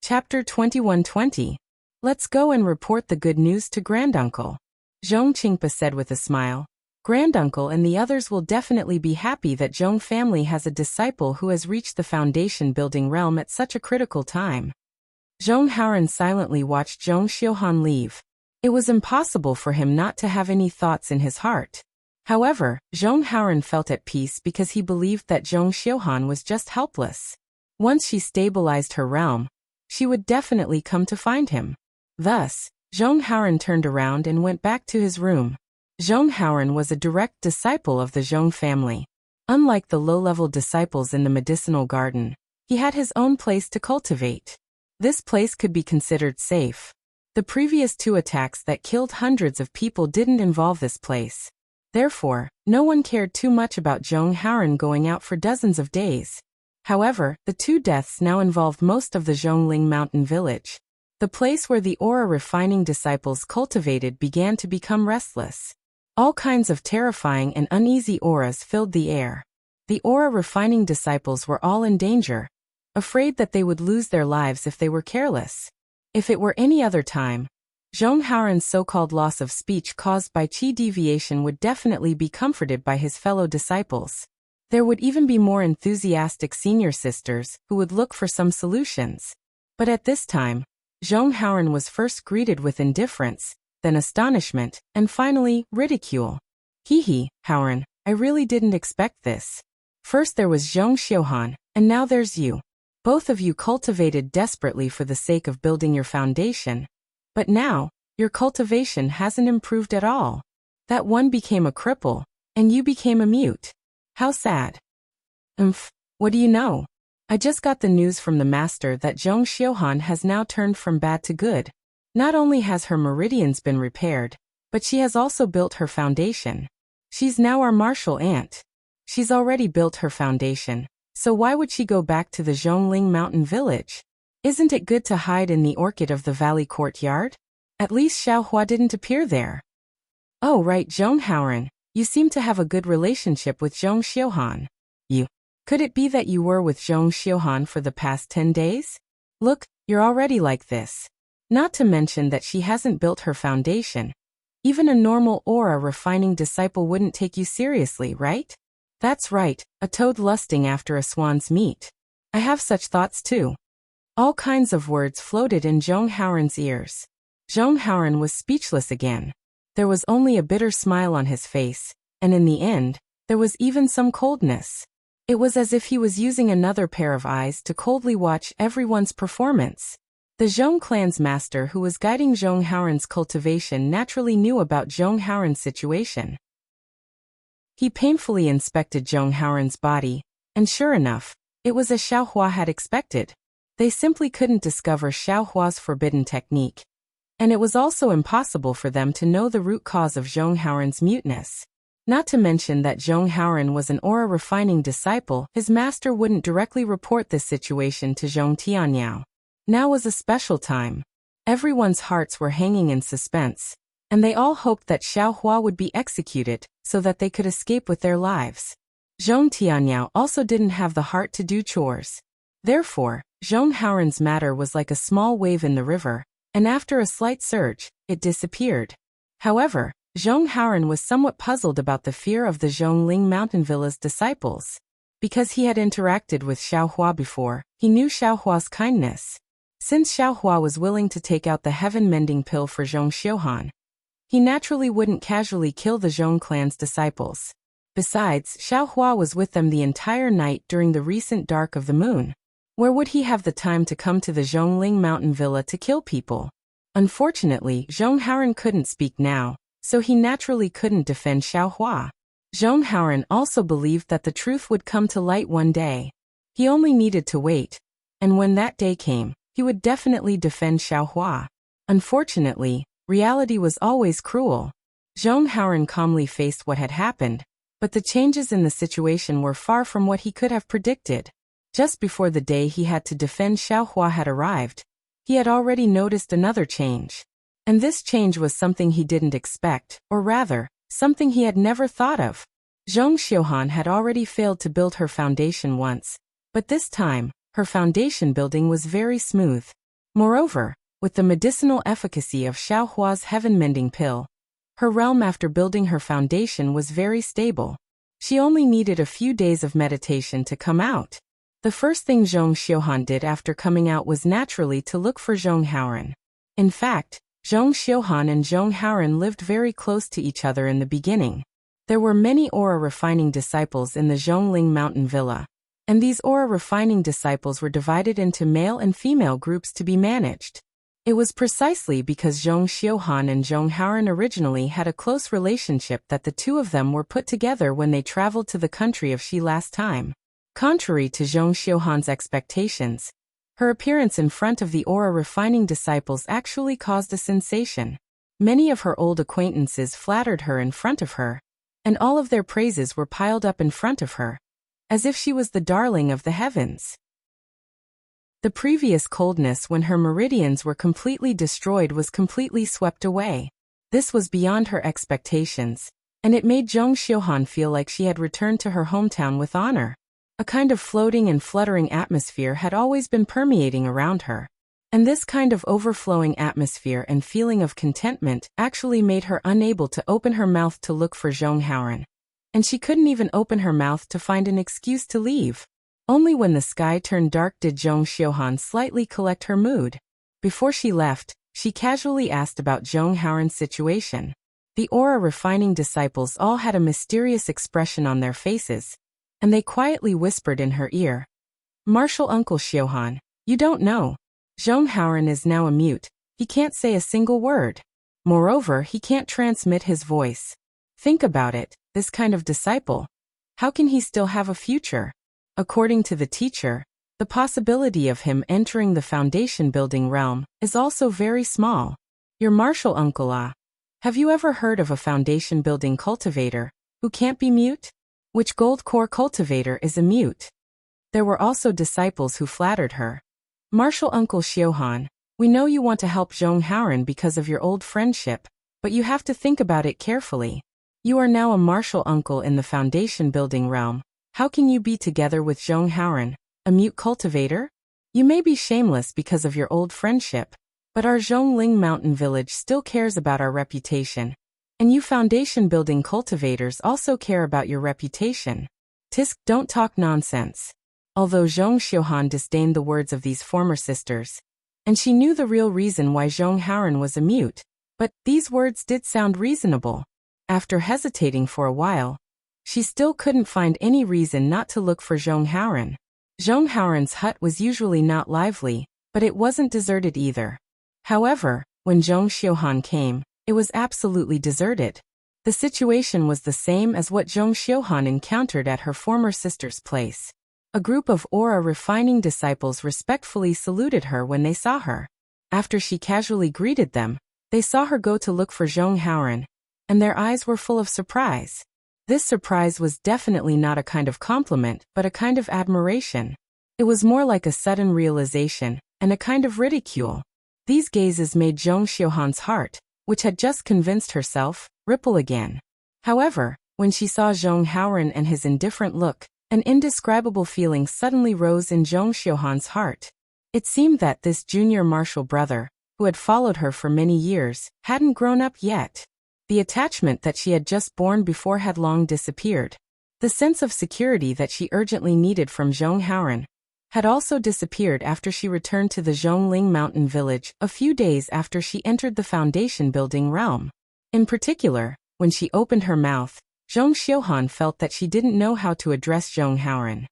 Chapter 2120. Let's go and report the good news to Granduncle. Zhong Qingpa said with a smile. Granduncle and the others will definitely be happy that Zhong family has a disciple who has reached the foundation building realm at such a critical time. Zhong Haoran silently watched Zhong Xiuhan leave. It was impossible for him not to have any thoughts in his heart. However, Zhong Haoran felt at peace because he believed that Zhong Xiuhan was just helpless. Once she stabilized her realm, she would definitely come to find him. Thus, Zhong Haoran turned around and went back to his room. Zhong Haoran was a direct disciple of the Zhong family. Unlike the low-level disciples in the medicinal garden, he had his own place to cultivate. This place could be considered safe. The previous 2 attacks that killed hundreds of people didn't involve this place. Therefore, no one cared too much about Zhong Haoran going out for dozens of days. However, the 2 deaths now involved most of the Zhongling mountain village. The place where the aura refining disciples cultivated began to become restless. All kinds of terrifying and uneasy auras filled the air. The aura refining disciples were all in danger, afraid that they would lose their lives if they were careless. If it were any other time, Zhong Haoran's so-called loss of speech caused by qi deviation would definitely be comforted by his fellow disciples. There would even be more enthusiastic senior sisters who would look for some solutions. But at this time, Zhong Haoran was first greeted with indifference, then astonishment, and finally, ridicule. Hee, Haoran, I really didn't expect this. First there was Zhong Xiuhan, and now there's you. Both of you cultivated desperately for the sake of building your foundation. But now, your cultivation hasn't improved at all. That one became a cripple, and you became a mute. How sad. What do you know? I just got the news from the master that Zhong Xiuhan has now turned from bad to good. Not only has her meridians been repaired, but she has also built her foundation. She's now our martial aunt. She's already built her foundation, so why would she go back to the Zhongling mountain village? Isn't it good to hide in the orchid of the valley courtyard? At least Xiao Hua didn't appear there. Oh right, Zhong Haoran. You seem to have a good relationship with Zhong Xiuhan. Could it be that you were with Zhong Xiuhan for the past 10 days? Look, you're already like this. Not to mention that she hasn't built her foundation. Even a normal aura refining disciple wouldn't take you seriously, right? That's right, a toad lusting after a swan's meat. I have such thoughts too. All kinds of words floated in Zhong Haoran's ears. Zhong Haoran was speechless again. There was only a bitter smile on his face, and in the end, there was even some coldness. It was as if he was using another pair of eyes to coldly watch everyone's performance. The Zhong clan's master who was guiding Zhong Haoran's cultivation naturally knew about Zhong Haoran's situation. He painfully inspected Zhong Haoran's body, and sure enough, it was as Xiao Hua had expected. They simply couldn't discover Xiao Hua's forbidden technique. And it was also impossible for them to know the root cause of Zhong Haoran's muteness. Not to mention that Zhong Haoran was an aura-refining disciple, his master wouldn't directly report this situation to Zhong Tianyao. Now was a special time. Everyone's hearts were hanging in suspense, and they all hoped that Xiao Hua would be executed, so that they could escape with their lives. Zhong Tianyao also didn't have the heart to do chores. Therefore, Zhong Haoran's matter was like a small wave in the river, and after a slight surge, it disappeared. However, Zhong Haoran was somewhat puzzled about the fear of the Zhongling mountain villa's disciples. Because he had interacted with Xiao Hua before, he knew Xiao Hua's kindness. Since Xiao Hua was willing to take out the heaven-mending pill for Zhong Xiuhan, he naturally wouldn't casually kill the Zhong clan's disciples. Besides, Xiao Hua was with them the entire night during the recent dark of the moon. Where would he have the time to come to the Zhongling mountain villa to kill people? Unfortunately, Zhong Haoran couldn't speak now, so he naturally couldn't defend Xiao Hua. Zhong Haoran also believed that the truth would come to light one day. He only needed to wait, and when that day came, he would definitely defend Xiao Hua. Unfortunately, reality was always cruel. Zhong Haoran calmly faced what had happened, but the changes in the situation were far from what he could have predicted. Just before the day he had to defend Xiao Hua had arrived, he had already noticed another change. And this change was something he didn't expect, or rather, something he had never thought of. Zhong Xiuhan had already failed to build her foundation once, but this time, her foundation building was very smooth. Moreover, with the medicinal efficacy of Xiaohua's heaven-mending pill, her realm after building her foundation was very stable. She only needed a few days of meditation to come out. The first thing Zhong Xiuhan did after coming out was naturally to look for Zhong Haoran. In fact, Zhong Xiuhan and Zhong Haoran lived very close to each other in the beginning. There were many aura-refining disciples in the Zhongling mountain villa, and these aura-refining disciples were divided into male and female groups to be managed. It was precisely because Zhong Xiuhan and Zhong Haoran originally had a close relationship that the two of them were put together when they traveled to the country of Xi last time. Contrary to Zhong Xiuhan's expectations, her appearance in front of the aura-refining disciples actually caused a sensation. Many of her old acquaintances flattered her in front of her, and all of their praises were piled up in front of her, as if she was the darling of the heavens. The previous coldness when her meridians were completely destroyed was completely swept away. This was beyond her expectations, and it made Zhong Xiuhan feel like she had returned to her hometown with honor. A kind of floating and fluttering atmosphere had always been permeating around her, and this kind of overflowing atmosphere and feeling of contentment actually made her unable to open her mouth to look for Zhong Haoran. And she couldn't even open her mouth to find an excuse to leave. Only when the sky turned dark did Zhong Xiuhan slightly collect her mood. Before she left, she casually asked about Zhong Haoran's situation. The aura-refining disciples all had a mysterious expression on their faces, and they quietly whispered in her ear, "Martial Uncle Xiuhan, you don't know. Zhong Haoran is now a mute. He can't say a single word. Moreover, he can't transmit his voice. Think about it, this kind of disciple. How can he still have a future?" According to the teacher, the possibility of him entering the foundation-building realm is also very small. Your martial uncle have you ever heard of a foundation-building cultivator who can't be mute? Which gold core cultivator is a mute? There were also disciples who flattered her. Martial Uncle Xiuhan, we know you want to help Zhong Haoran because of your old friendship, but you have to think about it carefully. You are now a martial uncle in the foundation-building realm. How can you be together with Zhong Haoran, a mute cultivator? You may be shameless because of your old friendship, but our Zhongling mountain village still cares about our reputation. And you foundation-building cultivators also care about your reputation. Tisk, don't talk nonsense. Although Zhong Xiuhan disdained the words of these former sisters, and she knew the real reason why Zhong Haoran was a mute, but these words did sound reasonable. After hesitating for a while, she still couldn't find any reason not to look for Zhong Haoran. Zhong Haoran's hut was usually not lively, but it wasn't deserted either. However, when Zhong Xiuhan came, it was absolutely deserted. The situation was the same as what Zhong Xiuhan encountered at her former sister's place. A group of aura-refining disciples respectfully saluted her when they saw her. After she casually greeted them, they saw her go to look for Zhong Haoran, and their eyes were full of surprise. This surprise was definitely not a kind of compliment, but a kind of admiration. It was more like a sudden realization, and a kind of ridicule. These gazes made Zhong Xiuhan's heart, which had just convinced herself, ripple again. However, when she saw Zhong Haoran and his indifferent look, an indescribable feeling suddenly rose in Zhong Xiuhan's heart. It seemed that this junior martial brother, who had followed her for many years, hadn't grown up yet. The attachment that she had just borne before had long disappeared. The sense of security that she urgently needed from Zhong Haoran had also disappeared after she returned to the Zhongling mountain village a few days after she entered the foundation-building realm. In particular, when she opened her mouth, Zhong Xiuhan felt that she didn't know how to address Zhong Haoran.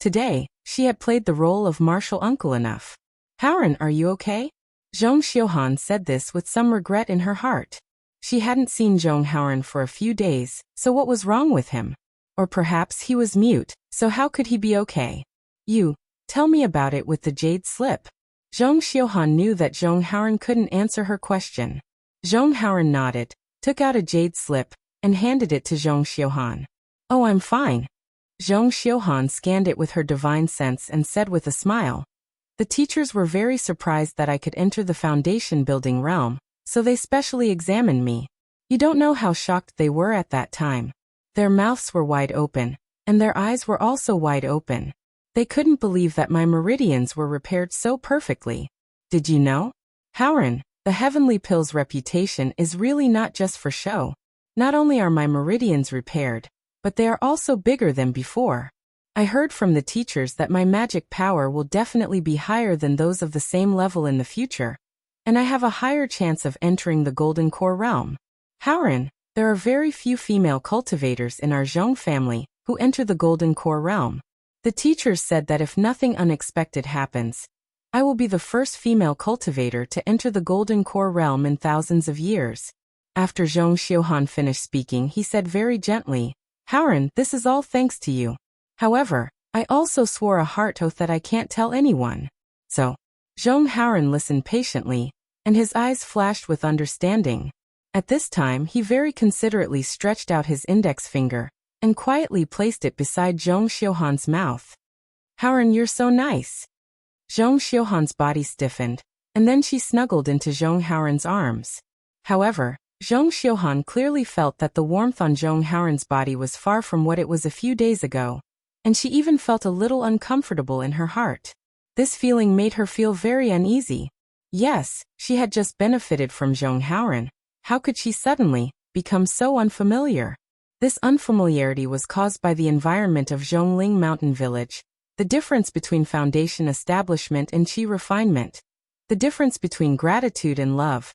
Today, she had played the role of martial uncle enough. "Haoran, are you okay?" Zhong Xiuhan said this with some regret in her heart. She hadn't seen Zhong Haoran for a few days, so what was wrong with him? Or perhaps he was mute, so how could he be okay? "You, tell me about it with the jade slip." Zhong Xiuhan knew that Zhong Haoran couldn't answer her question. Zhong Haoran nodded, took out a jade slip, and handed it to Zhong Xiuhan. "Oh, I'm fine." Zhong Xiuhan scanned it with her divine sense and said with a smile, "The teachers were very surprised that I could enter the foundation-building realm, so they specially examined me. You don't know how shocked they were at that time. Their mouths were wide open, and their eyes were also wide open. They couldn't believe that my meridians were repaired so perfectly. Did you know? Howren, the heavenly pill's reputation is really not just for show. Not only are my meridians repaired, but they are also bigger than before. I heard from the teachers that my magic power will definitely be higher than those of the same level in the future, and I have a higher chance of entering the Golden Core realm. Howren, there are very few female cultivators in our Zhong family who enter the Golden Core realm. The teachers said that if nothing unexpected happens, I will be the first female cultivator to enter the Golden Core realm in thousands of years. After Zhong Xiuhan finished speaking, he said very gently, Howren, this is all thanks to you. However, I also swore a heart oath that I can't tell anyone. So, Zhong Howren listened patiently, and his eyes flashed with understanding. At this time, he very considerately stretched out his index finger and quietly placed it beside Zhong Xiuhan's mouth. Howren, you're so nice. Zhong Xiuhan's body stiffened, and then she snuggled into Zhong Howren's arms. However, Zhong Xiuhan clearly felt that the warmth on Zhong Howren's body was far from what it was a few days ago, and she even felt a little uncomfortable in her heart. This feeling made her feel very uneasy. Yes, she had just benefited from Zhong Howren. How could she suddenly become so unfamiliar? This unfamiliarity was caused by the environment of Zhongling Mountain Village, the difference between foundation establishment and chi refinement, the difference between gratitude and love.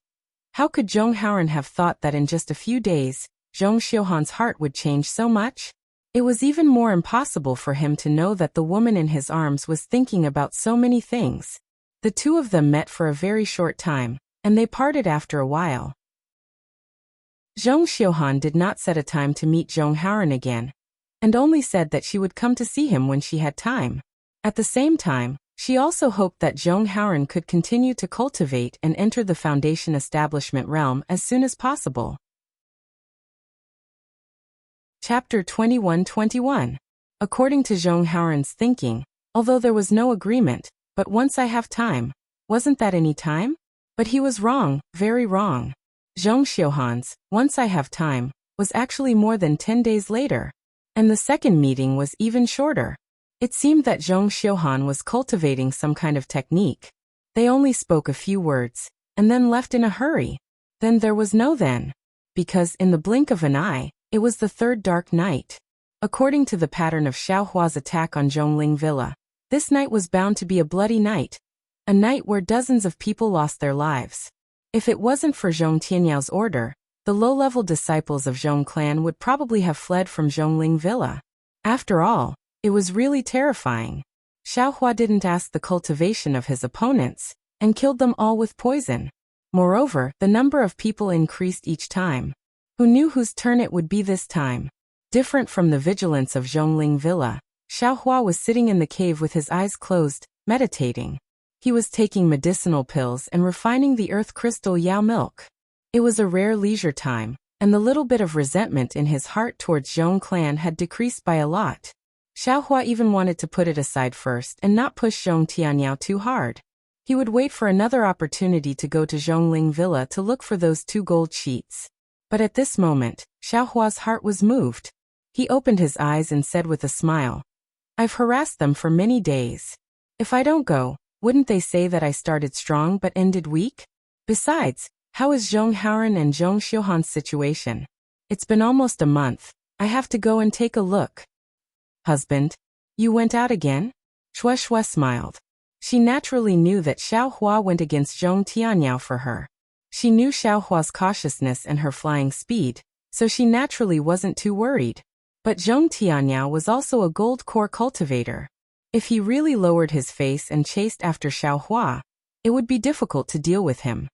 How could Zhong Howren have thought that in just a few days, Zhong Xiuhan's heart would change so much? It was even more impossible for him to know that the woman in his arms was thinking about so many things. The two of them met for a very short time, and they parted after a while. Zhong Xiuhan did not set a time to meet Zhong Howren again, and only said that she would come to see him when she had time. At the same time, she also hoped that Zhong Howren could continue to cultivate and enter the foundation establishment realm as soon as possible. Chapter 21-21. According to Zhong Howren's thinking, although there was no agreement, but once I have time, wasn't that any time? But he was wrong, very wrong. Zhong Xiuhan's, once I have time, was actually more than 10 days later. And the second meeting was even shorter. It seemed that Zhong Xiuhan was cultivating some kind of technique. They only spoke a few words, and then left in a hurry. Then there was no then. Because in the blink of an eye, it was the third dark night. According to the pattern of Xiaohua's attack on Zhongling Villa, this night was bound to be a bloody night. A night where dozens of people lost their lives. If it wasn't for Zhong Tianyao order, the low-level disciples of Zhong clan would probably have fled from Zhongling Villa. After all, it was really terrifying. Xiaohua didn't ask the cultivation of his opponents, and killed them all with poison. Moreover, the number of people increased each time. Who knew whose turn it would be this time? Different from the vigilance of Zhongling Villa, Xiaohua was sitting in the cave with his eyes closed, meditating. He was taking medicinal pills and refining the earth crystal Yao milk. It was a rare leisure time, and the little bit of resentment in his heart towards Zhong clan had decreased by a lot. Xiaohua even wanted to put it aside first and not push Zhong Tianyao too hard. He would wait for another opportunity to go to Zhongling Villa to look for those 2 gold sheets. But at this moment, Xiaohua's heart was moved. He opened his eyes and said with a smile, I've harassed them for many days. If I don't go, wouldn't they say that I started strong but ended weak? Besides, how is Zhong Howren and Zhong Xiuhan's situation? It's been almost a month. I have to go and take a look. Husband, you went out again? Shueshue smiled. She naturally knew that Xiaohua went against Zhong Tianyao for her. She knew Xiaohua's cautiousness and her flying speed, so she naturally wasn't too worried. But Zhong Tianyao was also a gold core cultivator. If he really lowered his face and chased after Xiaohua, it would be difficult to deal with him.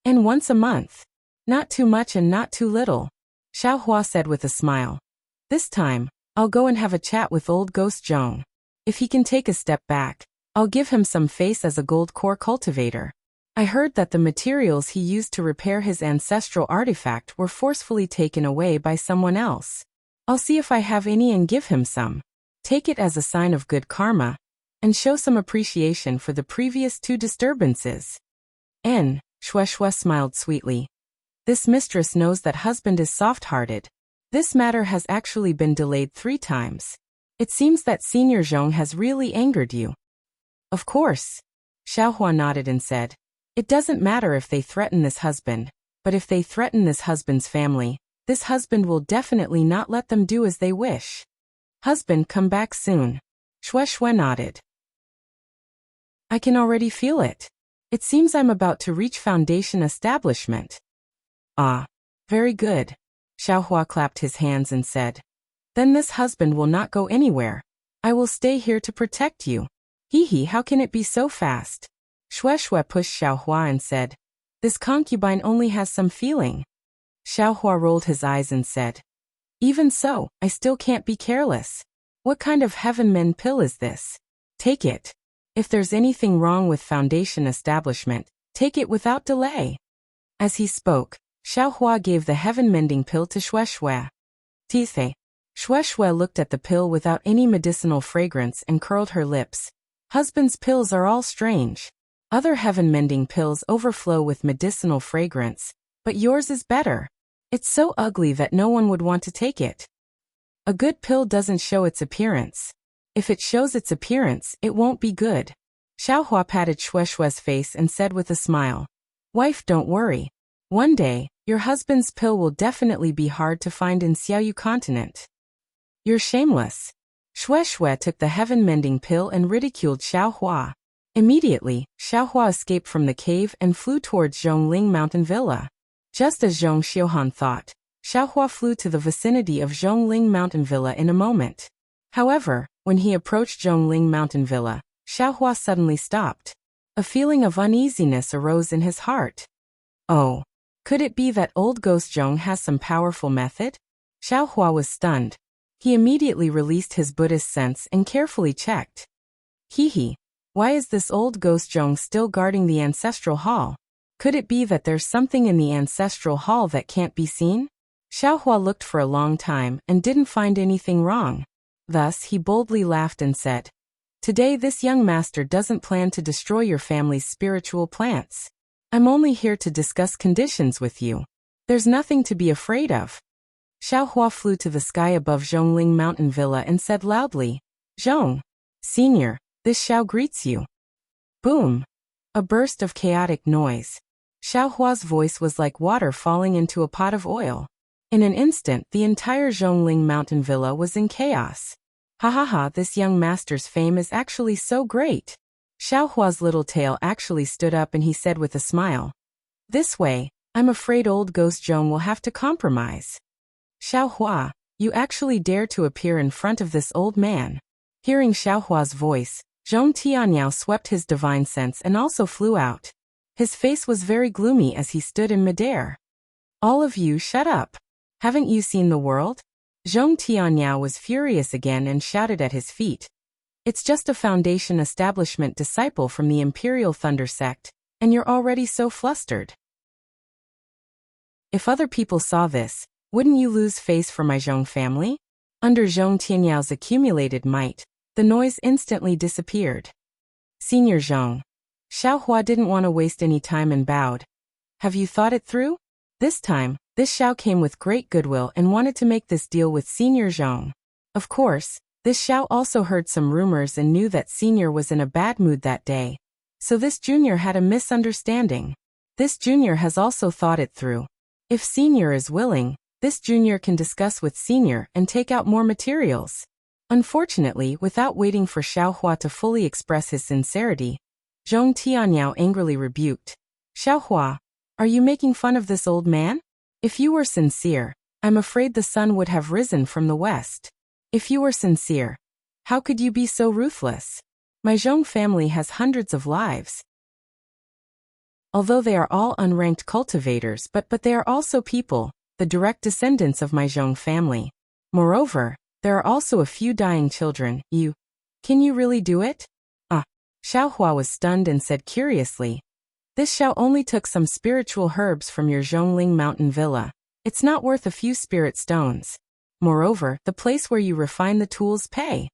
And once a month. Not too much and not too little. Xiaohua said with a smile. This time, I'll go and have a chat with old Ghost Zhong. If he can take a step back, I'll give him some face as a gold core cultivator. I heard that the materials he used to repair his ancestral artifact were forcefully taken away by someone else. I'll see if I have any and give him some. Take it as a sign of good karma, and show some appreciation for the previous 2 disturbances. Shueshue smiled sweetly. This mistress knows that husband is soft-hearted. This matter has actually been delayed 3 times. It seems that Senior Zhong has really angered you. Of course. Xiaohua nodded and said, it doesn't matter if they threaten this husband, but if they threaten this husband's family, this husband will definitely not let them do as they wish. Husband, come back soon. Shui nodded. I can already feel it. It seems I'm about to reach foundation establishment. Ah, very good. Xiaohua clapped his hands and said, then this husband will not go anywhere. I will stay here to protect you. Hee, how can it be so fast? Shui pushed Xiaohua and said, this concubine only has some feeling. Xiaohua rolled his eyes and said, even so, I still can't be careless. What kind of heaven-mend pill is this? Take it. If there's anything wrong with foundation establishment, take it without delay. As he spoke, Xiaohua gave the heaven-mending pill to Shui. Tithe. Shui looked at the pill without any medicinal fragrance and curled her lips. Husband's pills are all strange. Other heaven-mending pills overflow with medicinal fragrance, but yours is better. It's so ugly that no one would want to take it. A good pill doesn't show its appearance. If it shows its appearance, it won't be good. Xiaohua patted Shui's face and said with a smile, wife, don't worry. One day, your husband's pill will definitely be hard to find in Xiaoyu continent. You're shameless. Shui took the heaven-mending pill and ridiculed Xiaohua. Immediately, Xiaohua escaped from the cave and flew towards Zhongling Mountain Villa. Just as Zhong Xiuhan thought, Xiaohua flew to the vicinity of Zhongling Mountain Villa in a moment. However, when he approached Zhongling Mountain Villa, Xiaohua suddenly stopped. A feeling of uneasiness arose in his heart. Oh, could it be that old ghost Zhong has some powerful method? Xiaohua was stunned. He immediately released his Buddhist sense and carefully checked. Hee, why is this old ghost Zhong still guarding the ancestral hall? Could it be that there's something in the ancestral hall that can't be seen? Xiaohua looked for a long time and didn't find anything wrong. Thus, he boldly laughed and said, today this young master doesn't plan to destroy your family's spiritual plants. I'm only here to discuss conditions with you. There's nothing to be afraid of. Xiaohua flew to the sky above Zhongling Mountain Villa and said loudly, Zhong, Senior, this Xiao greets you. Boom! A burst of chaotic noise. Xiaohua's voice was like water falling into a pot of oil. In an instant, the entire Zhongling Mountain Villa was in chaos. Ha, this young master's fame is actually so great. Xiaohua's little tail actually stood up and he said with a smile, this way, I'm afraid old ghost Zhong will have to compromise. Xiaohua, you actually dare to appear in front of this old man. Hearing Xiaohua's voice, Zhong Tianyao swept his divine sense and also flew out. His face was very gloomy as he stood in midair. All of you shut up. Haven't you seen the world? Zhong Tianyao was furious again and shouted at his feet. It's just a foundation establishment disciple from the Imperial Thunder sect, and you're already so flustered. If other people saw this, wouldn't you lose face for my Zhong family? Under Zhong Tianyao's accumulated might, the noise instantly disappeared. Senior Zhong. Xiaohua didn't want to waste any time and bowed. Have you thought it through? This time, this Xiao came with great goodwill and wanted to make this deal with Senior Zhong. Of course, this Xiao also heard some rumors and knew that Senior was in a bad mood that day. So this junior had a misunderstanding. This junior has also thought it through. If Senior is willing, this junior can discuss with Senior and take out more materials. Unfortunately, without waiting for Xiaohua to fully express his sincerity, Zhong Tianyao angrily rebuked. Xiaohua, are you making fun of this old man? If you were sincere, I'm afraid the sun would have risen from the west. If you were sincere, how could you be so ruthless? My Zhong family has hundreds of lives. Although they are all unranked cultivators, but they are also people, the direct descendants of my Zhong family. Moreover, there are also a few dying children. Can you really do it? Xiaohua was stunned and said curiously, this Xiao only took some spiritual herbs from your Zhongling Mountain Villa. It's not worth a few spirit stones. Moreover, the place where you refine the tools pay.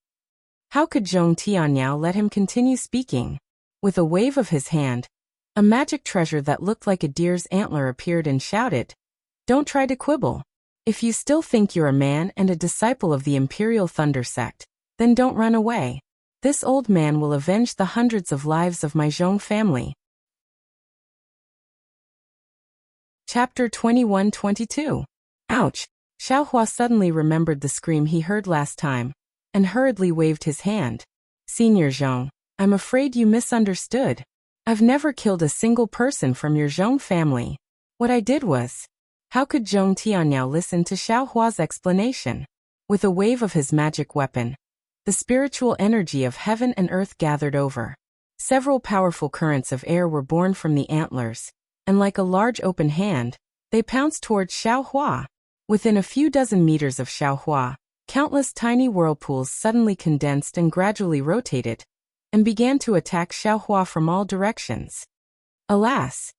How could Zhong Tianyao let him continue speaking? With a wave of his hand, a magic treasure that looked like a deer's antler appeared and shouted, don't try to quibble. If you still think you're a man and a disciple of the Imperial Thunder sect, Then don't run away. This old man will avenge the hundreds of lives of my Zhong family. Chapter 21-22. Ouch! Xiaohua suddenly remembered the scream he heard last time, and hurriedly waved his hand. Senior Zhong, I'm afraid you misunderstood. I've never killed a single person from your Zhong family. What I did was... How could Zhong Tianyao listen to Xiaohua's explanation? With a wave of his magic weapon, the spiritual energy of heaven and earth gathered over. Several powerful currents of air were born from the antlers, and like a large open hand, they pounced towards Xiaohua. Within a few dozen meters of Xiaohua, countless tiny whirlpools suddenly condensed and gradually rotated, and began to attack Xiaohua from all directions. Alas!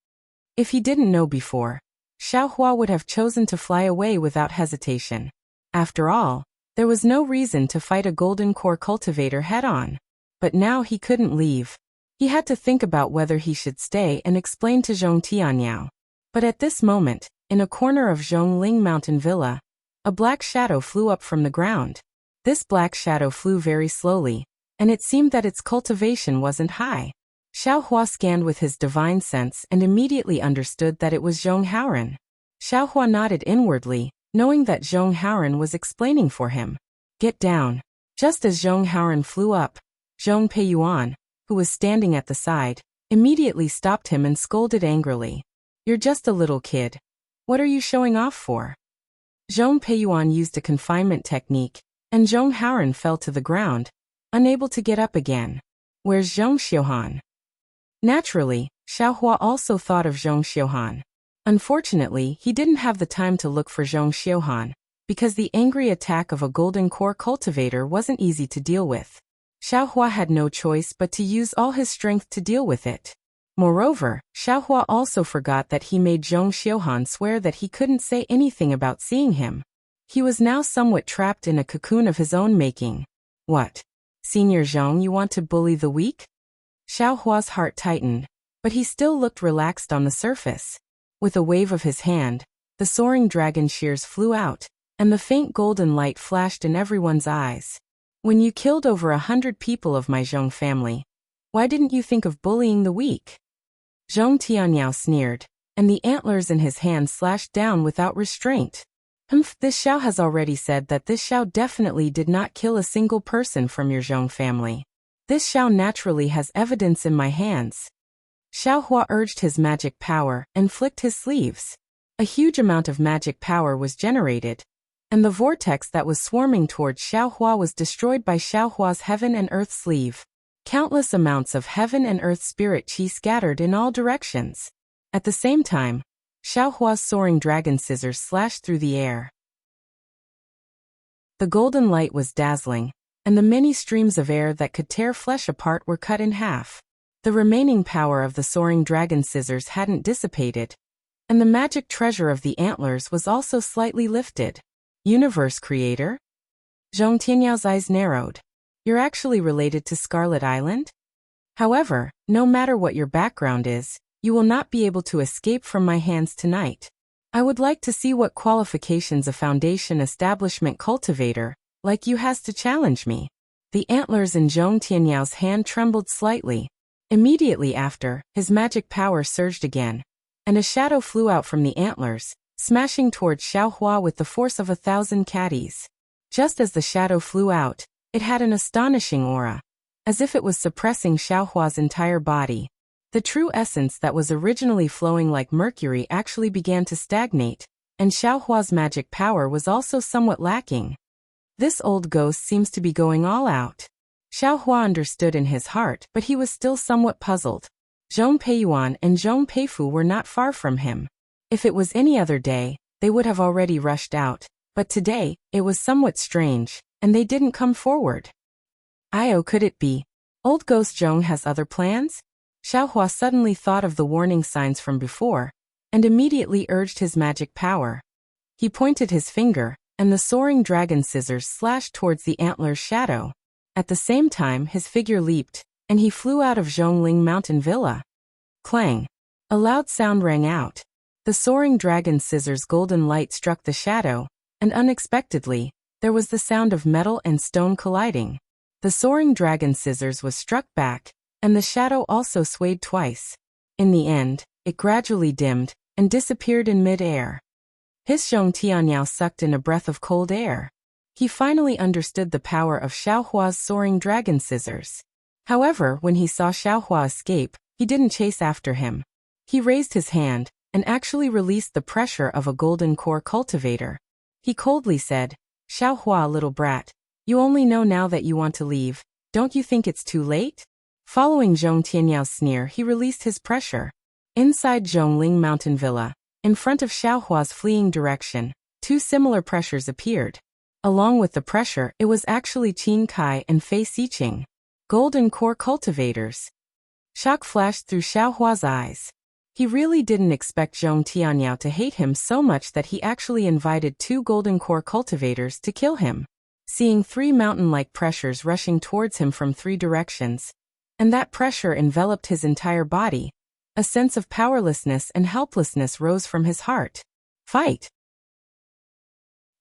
If he didn't know before, Xiaohua would have chosen to fly away without hesitation. After all, there was no reason to fight a golden core cultivator head-on. But now he couldn't leave. He had to think about whether he should stay and explain to Zhong Tianyao. But at this moment, in a corner of Zhongling Mountain Villa, a black shadow flew up from the ground. This black shadow flew very slowly, and it seemed that its cultivation wasn't high. Xiaohua scanned with his divine sense and immediately understood that it was Zhong Haoran. Xiaohua nodded inwardly, knowing that Zhong Haoran was explaining for him. Get down. Just as Zhong Haoran flew up, Zhong Peiyuan, who was standing at the side, immediately stopped him and scolded angrily. You're just a little kid. What are you showing off for? Zhong Peiyuan used a confinement technique, and Zhong Haoran fell to the ground, unable to get up again. Where's Zhong Xiuhan? Naturally, Xiaohua also thought of Zhong Xiuhan. Unfortunately, he didn't have the time to look for Zhong Xiuhan, because the angry attack of a golden core cultivator wasn't easy to deal with. Xiaohua had no choice but to use all his strength to deal with it. Moreover, Xiaohua also forgot that he made Zhong Xiuhan swear that he couldn't say anything about seeing him. He was now somewhat trapped in a cocoon of his own making. What? Senior Zhong, you want to bully the weak? Xiaohua's heart tightened, but he still looked relaxed on the surface. With a wave of his hand, the soaring dragon shears flew out, and the faint golden light flashed in everyone's eyes. When you killed over 100 people of my Zhong family, why didn't you think of bullying the weak? Zhong Tianyao sneered, and the antlers in his hand slashed down without restraint. This Xiao has already said that this Xiao definitely did not kill a single person from your Zhong family. This Xiao naturally has evidence in my hands. Xiaohua urged his magic power and flicked his sleeves. A huge amount of magic power was generated, and the vortex that was swarming towards Xiaohua was destroyed by Xiaohua's heaven and earth sleeve. Countless amounts of heaven and earth spirit qi scattered in all directions. At the same time, Xiaohua's soaring dragon scissors slashed through the air. The golden light was dazzling, and the many streams of air that could tear flesh apart were cut in half. The remaining power of the soaring dragon scissors hadn't dissipated, and the magic treasure of the antlers was also slightly lifted. Universe Creator? Zhong Tianyao's eyes narrowed. You're actually related to Scarlet Island? However, no matter what your background is, you will not be able to escape from my hands tonight. I would like to see what qualifications a foundation establishment cultivator, like you, has to challenge me. The antlers in Zhong Tianyao's hand trembled slightly. Immediately after, his magic power surged again, and a shadow flew out from the antlers, smashing towards Xiaohua with the force of 1,000 caddies. Just as the shadow flew out, it had an astonishing aura, as if it was suppressing Xiaohua's entire body. The true essence that was originally flowing like mercury actually began to stagnate, and Xiaohua's magic power was also somewhat lacking. This old ghost seems to be going all out. Xiaohua understood in his heart, but he was still somewhat puzzled. Zhong Peiyuan and Zhong Peifu were not far from him. If it was any other day, they would have already rushed out, but today, it was somewhat strange, and they didn't come forward. Could it be? Old Ghost Zhong has other plans? Xiaohua suddenly thought of the warning signs from before, and immediately urged his magic power. He pointed his finger, and the soaring dragon scissors slashed towards the antler's shadow. At the same time, his figure leaped, and he flew out of Zhongling Mountain Villa. Clang! A loud sound rang out. The soaring dragon scissors' golden light struck the shadow, and unexpectedly, there was the sound of metal and stone colliding. The soaring dragon scissors was struck back, and the shadow also swayed twice. In the end, it gradually dimmed and disappeared in mid-air. His Zhong Tianyao sucked in a breath of cold air. He finally understood the power of Xiaohua's soaring dragon scissors. However, when he saw Xiaohua escape, he didn't chase after him. He raised his hand and actually released the pressure of a golden core cultivator. He coldly said, "Xiaohua, little brat, you only know now that you want to leave. Don't you think it's too late?" Following Zhong Tianyao's sneer, he released his pressure. Inside Zhongling Mountain Villa, in front of Xiaohua's fleeing direction, two similar pressures appeared. Along with the pressure, it was actually Qin Kai and Fei Xiqing, golden core cultivators. Shock flashed through Xiaohua's eyes. He really didn't expect Zhong Tianyao to hate him so much that he actually invited two golden core cultivators to kill him. Seeing three mountain-like pressures rushing towards him from three directions, and that pressure enveloped his entire body, a sense of powerlessness and helplessness rose from his heart. Fight!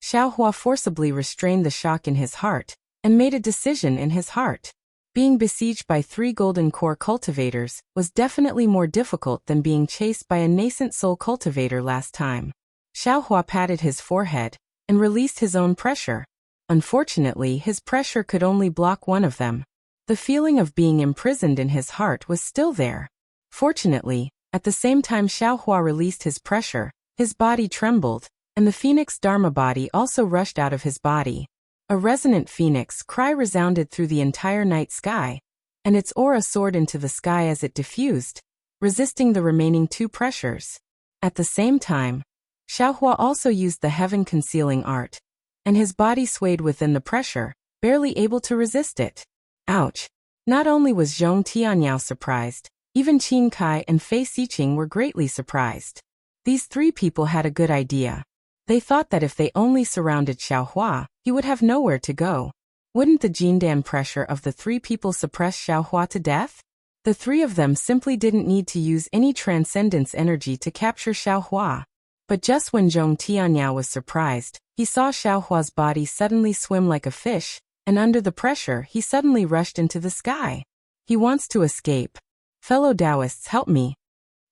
Xiaohua forcibly restrained the shock in his heart, and made a decision in his heart. Being besieged by three golden core cultivators was definitely more difficult than being chased by a nascent soul cultivator last time. Xiaohua patted his forehead and released his own pressure. Unfortunately, his pressure could only block one of them. The feeling of being imprisoned in his heart was still there. Fortunately, at the same time Xiaohua released his pressure, his body trembled, and the phoenix Dharma body also rushed out of his body. A resonant phoenix cry resounded through the entire night sky, and its aura soared into the sky as it diffused, resisting the remaining two pressures. At the same time, Xiaohua also used the heaven-concealing art, and his body swayed within the pressure, barely able to resist it. Ouch! Not only was Zhong Tianyao surprised, even Qin Kai and Fei Xiqing were greatly surprised. These three people had a good idea. They thought that if they only surrounded Xiaohua, he would have nowhere to go. Wouldn't the Jindan pressure of the three people suppress Xiaohua to death? The three of them simply didn't need to use any transcendence energy to capture Xiaohua. But just when Zhong Tianyao was surprised, he saw Xiaohua's body suddenly swim like a fish, and under the pressure he suddenly rushed into the sky. He wants to escape. Fellow Taoists, help me.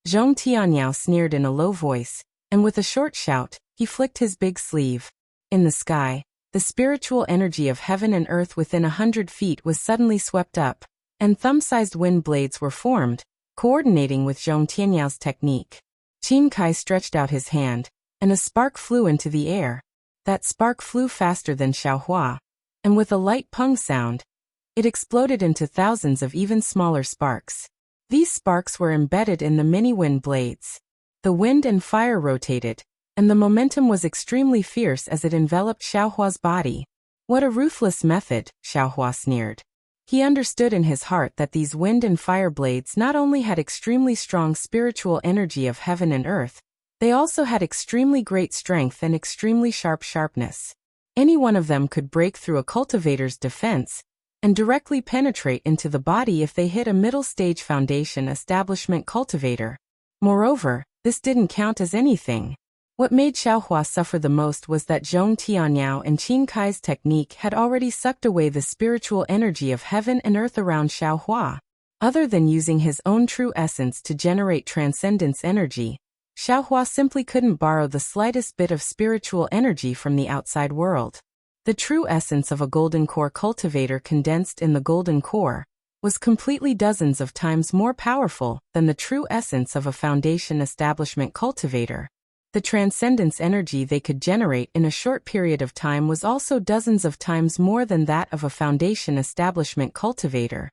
Zhong Tianyao sneered in a low voice, and with a short shout, he flicked his big sleeve. In the sky, the spiritual energy of heaven and earth within 100 feet was suddenly swept up, and thumb-sized wind blades were formed, coordinating with Zhong Tianyao's technique. Qin Kai stretched out his hand, and a spark flew into the air. That spark flew faster than Xiaohua, and with a light pung sound, it exploded into thousands of even smaller sparks. These sparks were embedded in the many wind blades. The wind and fire rotated, and the momentum was extremely fierce as it enveloped Xiaohua's body. What a ruthless method, Xiaohua sneered. He understood in his heart that these wind and fire blades not only had extremely strong spiritual energy of heaven and earth, they also had extremely great strength and extremely sharpness. Any one of them could break through a cultivator's defense and directly penetrate into the body if they hit a middle-stage foundation establishment cultivator. Moreover, this didn't count as anything. What made Xiaohua suffer the most was that Zhong Tianyao and Qin Kai's technique had already sucked away the spiritual energy of heaven and earth around Xiaohua. Other than using his own true essence to generate transcendence energy, Xiaohua simply couldn't borrow the slightest bit of spiritual energy from the outside world. The true essence of a golden core cultivator condensed in the golden core was completely dozens of times more powerful than the true essence of a foundation establishment cultivator. The transcendence energy they could generate in a short period of time was also dozens of times more than that of a foundation establishment cultivator.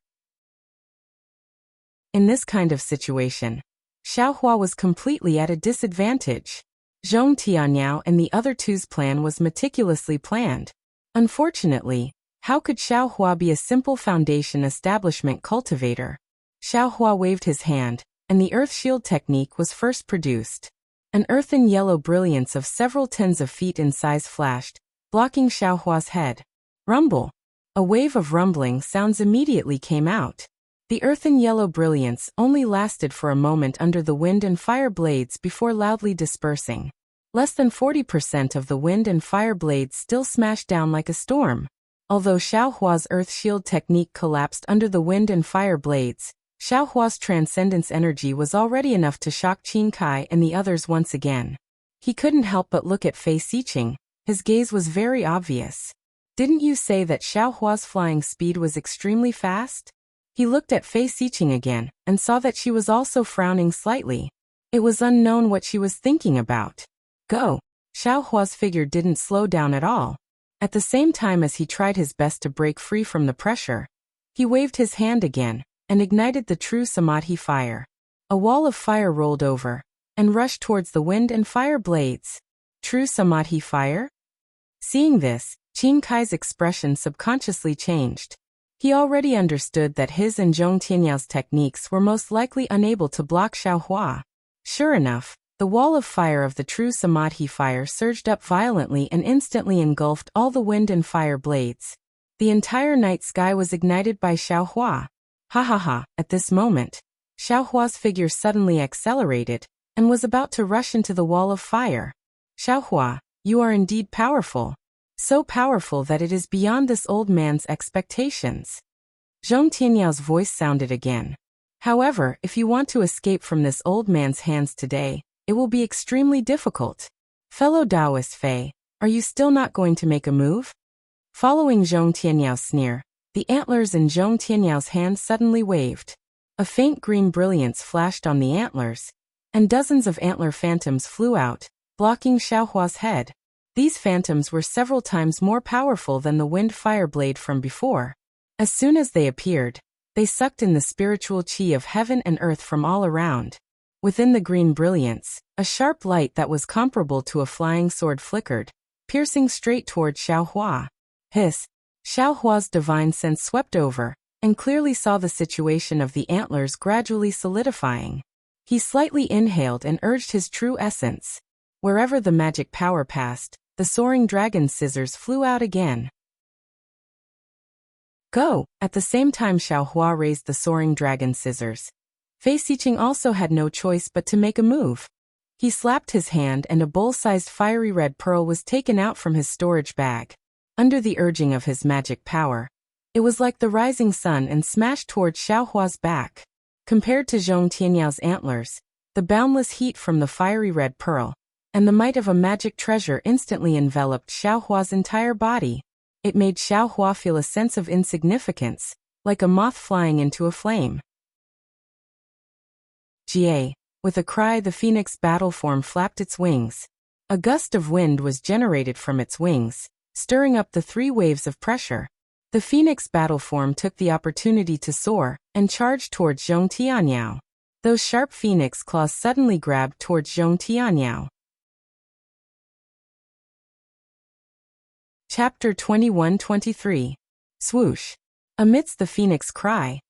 In this kind of situation, Xiaohua was completely at a disadvantage. Zhong Tianyao and the other two's plan was meticulously planned. Unfortunately, how could Xiaohua be a simple foundation establishment cultivator? Xiaohua waved his hand, and the earth shield technique was first produced. An earthen yellow brilliance of several tens of feet in size flashed, blocking Xiaohua's head. Rumble! A wave of rumbling sounds immediately came out. The earthen yellow brilliance only lasted for a moment under the wind and fire blades before loudly dispersing. Less than 40% of the wind and fire blades still smashed down like a storm. Although Xiao Hua's earth shield technique collapsed under the wind and fire blades, Xiao Hua's transcendence energy was already enough to shock Qin Kai and the others once again. He couldn't help but look at Fei Xiqing. His gaze was very obvious. Didn't you say that Xiao Hua's flying speed was extremely fast? He looked at Fei Xiqing again, and saw that she was also frowning slightly. It was unknown what she was thinking about. Go! Xiao Hua's figure didn't slow down at all. At the same time as he tried his best to break free from the pressure, he waved his hand again, and ignited the true Samadhi fire. A wall of fire rolled over, and rushed towards the wind and fire blades. True Samadhi fire? Seeing this, Qin Kai's expression subconsciously changed. He already understood that his and Zhong Tianyao techniques were most likely unable to block Xiao Hua. Sure enough, the wall of fire of the true Samadhi fire surged up violently and instantly engulfed all the wind and fire blades. The entire night sky was ignited by Xiao Hua. Ha ha ha, at this moment, Xiao Hua's figure suddenly accelerated, and was about to rush into the wall of fire. Xiao Hua, you are indeed powerful. So powerful that it is beyond this old man's expectations. Zhong Tianyao's voice sounded again. However, if you want to escape from this old man's hands today, it will be extremely difficult. Fellow Taoist Fei, are you still not going to make a move? Following Zhong Tianyao's sneer, the antlers in Zhong Tianyao's hand suddenly waved. A faint green brilliance flashed on the antlers, and dozens of antler phantoms flew out, blocking Xiao Hua's head. These phantoms were several times more powerful than the wind fire blade from before. As soon as they appeared, they sucked in the spiritual qi of heaven and earth from all around. Within the green brilliance, a sharp light that was comparable to a flying sword flickered, piercing straight toward Xiao Hua. Hiss! Xiao Hua's divine sense swept over, and clearly saw the situation of the antlers gradually solidifying. He slightly inhaled and urged his true essence. Wherever the magic power passed, the soaring dragon scissors flew out again. Go! At the same time Xiao Hua raised the soaring dragon scissors. Fei Xiqing also had no choice but to make a move. He slapped his hand and a bowl-sized fiery red pearl was taken out from his storage bag. Under the urging of his magic power, it was like the rising sun and smashed towards Xiao Hua's back. Compared to Zhong Tianyao's antlers, the boundless heat from the fiery red pearl, and the might of a magic treasure instantly enveloped Xiao Hua's entire body. It made Xiao Hua feel a sense of insignificance, like a moth flying into a flame. Jie. With a cry the phoenix battle form flapped its wings. A gust of wind was generated from its wings, stirring up the 3 waves of pressure. The phoenix battle form took the opportunity to soar, and charged towards Zhong Tianyao. Those sharp phoenix claws suddenly grabbed towards Zhong Tianyao. Chapter 21-23. Swoosh. Amidst the phoenix cry,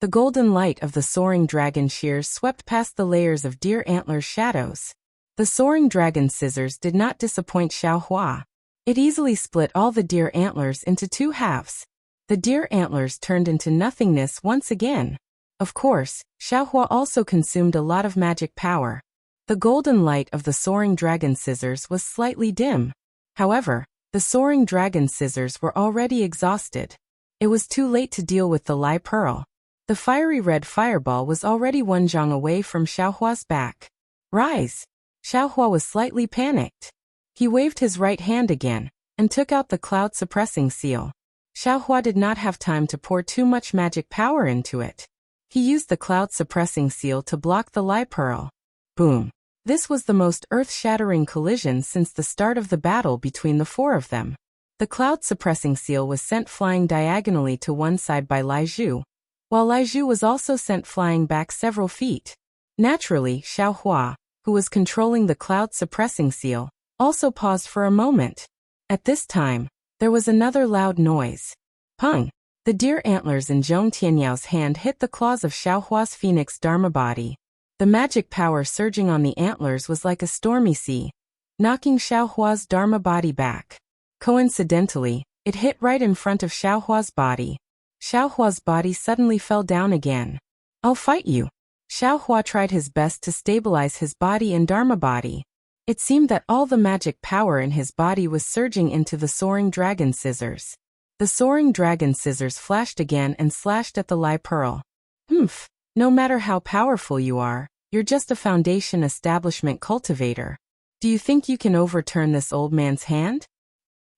the golden light of the soaring dragon shears swept past the layers of deer antlers' shadows. The soaring dragon scissors did not disappoint Xiao Hua. It easily split all the deer antlers into 2 halves. The deer antlers turned into nothingness once again. Of course, Xiao Hua also consumed a lot of magic power. The golden light of the soaring dragon scissors was slightly dim. However, the soaring dragon scissors were already exhausted. It was too late to deal with the Lai Pearl. The fiery red fireball was already 1 zhang away from Xiao Hua's back. Rise! Xiao Hua was slightly panicked. He waved his right hand again, and took out the cloud-suppressing seal. Xiao Hua did not have time to pour too much magic power into it. He used the cloud-suppressing seal to block the Lai Pearl. Boom! This was the most earth-shattering collision since the start of the battle between the 4 of them. The cloud-suppressing seal was sent flying diagonally to one side by Lai Zhu, while Lai Zhu was also sent flying back several feet. Naturally, Xiao Hua, who was controlling the cloud-suppressing seal, also paused for a moment. At this time, there was another loud noise. Pung! The deer antlers in Zhong Tianyao's hand hit the claws of Xiao Hua's phoenix dharma body. The magic power surging on the antlers was like a stormy sea, knocking Xiao Hua's dharma body back. Coincidentally, it hit right in front of Xiao Hua's body. Xiao Hua's body suddenly fell down again. I'll fight you. Xiao Hua tried his best to stabilize his body and dharma body. It seemed that all the magic power in his body was surging into the soaring dragon scissors. The soaring dragon scissors flashed again and slashed at the Lai Pearl. Humph, no matter how powerful you are, you're just a foundation establishment cultivator. Do you think you can overturn this old man's hand?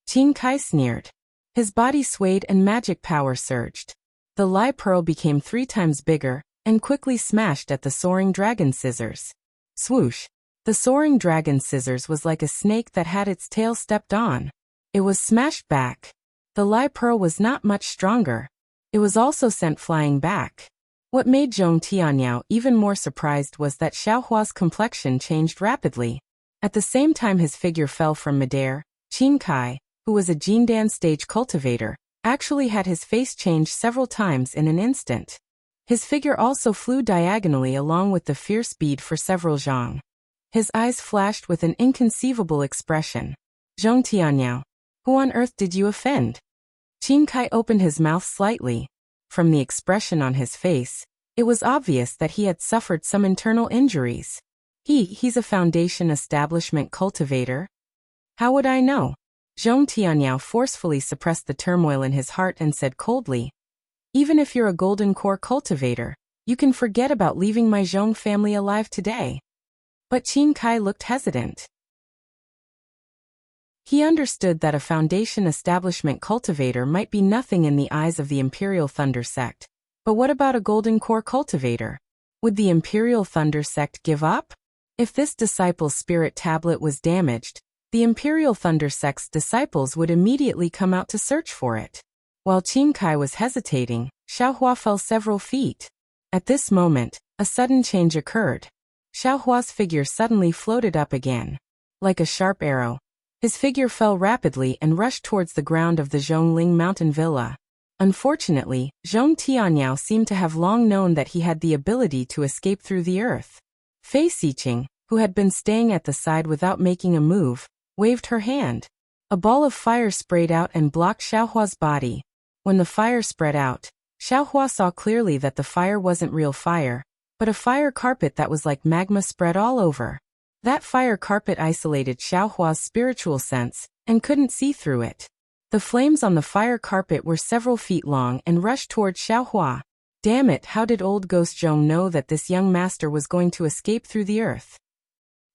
Qin Kai sneered. His body swayed and magic power surged. The Lai Pearl became 3 times bigger and quickly smashed at the soaring dragon scissors. Swoosh! The soaring dragon scissors was like a snake that had its tail stepped on. It was smashed back. The Lai Pearl was not much stronger. It was also sent flying back. What made Zhong Tianyao even more surprised was that Xiaohua's complexion changed rapidly. At the same time his figure fell from midair, Qin Kai, who was a Jindan stage cultivator, actually had his face change several times in an instant. His figure also flew diagonally along with the fierce bead for several zhang. His eyes flashed with an inconceivable expression. Zhong Tianyao, who on earth did you offend? Qin Kai opened his mouth slightly. From the expression on his face, it was obvious that he had suffered some internal injuries. He's a foundation establishment cultivator? How would I know? Zhong Tianyao forcefully suppressed the turmoil in his heart and said coldly, even if you're a golden core cultivator, you can forget about leaving my Zhong family alive today. But Qin Kai looked hesitant. He understood that a foundation establishment cultivator might be nothing in the eyes of the Imperial Thunder Sect. But what about a golden core cultivator? Would the Imperial Thunder Sect give up? If this disciple's spirit tablet was damaged, the Imperial Thunder Sect's disciples would immediately come out to search for it. While Qin Kai was hesitating, Xiaohua fell several feet. At this moment, a sudden change occurred. Xiaohua's figure suddenly floated up again. Like a sharp arrow, his figure fell rapidly and rushed towards the ground of the Zhongling mountain villa. Unfortunately, Zhong Tianyao seemed to have long known that he had the ability to escape through the earth. Fei Xiqing, who had been staying at the side without making a move, waved her hand. A ball of fire sprayed out and blocked Xiaohua's body. When the fire spread out, Xiaohua saw clearly that the fire wasn't real fire, but a fire carpet that was like magma spread all over. That fire carpet isolated Xiaohua's spiritual sense and couldn't see through it. The flames on the fire carpet were several feet long and rushed toward Xiaohua. Damn it, how did old Ghost Zhong know that this young master was going to escape through the earth?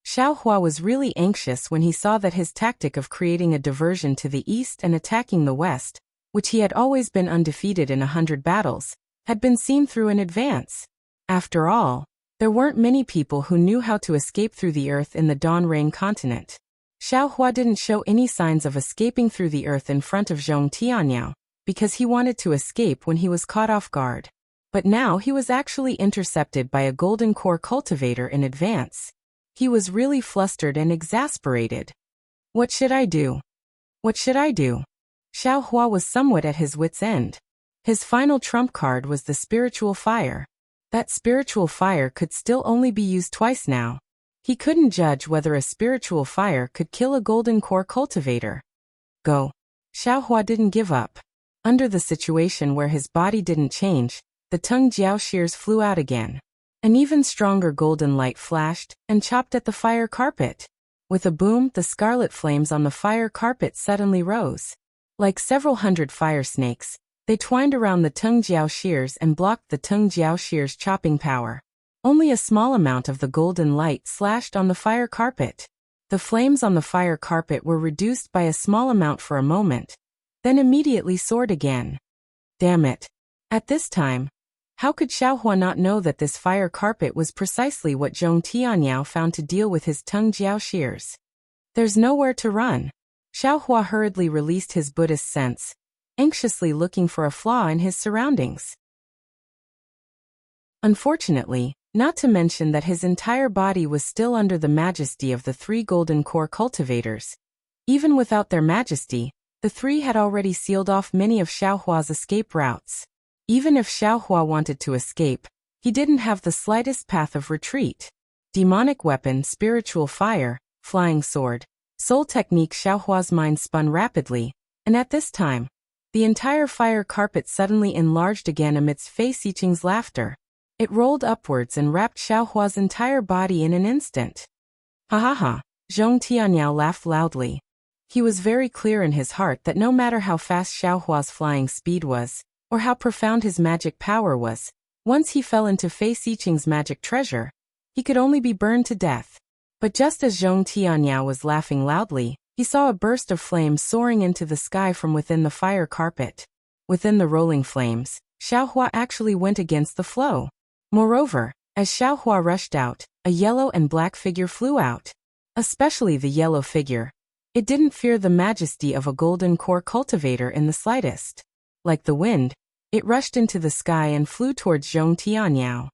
Xiaohua was really anxious when he saw that his tactic of creating a diversion to the east and attacking the west, which he had always been undefeated in 100 battles, had been seen through in advance. After all, there weren't many people who knew how to escape through the earth in the Dawn Rain continent. Xiaohua didn't show any signs of escaping through the earth in front of Zhong Tianyao, because he wanted to escape when he was caught off guard. But now he was actually intercepted by a golden core cultivator in advance. He was really flustered and exasperated. What should I do? What should I do? Xiaohua was somewhat at his wit's end. His final trump card was the spiritual fire. That spiritual fire could still only be used twice now. He couldn't judge whether a spiritual fire could kill a golden core cultivator. Go. Xiaohua didn't give up. Under the situation where his body didn't change, the Tung Jiao shears flew out again. An even stronger golden light flashed and chopped at the fire carpet. With a boom, the scarlet flames on the fire carpet suddenly rose. Like several hundred fire snakes, they twined around the Tung Jiao shears and blocked the Tung Jiao shears' chopping power. Only a small amount of the golden light slashed on the fire carpet. The flames on the fire carpet were reduced by a small amount for a moment, then immediately soared again. Damn it. At this time, how could Xiaohua not know that this fire carpet was precisely what Zhong Tianyao found to deal with his Tung Jiao shears? There's nowhere to run. Xiaohua hurriedly released his Buddhist sense, anxiously looking for a flaw in his surroundings. Unfortunately, not to mention that his entire body was still under the majesty of the 3 golden core cultivators. Even without their majesty, the 3 had already sealed off many of Xiaohua's escape routes. Even if Xiaohua wanted to escape, he didn't have the slightest path of retreat. Demonic weapon, spiritual fire, flying sword, soul technique. Xiaohua's mind spun rapidly, and at this time, the entire fire carpet suddenly enlarged again amidst Fei Xiqing's laughter. It rolled upwards and wrapped Xiaohua's entire body in an instant. Ha ha ha, Zhong Tianyao laughed loudly. He was very clear in his heart that no matter how fast Xiaohua's flying speed was, or how profound his magic power was, once he fell into Fei Xiqing's magic treasure, he could only be burned to death. But just as Zhong Tianyao was laughing loudly, he saw a burst of flames soaring into the sky from within the fire carpet. Within the rolling flames, Xiaohua actually went against the flow. Moreover, as Xiaohua rushed out, a yellow and black figure flew out. Especially the yellow figure. It didn't fear the majesty of a golden core cultivator in the slightest. Like the wind, it rushed into the sky and flew towards Zhong Tianyao.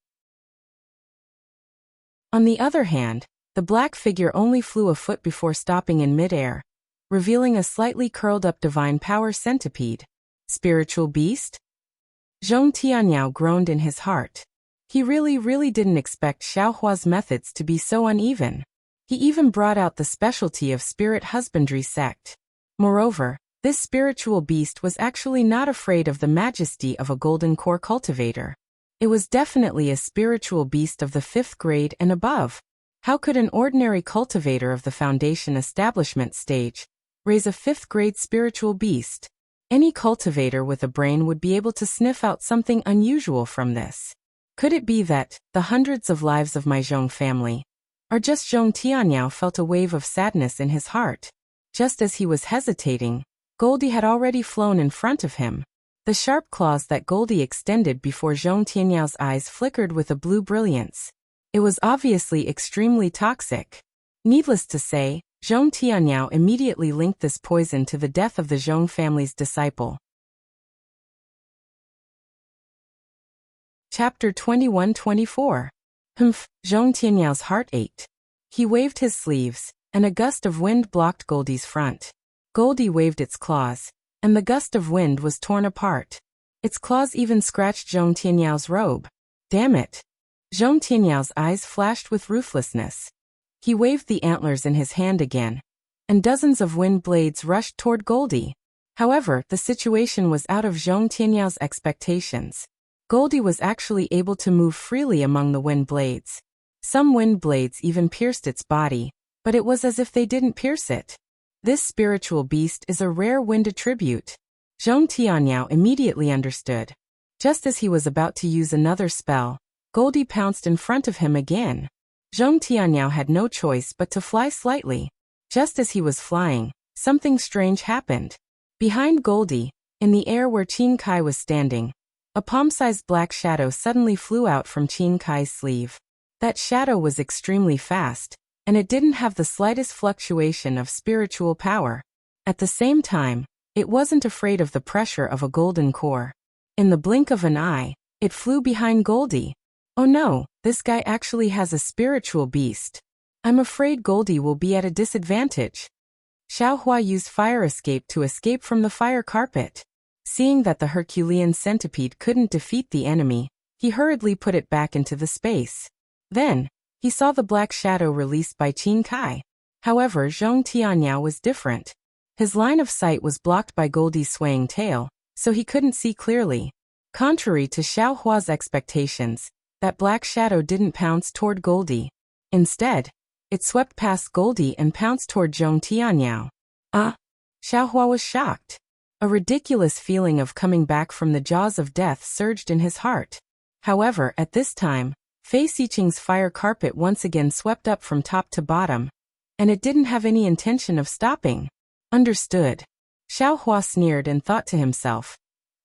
On the other hand, the black figure only flew a foot before stopping in midair, revealing a slightly curled-up divine power centipede. Spiritual beast? Zhong Tianyao groaned in his heart. He really didn't expect Xiaohua's methods to be so uneven. He even brought out the specialty of spirit husbandry sect. Moreover, this spiritual beast was actually not afraid of the majesty of a golden core cultivator. It was definitely a spiritual beast of the 5th grade and above. How could an ordinary cultivator of the foundation establishment stage raise a 5th grade spiritual beast? Any cultivator with a brain would be able to sniff out something unusual from this. Could it be that the hundreds of lives of my Zhong family, or just Zhong Tianyao felt a wave of sadness in his heart? Just as he was hesitating, Goldie had already flown in front of him. The sharp claws that Goldie extended before Zhong Tianyao's eyes flickered with a blue brilliance. It was obviously extremely toxic. Needless to say, Zhong Tianyao immediately linked this poison to the death of the Zhong family's disciple. Chapter 21-24. Zhong Tianyao's heart ached. He waved his sleeves, and a gust of wind blocked Goldie's front. Goldie waved its claws, and the gust of wind was torn apart. Its claws even scratched Zhong Tianyao's robe. Damn it! Zhong Tianyao's eyes flashed with ruthlessness. He waved the antlers in his hand again, and dozens of wind blades rushed toward Goldie. However, the situation was out of Zhong Tianyao's expectations. Goldie was actually able to move freely among the wind blades. Some wind blades even pierced its body, but it was as if they didn't pierce it. This spiritual beast is a rare wind attribute. Zhong Tianyao immediately understood. Just as he was about to use another spell, Goldie pounced in front of him again. Zhong Tianyao had no choice but to fly slightly. Just as he was flying, something strange happened. Behind Goldie, in the air where Qin Kai was standing, a palm-sized black shadow suddenly flew out from Qin Kai's sleeve. That shadow was extremely fast, and it didn't have the slightest fluctuation of spiritual power. At the same time, it wasn't afraid of the pressure of a golden core. In the blink of an eye, it flew behind Goldie. Oh no, this guy actually has a spiritual beast. I'm afraid Goldie will be at a disadvantage. Xiaohua used fire escape to escape from the fire carpet. Seeing that the Herculean centipede couldn't defeat the enemy, he hurriedly put it back into the space. Then, he saw the black shadow released by Qin Kai. However, Zhong Tianyao was different. His line of sight was blocked by Goldie's swaying tail, so he couldn't see clearly. Contrary to Xiaohua's expectations, that black shadow didn't pounce toward Goldie. Instead, it swept past Goldie and pounced toward Zhong Tianyao. Xiaohua was shocked. A ridiculous feeling of coming back from the jaws of death surged in his heart. However, at this time, Fei Xiqing's fire carpet once again swept up from top to bottom, and it didn't have any intention of stopping. Understood. Xiaohua sneered and thought to himself,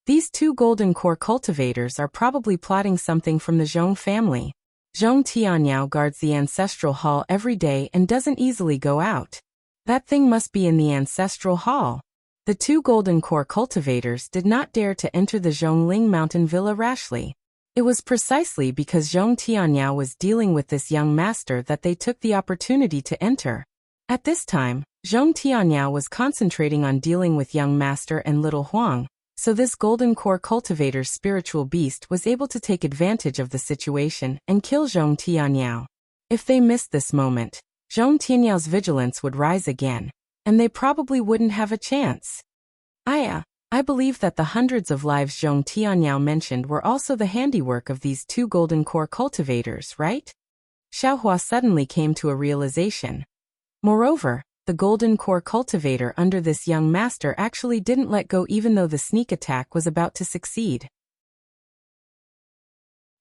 these two golden core cultivators are probably plotting something from the Zhong family. Zhong Tianyao guards the ancestral hall every day and doesn't easily go out. That thing must be in the ancestral hall. The two golden core cultivators did not dare to enter the Zhongling mountain villa rashly. It was precisely because Zhong Tianyao was dealing with this young master that they took the opportunity to enter. At this time, Zhong Tianyao was concentrating on dealing with young master and little Huang, so this golden core cultivator's spiritual beast was able to take advantage of the situation and kill Zhong Tianyao. If they missed this moment, Zhong Tianyao's vigilance would rise again, and they probably wouldn't have a chance. I believe that the hundreds of lives Zhong Tianyao mentioned were also the handiwork of these two golden core cultivators, right? Xiaohua suddenly came to a realization. Moreover, The golden core cultivator under this young master actually didn't let go even though the sneak attack was about to succeed.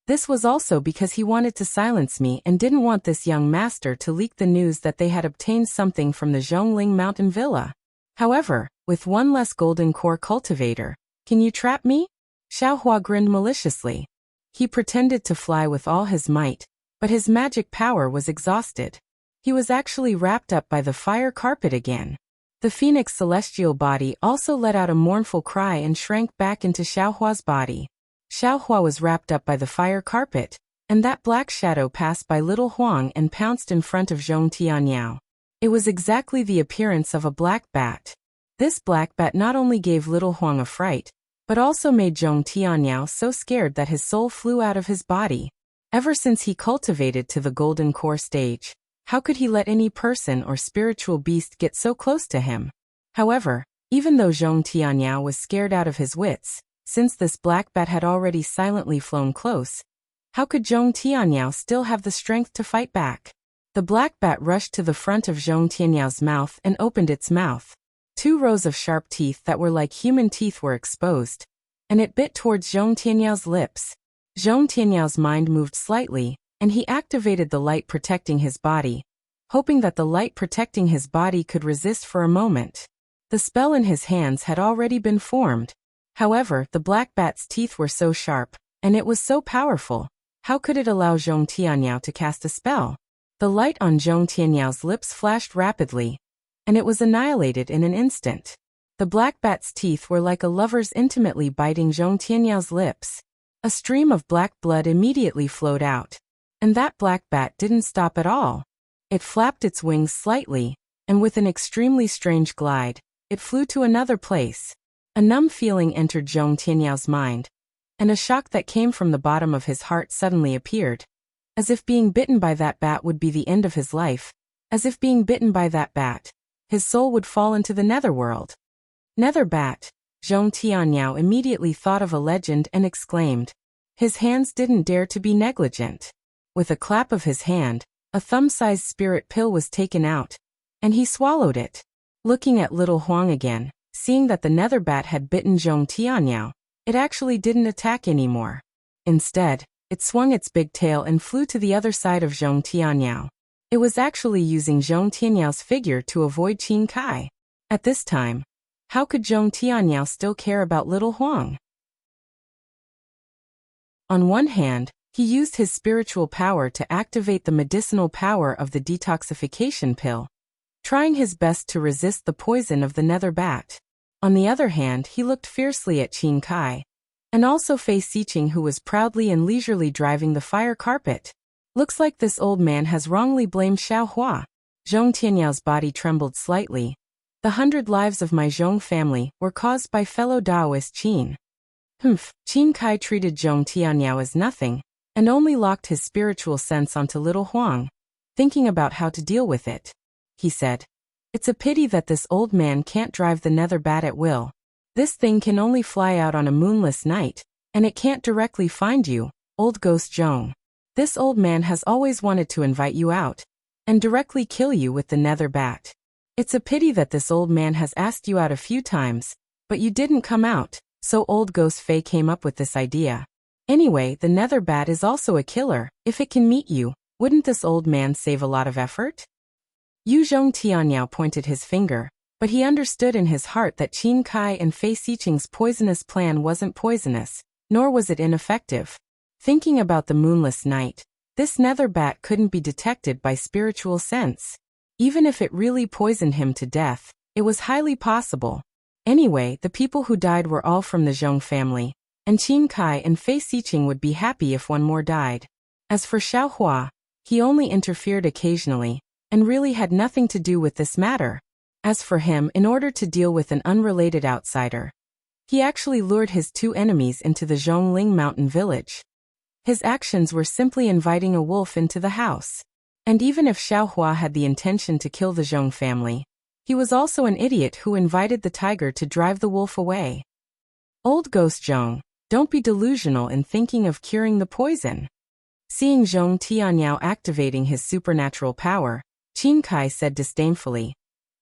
This was also because he wanted to silence me and didn't want this young master to leak the news that they had obtained something from the Zhongling Mountain Villa. However, with one less golden core cultivator, can you trap me? Xiaohua grinned maliciously. He pretended to fly with all his might, but his magic power was exhausted. He was actually wrapped up by the fire carpet again. The phoenix celestial body also let out a mournful cry and shrank back into Xiaohua's body. Xiaohua was wrapped up by the fire carpet, and that black shadow passed by little Huang and pounced in front of Zhong Tianyao. It was exactly the appearance of a black bat. This black bat not only gave little Huang a fright, but also made Zhong Tianyao so scared that his soul flew out of his body. Ever since he cultivated to the golden core stage, how could he let any person or spiritual beast get so close to him? However, even though Zhong Tianyao was scared out of his wits, since this black bat had already silently flown close, how could Zhong Tianyao still have the strength to fight back? The black bat rushed to the front of Zhong Tianyao's mouth and opened its mouth. 2 rows of sharp teeth that were like human teeth were exposed, and it bit towards Zhong Tianyao's lips. Zhong Tianyao's mind moved slightly, and he activated the light protecting his body, hoping that the light protecting his body could resist for a moment. The spell in his hands had already been formed. However, the black bat's teeth were so sharp, and it was so powerful. How could it allow Zhong Tianyao to cast a spell? The light on Zhong Tianyao's lips flashed rapidly, and it was annihilated in an instant. The black bat's teeth were like a lover's intimately biting Zhong Tianyao's lips. A stream of black blood immediately flowed out. And that black bat didn't stop at all. It flapped its wings slightly, and with an extremely strange glide, it flew to another place. A numb feeling entered Zhong Tianyao's mind, and a shock that came from the bottom of his heart suddenly appeared. As if being bitten by that bat would be the end of his life. As if being bitten by that bat, his soul would fall into the netherworld. Nether bat. Zhong Tianyao immediately thought of a legend and exclaimed. His hands didn't dare to be negligent. With a clap of his hand, a thumb-sized spirit pill was taken out, and he swallowed it. Looking at little Huang again, seeing that the nether bat had bitten Zhong Tianyao, it actually didn't attack anymore. Instead, it swung its big tail and flew to the other side of Zhong Tianyao. It was actually using Zhong Tianyao's figure to avoid Qin Kai. At this time, how could Zhong Tianyao still care about little Huang? On one hand, he used his spiritual power to activate the medicinal power of the detoxification pill, trying his best to resist the poison of the nether bat. On the other hand, he looked fiercely at Qin Kai, and also Fei Xiqing, who was proudly and leisurely driving the fire carpet. Looks like this old man has wrongly blamed Xiaohua. Zhong Tianyao's body trembled slightly. The 100 lives of my Zhong family were caused by fellow Taoist Qin. Qin Kai treated Zhong Tianyao as nothing, and only locked his spiritual sense onto little Huang, thinking about how to deal with it. He said, "It's a pity that this old man can't drive the nether bat at will. This thing can only fly out on a moonless night, and it can't directly find you, old ghost Zhong. This old man has always wanted to invite you out, and directly kill you with the nether bat. It's a pity that this old man has asked you out a few times, but you didn't come out, so old ghost Fei came up with this idea. Anyway, the nether bat is also a killer. If it can meet you, wouldn't this old man save a lot of effort?" Yu Zhong Tianyao pointed his finger, but he understood in his heart that Qin Kai and Fei Xiqing's poisonous plan wasn't poisonous, nor was it ineffective. Thinking about the moonless night, this nether bat couldn't be detected by spiritual sense. Even if it really poisoned him to death, it was highly possible. Anyway, the people who died were all from the Zhong family, and Qin Kai and Fei Xiqing would be happy if one more died. As for Xiaohua, he only interfered occasionally, and really had nothing to do with this matter. As for him, in order to deal with an unrelated outsider, he actually lured his 2 enemies into the Zhongling mountain village. His actions were simply inviting a wolf into the house. And even if Xiaohua had the intention to kill the Zhong family, he was also an idiot who invited the tiger to drive the wolf away. Old ghost Zhong, don't be delusional in thinking of curing the poison. Seeing Zhong Tianyao activating his supernatural power, Qin Kai said disdainfully.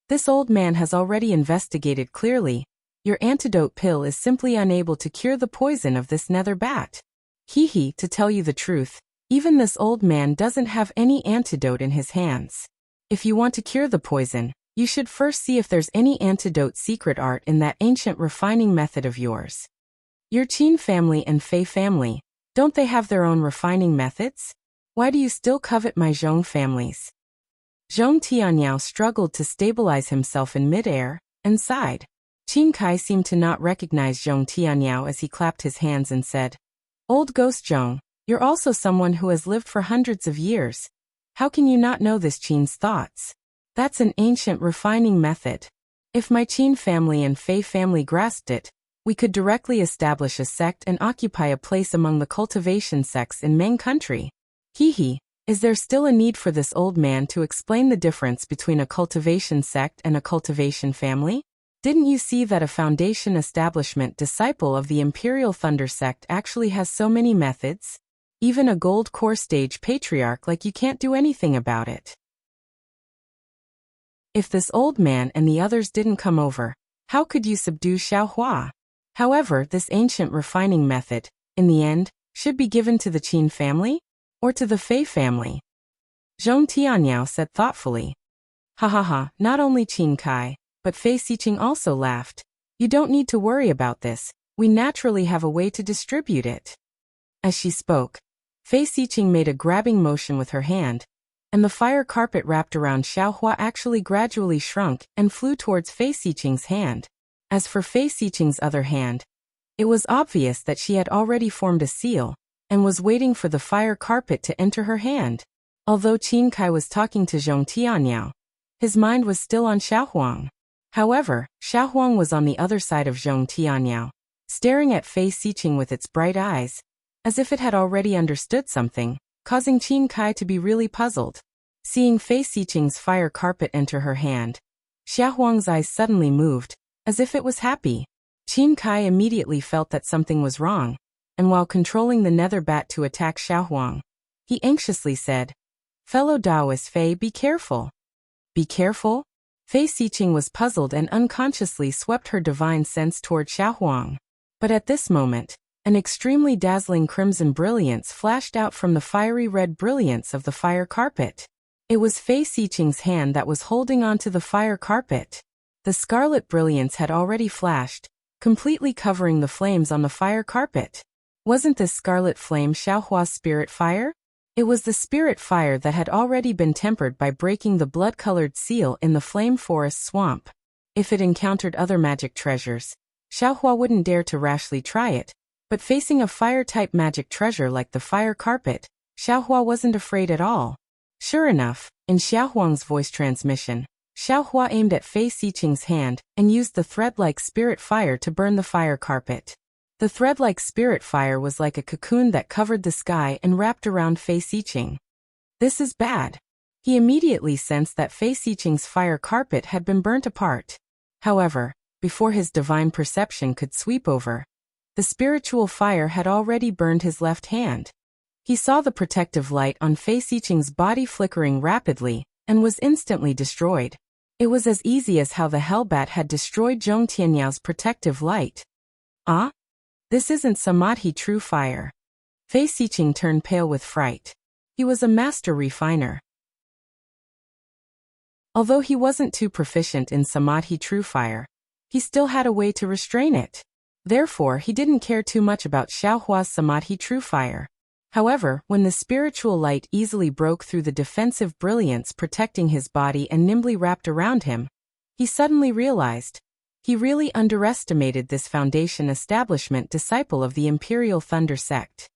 This old man has already investigated clearly. Your antidote pill is simply unable to cure the poison of this nether bat. Hee, to tell you the truth, even this old man doesn't have any antidote in his hands. If you want to cure the poison, you should first see if there's any antidote secret art in that ancient refining method of yours. Your Qin family and Fei family, don't they have their own refining methods? Why do you still covet my Zhong families? Zhong Tianyao struggled to stabilize himself in midair, and sighed. Qin Kai seemed to not recognize Zhong Tianyao as he clapped his hands and said, Old Ghost Zhong, you're also someone who has lived for hundreds of years. How can you not know this Qin's thoughts? That's an ancient refining method. If my Qin family and Fei family grasped it, we could directly establish a sect and occupy a place among the cultivation sects in Meng country. Hee, is there still a need for this old man to explain the difference between a cultivation sect and a cultivation family? Didn't you see that a foundation establishment disciple of the Imperial Thunder sect actually has so many methods? Even a gold core stage patriarch like you can't do anything about it. If this old man and the others didn't come over, how could you subdue Xiaohua? However, this ancient refining method, in the end, should be given to the Qin family? Or to the Fei family? Zhong Tianyao said thoughtfully. Ha, not only Qin Kai, but Fei Xiqing also laughed. You don't need to worry about this, we naturally have a way to distribute it. As she spoke, Fei Xiqing made a grabbing motion with her hand, and the fire carpet wrapped around Xiaohua actually gradually shrunk and flew towards Fei Xiqing's hand. As for Fei Xiqing's other hand, it was obvious that she had already formed a seal, and was waiting for the fire carpet to enter her hand. Although Qin Kai was talking to Zhong Tianyao, his mind was still on Xiaohuang. However, Xiaohuang was on the other side of Zhong Tianyao, staring at Fei Xiqing with its bright eyes, as if it had already understood something, causing Qin Kai to be really puzzled. Seeing Fei Xiqing's fire carpet enter her hand, Xiaohuang's eyes suddenly moved, as if it was happy. Qin Kai immediately felt that something was wrong, and while controlling the nether bat to attack Xiaohuang, he anxiously said, Fellow Taoist Fei, be careful. Be careful? Fei Xiqing was puzzled and unconsciously swept her divine sense toward Xiaohuang. But at this moment, an extremely dazzling crimson brilliance flashed out from the fiery red brilliance of the fire carpet. It was Fei Xiqing's hand that was holding onto the fire carpet. The scarlet brilliance had already flashed, completely covering the flames on the fire carpet. Wasn't this scarlet flame Xiaohua's spirit fire? It was the spirit fire that had already been tempered by breaking the blood-colored seal in the flame forest swamp. If it encountered other magic treasures, Xiaohua wouldn't dare to rashly try it, but facing a fire-type magic treasure like the fire carpet, Xiaohua wasn't afraid at all. Sure enough, in Xiaohuang's voice transmission, Xiaohua aimed at Fei Xiqing's hand and used the thread-like spirit fire to burn the fire carpet. The thread-like spirit fire was like a cocoon that covered the sky and wrapped around Fei Xiqing. This is bad. He immediately sensed that Fei Xiqing's fire carpet had been burnt apart. However, before his divine perception could sweep over, the spiritual fire had already burned his left hand. He saw the protective light on Fei Xiqing's body flickering rapidly, and was instantly destroyed. It was as easy as how the Hellbat had destroyed Zhong Tianyao's protective light. Ah? This isn't Samadhi true fire. Fei Xiqing turned pale with fright. He was a master refiner. Although he wasn't too proficient in Samadhi true fire, he still had a way to restrain it. Therefore, he didn't care too much about Xiaohua's Samadhi true fire. However, when the spiritual light easily broke through the defensive brilliance protecting his body and nimbly wrapped around him, he suddenly realized he really underestimated this foundation establishment disciple of the Imperial Thunder sect.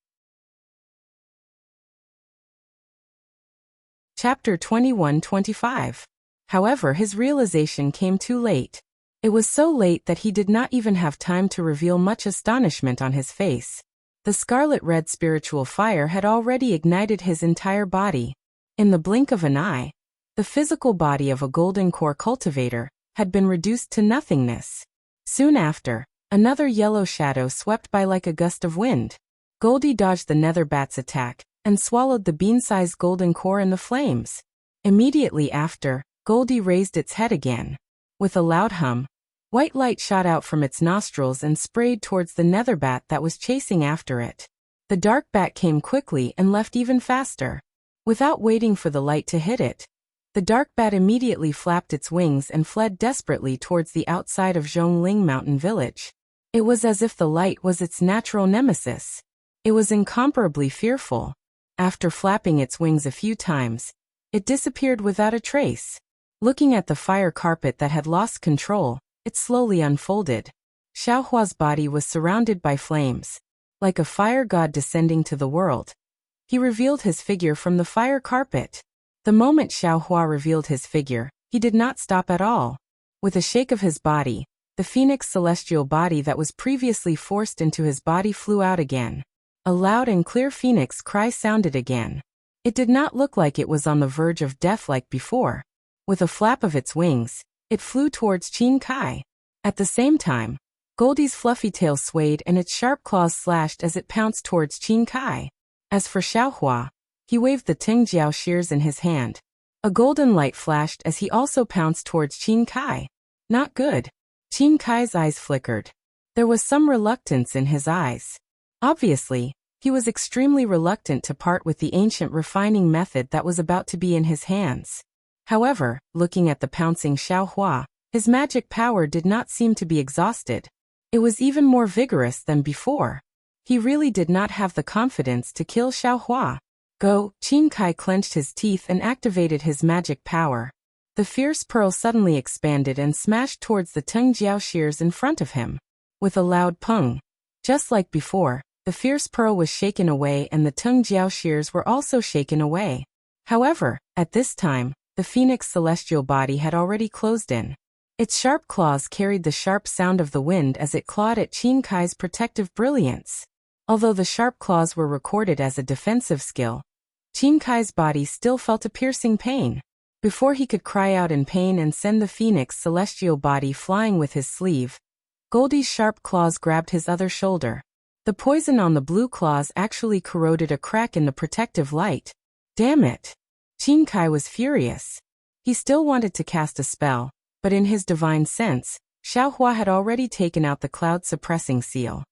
Chapter 21-25. However, his realization came too late. It was so late that he did not even have time to reveal much astonishment on his face. The scarlet-red spiritual fire had already ignited his entire body. In the blink of an eye, the physical body of a golden core cultivator had been reduced to nothingness. Soon after, another yellow shadow swept by like a gust of wind. Goldie dodged the nether bat's attack and swallowed the bean-sized golden core in the flames. Immediately after, Goldie raised its head again. With a loud hum, white light shot out from its nostrils and sprayed towards the nether bat that was chasing after it. The dark bat came quickly and left even faster. Without waiting for the light to hit it, the dark bat immediately flapped its wings and fled desperately towards the outside of Zhongling Mountain Village. It was as if the light was its natural nemesis. It was incomparably fearful. After flapping its wings a few times, it disappeared without a trace. Looking at the fire carpet that had lost control, it slowly unfolded. Xiaohua's body was surrounded by flames. Like a fire god descending to the world, he revealed his figure from the fire carpet. The moment Xiaohua revealed his figure, he did not stop at all. With a shake of his body, the phoenix celestial body that was previously forced into his body flew out again. A loud and clear phoenix cry sounded again. It did not look like it was on the verge of death like before. With a flap of its wings, it flew towards Qin Kai. At the same time, Goldie's fluffy tail swayed and its sharp claws slashed as it pounced towards Qin Kai. As for Xiaohua, he waved the Tingjiao shears in his hand. A golden light flashed as he also pounced towards Qin Kai. Not good. Qin Kai's eyes flickered. There was some reluctance in his eyes. Obviously, he was extremely reluctant to part with the ancient refining method that was about to be in his hands. However, looking at the pouncing Xiaohua, his magic power did not seem to be exhausted. It was even more vigorous than before. He really did not have the confidence to kill Xiaohua. Go! Qin Kai clenched his teeth and activated his magic power. The fierce pearl suddenly expanded and smashed towards the Tingjiao shears in front of him. With a loud pung, just like before, the fierce pearl was shaken away and the Tingjiao shears were also shaken away. However, at this time, the phoenix celestial body had already closed in. Its sharp claws carried the sharp sound of the wind as it clawed at Qin Kai's protective brilliance. Although the sharp claws were recorded as a defensive skill, Qin Kai's body still felt a piercing pain. Before he could cry out in pain and send the phoenix celestial body flying with his sleeve, Goldie's sharp claws grabbed his other shoulder. The poison on the blue claws actually corroded a crack in the protective light. Damn it! Qin Kai was furious. He still wanted to cast a spell, but in his divine sense, Xiaohua had already taken out the cloud-suppressing seal.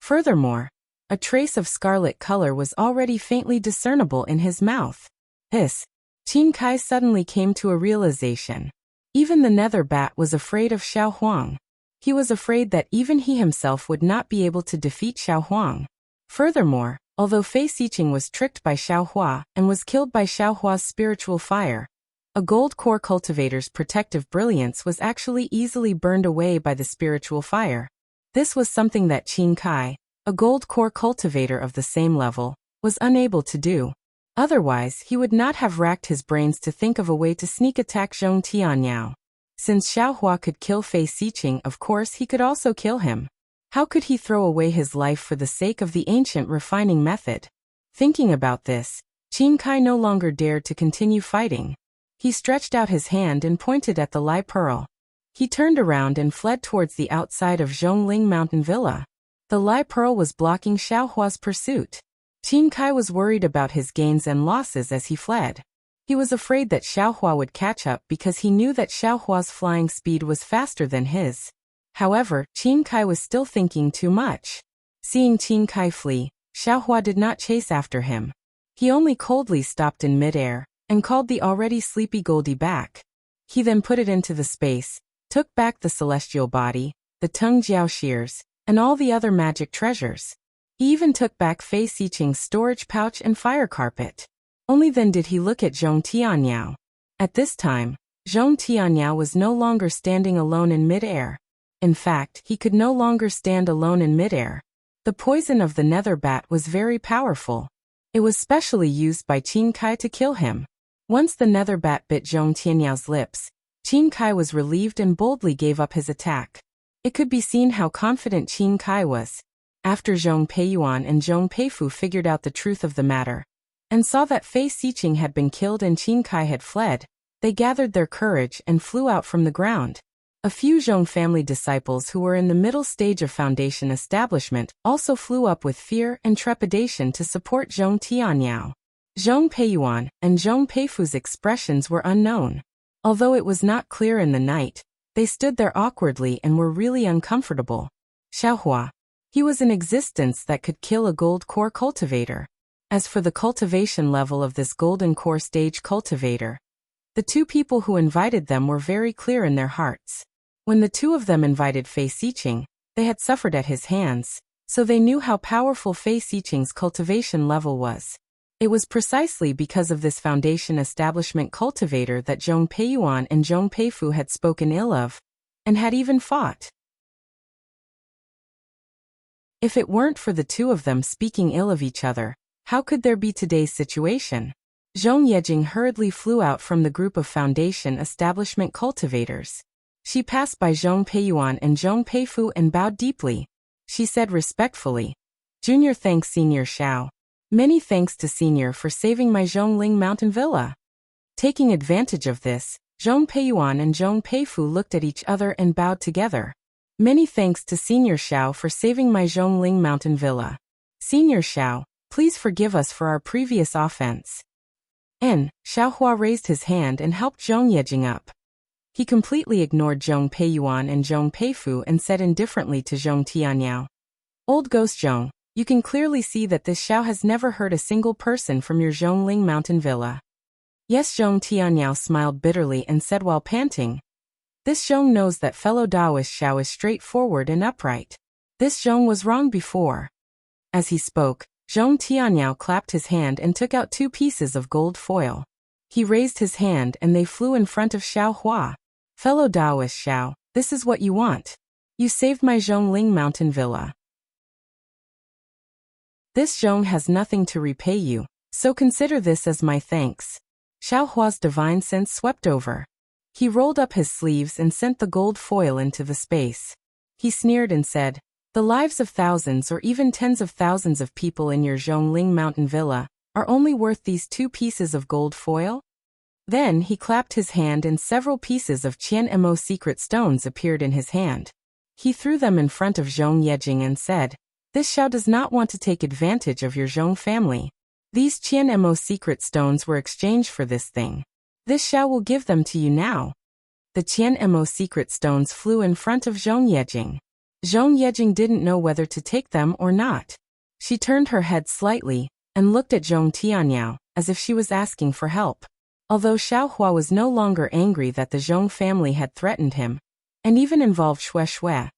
Furthermore, a trace of scarlet color was already faintly discernible in his mouth. Qin Kai suddenly came to a realization. Even the nether bat was afraid of Xiao Huang. He was afraid that even he himself would not be able to defeat Xiao Huang. Furthermore, although Fei Xiqing was tricked by Xiaohua and was killed by Xiaohua's spiritual fire, a gold core cultivator's protective brilliance was actually easily burned away by the spiritual fire. This was something that Qin Kai, a gold core cultivator of the same level, was unable to do. Otherwise, he would not have racked his brains to think of a way to sneak attack Zhong Tianyao. Since Xiaohua could kill Fei Xiqing, of course he could also kill him. How could he throw away his life for the sake of the ancient refining method? Thinking about this, Qin Kai no longer dared to continue fighting. He stretched out his hand and pointed at the Lai Pearl. He turned around and fled towards the outside of Zhongling Mountain Villa. The Lai Pearl was blocking Xiaohua's pursuit. Qin Kai was worried about his gains and losses as he fled. He was afraid that Xiaohua would catch up because he knew that Xiaohua's flying speed was faster than his. However, Qin Kai was still thinking too much. Seeing Qin Kai flee, Xiaohua did not chase after him. He only coldly stopped in midair and called the already sleepy Goldie back. He then put it into the space, took back the celestial body, the Tingjiao shears, and all the other magic treasures. He even took back Fei Xiqing's storage pouch and fire carpet. Only then did he look at Zhong Tianyao. At this time, Zhong Tianyao was no longer standing alone in midair. In fact, he could no longer stand alone in midair. The poison of the nether bat was very powerful. It was specially used by Qin Kai to kill him. Once the nether bat bit Zhong Tianyao's lips, Qin Kai was relieved and boldly gave up his attack. It could be seen how confident Qin Kai was. After Zhong Peiyuan and Zhong Peifu figured out the truth of the matter, and saw that Fei Xiqing had been killed and Qin Kai had fled, they gathered their courage and flew out from the ground. A few Zhong family disciples who were in the middle stage of foundation establishment also flew up with fear and trepidation to support Zhong Tianyao. Zhong Peiyuan and Zhong Peifu's expressions were unknown. Although it was not clear in the night, they stood there awkwardly and were really uncomfortable. Xiaohua. He was an existence that could kill a gold core cultivator. As for the cultivation level of this golden core stage cultivator, the two people who invited them were very clear in their hearts. When the two of them invited Fei Xiqing, they had suffered at his hands, so they knew how powerful Fei Xiqing's cultivation level was. It was precisely because of this foundation establishment cultivator that Zhong Peiyuan and Zhong Peifu had spoken ill of, and had even fought. If it weren't for the two of them speaking ill of each other, how could there be today's situation? Zhong Yejing hurriedly flew out from the group of foundation establishment cultivators. She passed by Zhong Peiyuan and Zhong Peifu and bowed deeply. She said respectfully, "Junior thanks Senior Xiao. Many thanks to Senior for saving my Zhongling Mountain Villa." Taking advantage of this, Zhong Peiyuan and Zhong Peifu looked at each other and bowed together. "Many thanks to Senior Xiao for saving my Zhongling Mountain Villa. Senior Xiao, please forgive us for our previous offense." Xiaohua raised his hand and helped Zhong Yejing up. He completely ignored Zhong Peiyuan and Zhong Peifu and said indifferently to Zhong Tianyao, "Old Ghost Zhong, you can clearly see that this Xiao has never hurt a single person from your Zhongling Mountain Villa." Yes, Zhong Tianyao smiled bitterly and said while panting, "This Zhong knows that fellow Taoist Xiao is straightforward and upright. This Zhong was wrong before." As he spoke, Zhong Tianyao clapped his hand and took out 2 pieces of gold foil. He raised his hand and they flew in front of Xiaohua. "Fellow Taoist Xiao, this is what you want. You saved my Zhongling Mountain Villa. This Zhong has nothing to repay you, so consider this as my thanks." Xiaohua's divine sense swept over. He rolled up his sleeves and sent the gold foil into the space. He sneered and said, "The lives of thousands or even tens of thousands of people in your Zhongling Mountain Villa are only worth these 2 pieces of gold foil?" Then he clapped his hand and several pieces of Qian-Mo secret stones appeared in his hand. He threw them in front of Zhong Yejing and said, "This Xiao does not want to take advantage of your Zhong family. These Qian-Mo secret stones were exchanged for this thing. This Xiao will give them to you now." The Qian-Mo secret stones flew in front of Zhong Yejing. Zhong Yejing didn't know whether to take them or not. She turned her head slightly and looked at Zhong Tianyao as if she was asking for help. Although Xiaohua was no longer angry that the Zhong family had threatened him, and even involved Xue Xue,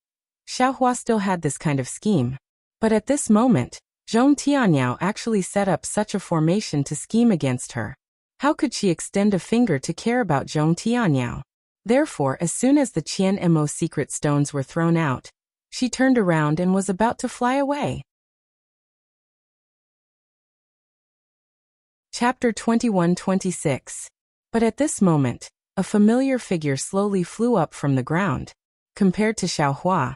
Xiaohua still had this kind of scheme. But at this moment, Zhong Tianyao actually set up such a formation to scheme against her. How could she extend a finger to care about Zhong Tianyao? Therefore, as soon as the Qian-Mo secret stones were thrown out, she turned around and was about to fly away. Chapter 21-26. But at this moment, a familiar figure slowly flew up from the ground. Compared to Xiaohua,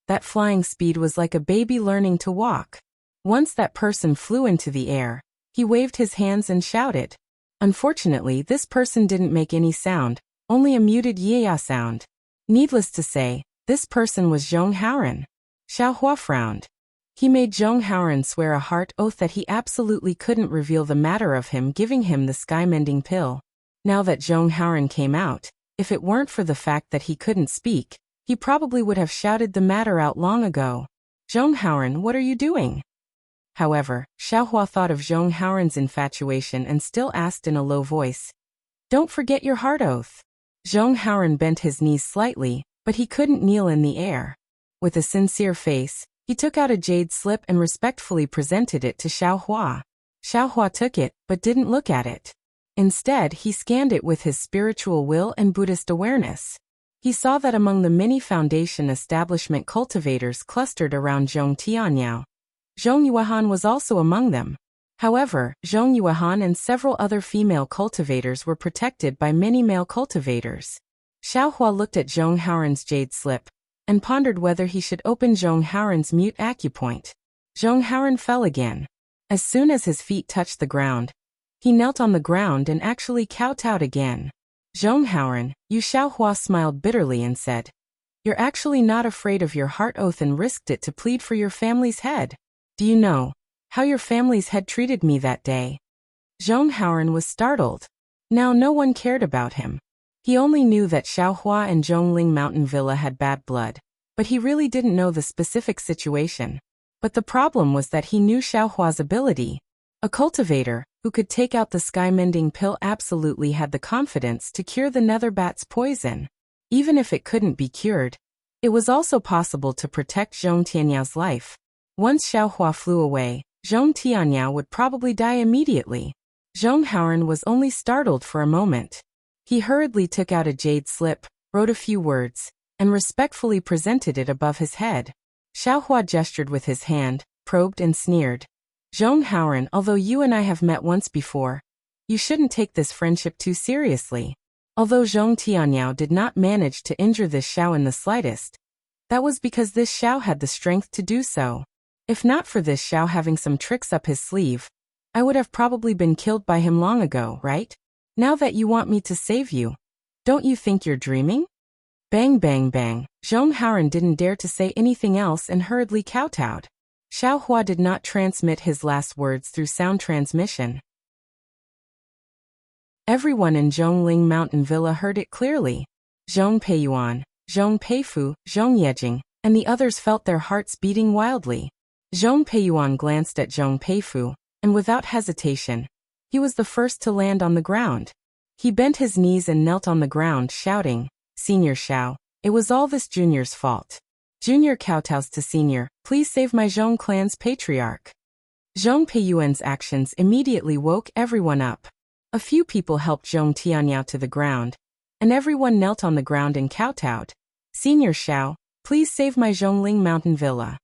that flying speed was like a baby learning to walk. Once that person flew into the air, he waved his hands and shouted. Unfortunately, this person didn't make any sound, only a muted yeah sound. Needless to say, this person was Zhong Haoran. Xiaohua frowned. He made Zhong Haoran swear a heart oath that he absolutely couldn't reveal the matter of him giving him the sky-mending pill. Now that Zhong Haoran came out, if it weren't for the fact that he couldn't speak, he probably would have shouted the matter out long ago. "Zhong Haoran, what are you doing?" However, Xiaohua thought of Zhong Haoran's infatuation and still asked in a low voice, "Don't forget your heart oath." Zhong Haoran bent his knees slightly, but he couldn't kneel in the air. With a sincere face, he took out a jade slip and respectfully presented it to Xiaohua. Xiaohua took it, but didn't look at it. Instead, he scanned it with his spiritual will and Buddhist awareness. He saw that among the many foundation establishment cultivators clustered around Zhong Tianyao, Zhong Yuehan was also among them. However, Zhong Yuehan and several other female cultivators were protected by many male cultivators. Xiaohua looked at Zhong Haoran's jade slip and pondered whether he should open Zhong Haoran's mute acupoint. Zhong Haoran fell again. As soon as his feet touched the ground, he knelt on the ground and actually kowtowed again. "Zhong Haoran," Xiaohua smiled bitterly and said, "You're actually not afraid of your heart oath and risked it to plead for your family's head. Do you know how your family's head treated me that day?" Zhong Haoran was startled. Now no one cared about him. He only knew that Xiaohua and Zhongling Mountain Villa had bad blood, but he really didn't know the specific situation. But the problem was that he knew Xiaohua's ability. A cultivator, who could take out the sky-mending pill, absolutely had the confidence to cure the nether bat's poison. Even if it couldn't be cured, it was also possible to protect Zhong Tianyao life. Once Xiaohua flew away, Zhong Tianyao would probably die immediately. Zhong Haoran was only startled for a moment. He hurriedly took out a jade slip, wrote a few words, and respectfully presented it above his head. Xiaohua gestured with his hand, probed and sneered. Zhong Haoran, although you and I have met once before, you shouldn't take this friendship too seriously. Although Zhong Tianyao did not manage to injure this Xiao in the slightest, that was because this Xiao had the strength to do so. If not for this Xiao having some tricks up his sleeve, I would have probably been killed by him long ago, right? Now that you want me to save you, don't you think you're dreaming? Bang bang bang. Zhong Haoran didn't dare to say anything else and hurriedly kowtowed. Xiaohua did not transmit his last words through sound transmission. Everyone in Zhongling Mountain Villa heard it clearly. Zhong Peiyuan, Zhong Peifu, Zhong Yejing, and the others felt their hearts beating wildly. Zhong Peiyuan glanced at Zhong Peifu, and without hesitation, he was the first to land on the ground. He bent his knees and knelt on the ground, shouting, "Senior Xiao, it was all this junior's fault. Junior kowtows to senior, please save my Zhong clan's patriarch." Zhong Peiyuan's actions immediately woke everyone up. A few people helped Zhong Tianyao to the ground, and everyone knelt on the ground and kowtowed. "Senior Xiao, please save my Zhongling Mountain Villa."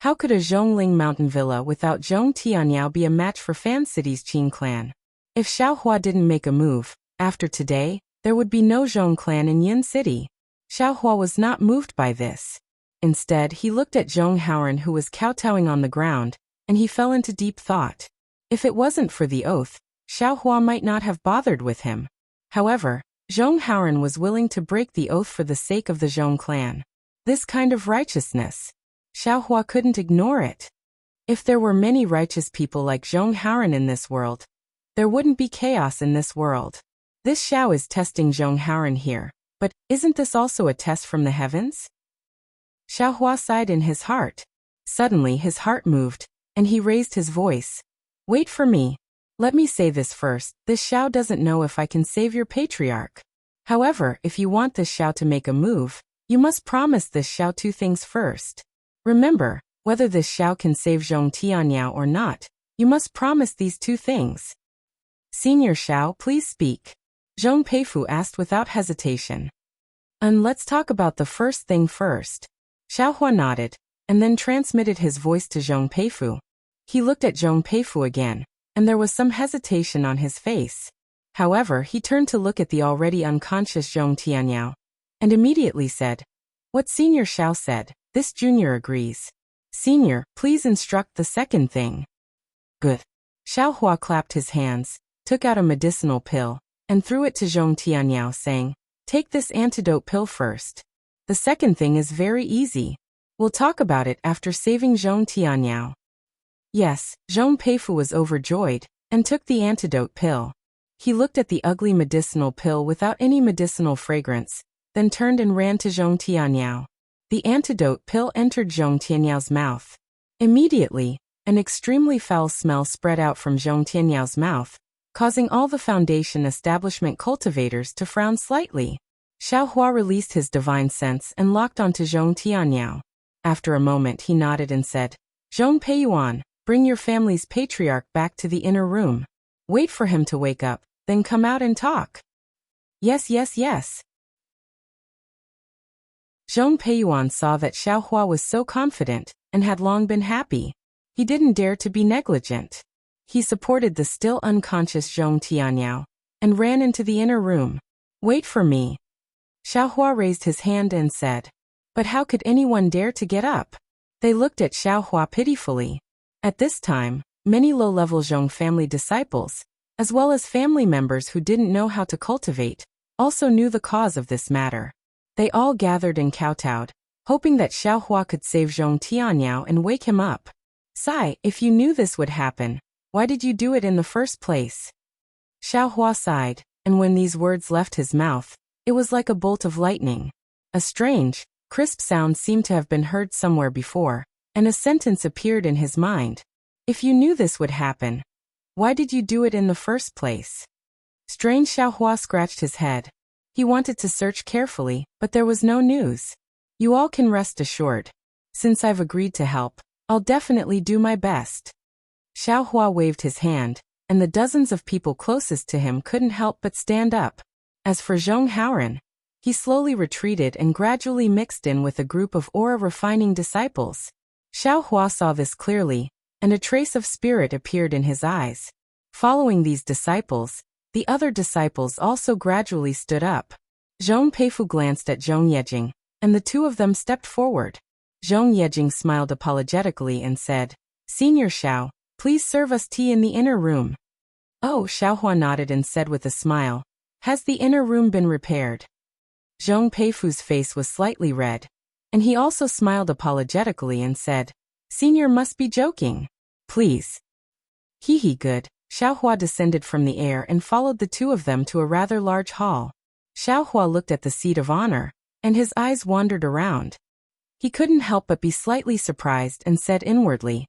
How could a Zhongling Mountain Villa without Zhong Tianyao be a match for Fan City's Qin clan? If Xiaohua didn't make a move, after today, there would be no Zhong clan in Yin City. Xiaohua was not moved by this. Instead, he looked at Zhong Haoran, who was kowtowing on the ground, and he fell into deep thought. If it wasn't for the oath, Xiaohua might not have bothered with him. However, Zhong Haoran was willing to break the oath for the sake of the Zhong clan. This kind of righteousness, Xiaohua couldn't ignore it. If there were many righteous people like Zhong Haoran in this world, there wouldn't be chaos in this world. This Xiao is testing Zhong Haoran here, but isn't this also a test from the heavens? Xiaohua sighed in his heart. Suddenly his heart moved, and he raised his voice. "Wait for me. Let me say this first. This Xiao doesn't know if I can save your patriarch. However, if you want this Xiao to make a move, you must promise this Xiao two things first. Remember, whether this Xiao can save Zhong Tianyao or not, you must promise these two things." "Senior Xiao, please speak," Zhong Peifu asked without hesitation. "And let's talk about the first thing first." Xiaohua nodded, and then transmitted his voice to Zhong Peifu. He looked at Zhong Peifu again, and there was some hesitation on his face. However, he turned to look at the already unconscious Zhong Tianyao, and immediately said, "What Senior Xiao said, this junior agrees. Senior, please instruct the second thing." "Good." Xiaohua clapped his hands, took out a medicinal pill, and threw it to Zhong Tianyao, saying, "Take this antidote pill first. The second thing is very easy. We'll talk about it after saving Zhong Tianyao." Yes, Zhong Peifu was overjoyed, and took the antidote pill. He looked at the ugly medicinal pill without any medicinal fragrance, then turned and ran to Zhong Tianyao. The antidote pill entered Zhong Tianyao's mouth. Immediately, an extremely foul smell spread out from Zhong Tianyao's mouth, causing all the Foundation establishment cultivators to frown slightly. Xiaohua released his divine sense and locked onto Zhong Tianyao. After a moment he nodded and said, "Zhong Peiyuan, bring your family's patriarch back to the inner room. Wait for him to wake up, then come out and talk." "Yes, yes, yes." Zhong Peiyuan saw that Xiaohua was so confident, and had long been happy. He didn't dare to be negligent. He supported the still unconscious Zhong Tianyao, and ran into the inner room. "Wait for me." Xiaohua raised his hand and said. But how could anyone dare to get up? They looked at Xiaohua pitifully. At this time, many low-level Zhong family disciples, as well as family members who didn't know how to cultivate, also knew the cause of this matter. They all gathered and kowtowed, hoping that Xiaohua could save Zhong Tianyao and wake him up. "Sai, if you knew this would happen, why did you do it in the first place?" Xiao Hua sighed, and when these words left his mouth, it was like a bolt of lightning. A strange, crisp sound seemed to have been heard somewhere before, and a sentence appeared in his mind. If you knew this would happen, why did you do it in the first place? Strange. Xiao Hua scratched his head. He wanted to search carefully, but there was no news. You all can rest assured. Since I've agreed to help, I'll definitely do my best. Xiao Hua waved his hand, and the dozens of people closest to him couldn't help but stand up. As for Zhong Haoran, he slowly retreated and gradually mixed in with a group of aura-refining disciples. Xiao Hua saw this clearly, and a trace of spirit appeared in his eyes. Following these disciples, the other disciples also gradually stood up. Zhong Peifu glanced at Zhong Yejing, and the two of them stepped forward. Zhong Yejing smiled apologetically and said, Senior Xiao, please serve us tea in the inner room. Oh, Xiao Hua nodded and said with a smile, has the inner room been repaired? Zhong Peifu's face was slightly red, and he also smiled apologetically and said, Senior must be joking. Please. Hee good. Xiao Hua descended from the air and followed the two of them to a rather large hall. Xiao Hua looked at the seat of honor, and his eyes wandered around. He couldn't help but be slightly surprised and said inwardly,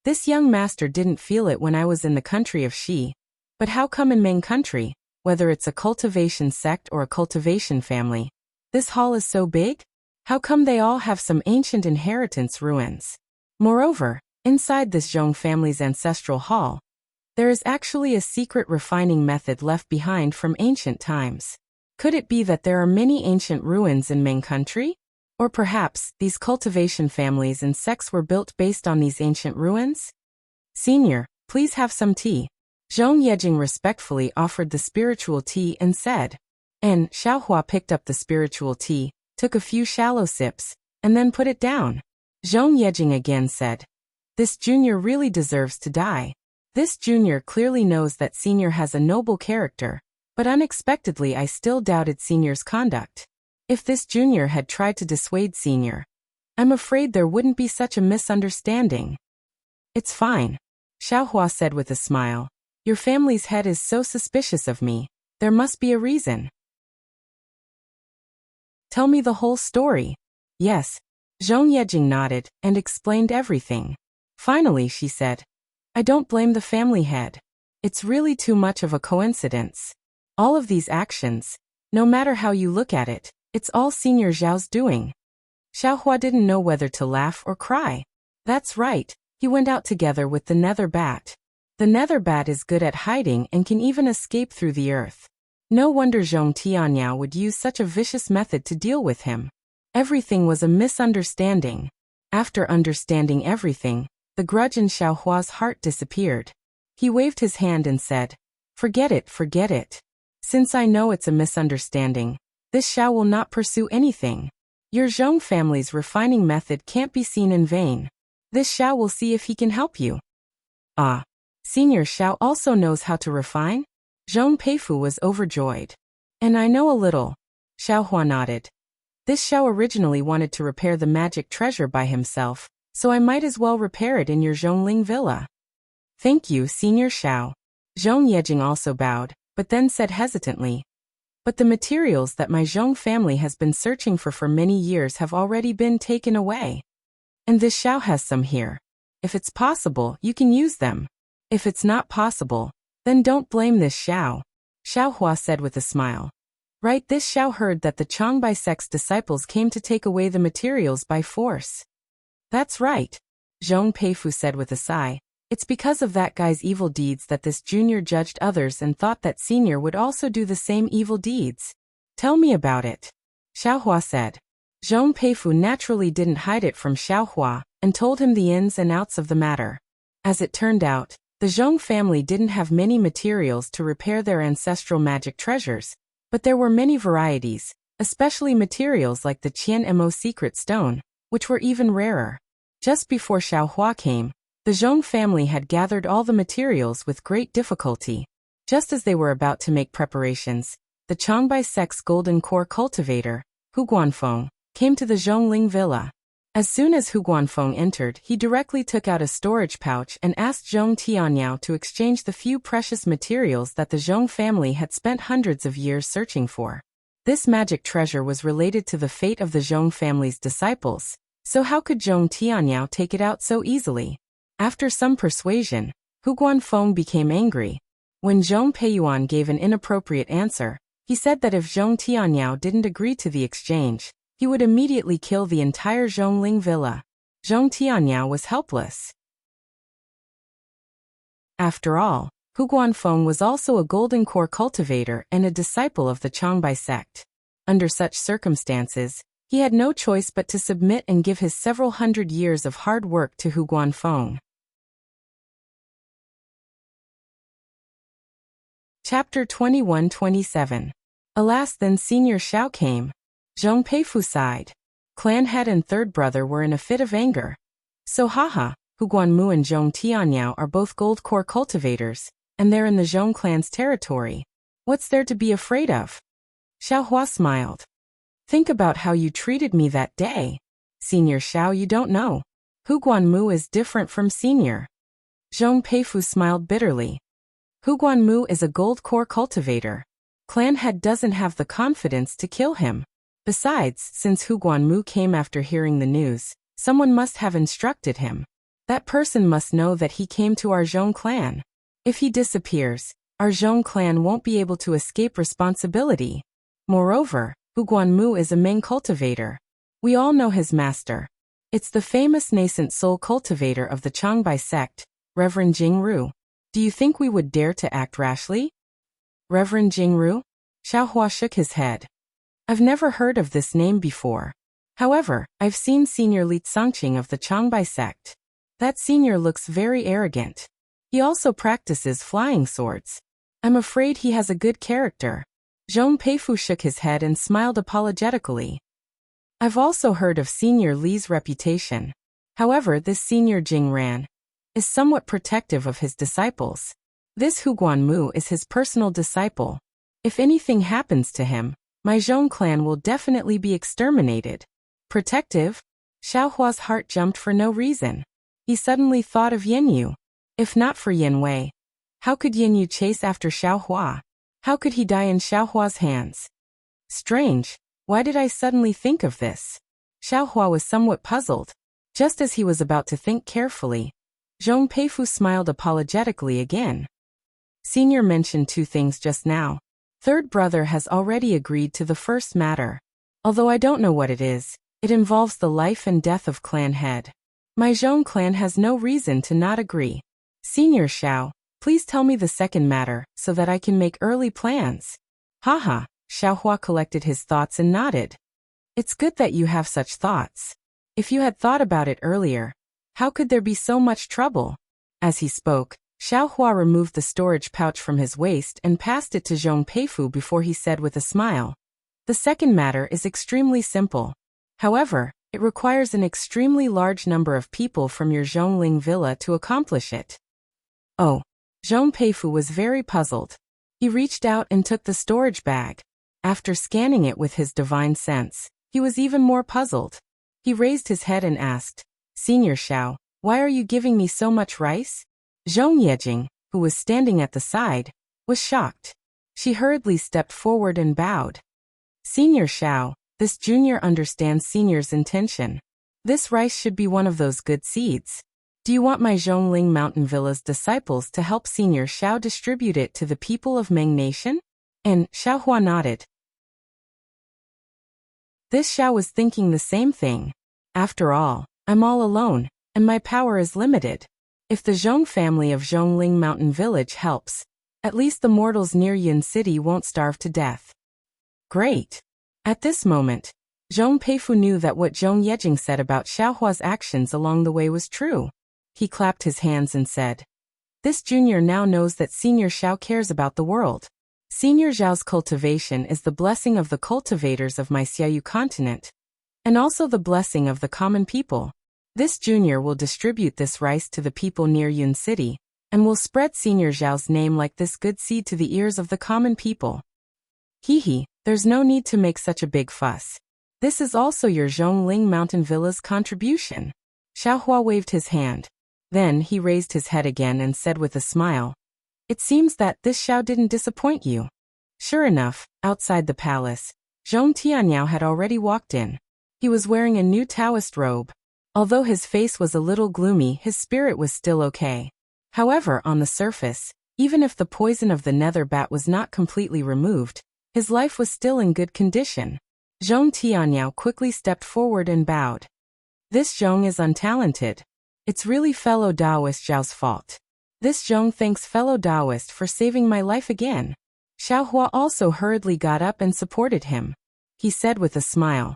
this young master didn't feel it when I was in the country of Xi. But how come in Ming country, whether it's a cultivation sect or a cultivation family, this hall is so big? How come they all have some ancient inheritance ruins? Moreover, inside this Zhong family's ancestral hall, there is actually a secret refining method left behind from ancient times. Could it be that there are many ancient ruins in Ming country? Or perhaps, these cultivation families and sects were built based on these ancient ruins? Senior, please have some tea. Zhong Yejing respectfully offered the spiritual tea and said. And Xiao Hua picked up the spiritual tea, took a few shallow sips, and then put it down. Zhong Yejing again said, this junior really deserves to die. This junior clearly knows that senior has a noble character, but unexpectedly I still doubted senior's conduct. If this junior had tried to dissuade senior, I'm afraid there wouldn't be such a misunderstanding. It's fine, Xiao Hua said with a smile. Your family's head is so suspicious of me. There must be a reason. Tell me the whole story. Yes. Zhong Yejing nodded and explained everything. Finally, she said, I don't blame the family head. It's really too much of a coincidence. All of these actions, no matter how you look at it, it's all Senior Zhao's doing. Xiao Hua didn't know whether to laugh or cry. That's right, he went out together with the nether bat. The nether bat is good at hiding and can even escape through the earth. No wonder Zhong Tianyao would use such a vicious method to deal with him. Everything was a misunderstanding. After understanding everything, the grudge in Xiao Hua's heart disappeared. He waved his hand and said, forget it, forget it. Since I know it's a misunderstanding, this Xiao will not pursue anything. Your Zhong family's refining method can't be seen in vain. This Xiao will see if he can help you. Ah. Senior Xiao also knows how to refine? Zhong Peifu was overjoyed. And I know a little. Xiao Hua nodded. This Xiao originally wanted to repair the magic treasure by himself, so I might as well repair it in your Zhongling villa. Thank you, Senior Xiao. Zhong Yejing also bowed, but then said hesitantly, but the materials that my Zhong family has been searching for many years have already been taken away. And this Xiao has some here. If it's possible, you can use them. If it's not possible, then don't blame this Xiao. Xiao Hua said with a smile. Right, this Xiao heard that the Changbai sect's disciples came to take away the materials by force. That's right, Zhong Peifu said with a sigh. It's because of that guy's evil deeds that this junior judged others and thought that senior would also do the same evil deeds. Tell me about it. Xiao Hua said. Zhong Peifu naturally didn't hide it from Xiao Hua and told him the ins and outs of the matter. As it turned out, the Zhong family didn't have many materials to repair their ancestral magic treasures, but there were many varieties, especially materials like the Qian Mo secret stone, which were even rarer. Just before Xiao Hua came, the Zhong family had gathered all the materials with great difficulty. Just as they were about to make preparations, the Changbai sect's golden core cultivator, Hu Guanfeng, came to the Zhongling villa. As soon as Hu Guanfeng entered, he directly took out a storage pouch and asked Zhong Tianyao to exchange the few precious materials that the Zhong family had spent hundreds of years searching for. This magic treasure was related to the fate of the Zhong family's disciples, so how could Zhong Tianyao take it out so easily? After some persuasion, Hu Guanfeng became angry. When Zhong Peiyuan gave an inappropriate answer, he said that if Zhong Tianyao didn't agree to the exchange, he would immediately kill the entire Zhongling villa. Zhong Tianyao was helpless. After all, Hu Guanfeng was also a golden core cultivator and a disciple of the Changbai sect. Under such circumstances, he had no choice but to submit and give his several hundred years of hard work to Hu Guanfeng. Chapter 21-27. Alas, then Senior Xiao came. Zhong Peifu sighed. Clan head and third brother were in a fit of anger. So haha, Hu Guanmu and Zhong Tianyao are both gold core cultivators, and they're in the Zhong clan's territory. What's there to be afraid of? Xiao Hua smiled. Think about how you treated me that day. Senior Xiao, you don't know. Hu Guanmu is different from Senior. Zhong Peifu smiled bitterly. Hu Guanmu is a gold core cultivator. Clan head doesn't have the confidence to kill him. Besides, since Hu Guanmu came after hearing the news, someone must have instructed him. That person must know that he came to our Zhong clan. If he disappears, our Zhong clan won't be able to escape responsibility. Moreover, Hu Guanmu is a main cultivator. We all know his master. It's the famous nascent soul cultivator of the Changbai sect, Reverend Jingru. Do you think we would dare to act rashly? Reverend Jingru? Xiao Hua shook his head. I've never heard of this name before. However, I've seen Senior Li Tsangqing of the Changbai sect. That senior looks very arrogant. He also practices flying swords. I'm afraid he has a good character. Zhong Peifu shook his head and smiled apologetically. I've also heard of Senior Li's reputation. However, this Senior Jing Ran is somewhat protective of his disciples. This Hu Guanmu is his personal disciple. If anything happens to him, my Zhong clan will definitely be exterminated. Protective? Xiao Hua's heart jumped for no reason. He suddenly thought of Yin Yu. If not for Yin Wei, how could Yin Yu chase after Xiao Hua? How could he die in Xiao Hua's hands? Strange. Why did I suddenly think of this? Xiao Hua was somewhat puzzled. Just as he was about to think carefully, Zhong Peifu smiled apologetically again. Senior mentioned two things just now. Third brother has already agreed to the first matter. Although I don't know what it is, it involves the life and death of clan head. My Zhong clan has no reason to not agree. Senior Xiao, please tell me the second matter, so that I can make early plans. Haha, Xiao Hua collected his thoughts and nodded. It's good that you have such thoughts. If you had thought about it earlier, how could there be so much trouble? As he spoke, Xiao Hua removed the storage pouch from his waist and passed it to Zhong Peifu before he said with a smile. The second matter is extremely simple. However, it requires an extremely large number of people from your Zhongling villa to accomplish it. Oh. Zhong Peifu was very puzzled. He reached out and took the storage bag. After scanning it with his divine sense, he was even more puzzled. He raised his head and asked, Senior Xiao, why are you giving me so much rice? Zhong Yejing, who was standing at the side, was shocked. She hurriedly stepped forward and bowed. Senior Xiao, this junior understands Senior's intention. This rice should be one of those good seeds. Do you want my Zhongling Mountain Villa's disciples to help Senior Xiao distribute it to the people of Meng Nation? And Xiao Hua nodded. This Xiao was thinking the same thing. After all, I'm all alone, and my power is limited. If the Zhong family of Zhongling Mountain Village helps, at least the mortals near Yin City won't starve to death. Great. At this moment, Zhong Peifu knew that what Zhong Yejing said about Xiao Hua's actions along the way was true. He clapped his hands and said, This junior now knows that Senior Xiao cares about the world. Senior Zhao's cultivation is the blessing of the cultivators of my Xiaoyu continent, and also the blessing of the common people. This junior will distribute this rice to the people near Yun City, and will spread Senior Zhao's name like this good seed to the ears of the common people. There's no need to make such a big fuss. This is also your Zhongling Mountain Villa's contribution. Xiaohua waved his hand. Then he raised his head again and said with a smile, "It seems that this Xiao didn't disappoint you." Sure enough, outside the palace, Zhong Tianyao had already walked in. He was wearing a new Taoist robe. Although his face was a little gloomy, his spirit was still okay. However, on the surface, even if the poison of the nether bat was not completely removed, his life was still in good condition. Zhong Tianyao quickly stepped forward and bowed. "This Zhong is untalented. It's really fellow Taoist Zhao's fault. This Zhong thanks fellow Taoist for saving my life again." Xiaohua also hurriedly got up and supported him. He said with a smile,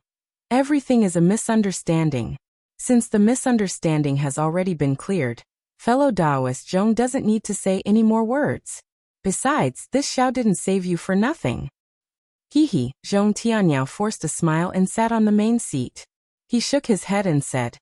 "Everything is a misunderstanding. Since the misunderstanding has already been cleared, fellow Taoist Zhong doesn't need to say any more words. Besides, this Xiao didn't save you for nothing." He, Zhong Tianyao forced a smile and sat on the main seat. He shook his head and said,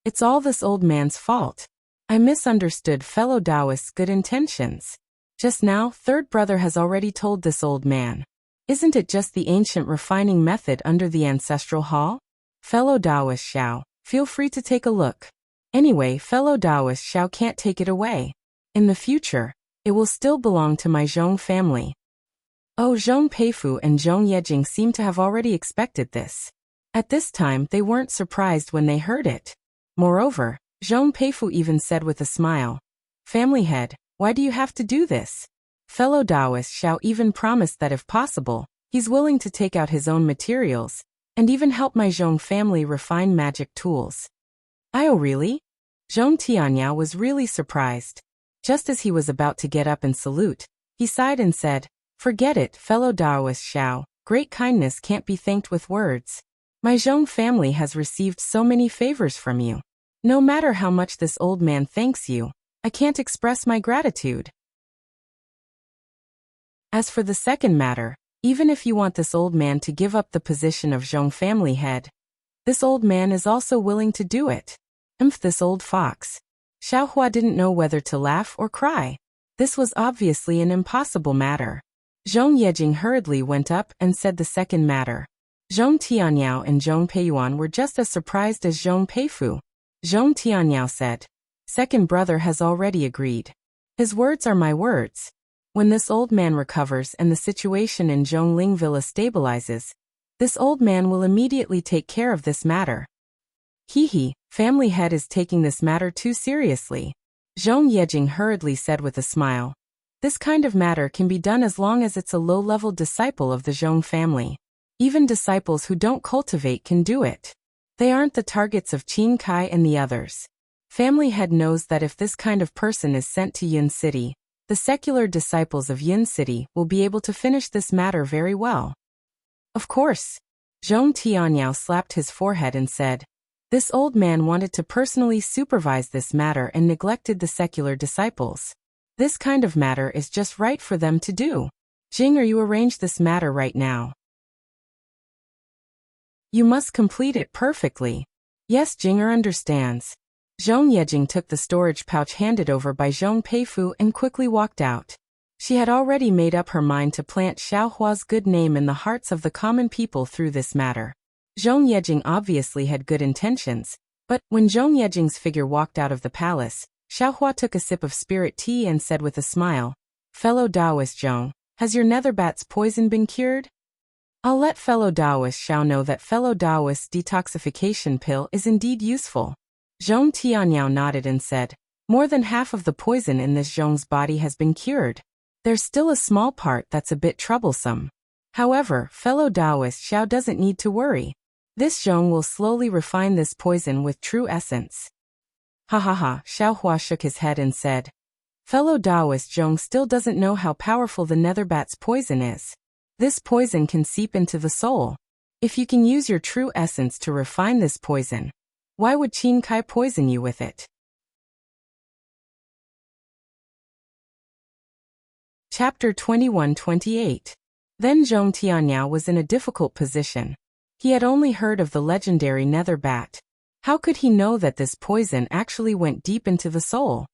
"It's all this old man's fault. I misunderstood fellow Taoist's good intentions. Just now, third brother has already told this old man. Isn't it just the ancient refining method under the ancestral hall? Fellow Taoist Xiao, feel free to take a look. Anyway, fellow Taoist Xiao can't take it away. In the future, it will still belong to my Zhong family." Oh, Zhong Peifu and Zhong Yejing seemed to have already expected this. At this time, they weren't surprised when they heard it. Moreover, Zhong Peifu even said with a smile, "Family head, why do you have to do this?" Fellow Taoist Xiao even promised that if possible, he's willing to take out his own materials, and even help my Zhong family refine magic tools. "Oh really?" Zhong Tianyao was really surprised. Just as he was about to get up and salute, he sighed and said, "Forget it, fellow Taoist Xiao, great kindness can't be thanked with words. My Zhong family has received so many favors from you. No matter how much this old man thanks you, I can't express my gratitude. As for the second matter, even if you want this old man to give up the position of Zhong family head, this old man is also willing to do it. This old fox." Xiaohua didn't know whether to laugh or cry. This was obviously an impossible matter. Zhong Yejing hurriedly went up and said the second matter. Zhong Tianyao and Zhong Peiyuan were just as surprised as Zhong Peifu. Zhong Tianyao said, "Second brother has already agreed. His words are my words. When this old man recovers and the situation in Zhongling Villa stabilizes, this old man will immediately take care of this matter." Family head is taking this matter too seriously. Zhong Yejing hurriedly said with a smile, "This kind of matter can be done as long as it's a low-level disciple of the Zhong family. Even disciples who don't cultivate can do it. They aren't the targets of Qin Kai and the others. Family head knows that if this kind of person is sent to Yun City, the secular disciples of Yun City will be able to finish this matter very well." "Of course." Zhong Tianyao slapped his forehead and said, "This old man wanted to personally supervise this matter and neglected the secular disciples. This kind of matter is just right for them to do. Jing, you arrange this matter right now. You must complete it perfectly." "Yes, Jinger understands." Zhong Yejing took the storage pouch handed over by Zhong Peifu and quickly walked out. She had already made up her mind to plant Xiaohua's good name in the hearts of the common people through this matter. Zhong Yejing obviously had good intentions, but when Zhong Yejing's figure walked out of the palace, Xiaohua took a sip of spirit tea and said with a smile, "Fellow Taoist Zhong, has your netherbat's poison been cured? I'll let fellow Taoist Xiao know that fellow Taoist's detoxification pill is indeed useful." Zhong Tianyao nodded and said, "More than half of the poison in this Zhong's body has been cured. There's still a small part that's a bit troublesome. However, fellow Taoist Xiao doesn't need to worry. This Zhong will slowly refine this poison with true essence." Ha ha ha, Xiaohua shook his head and said, "Fellow Taoist Zhong still doesn't know how powerful the netherbat's poison is. This poison can seep into the soul. If you can use your true essence to refine this poison, why would Qin Kai poison you with it?" Chapter 21-28. Then Zhong Tianyao was in a difficult position. He had only heard of the legendary nether bat. How could he know that this poison actually went deep into the soul?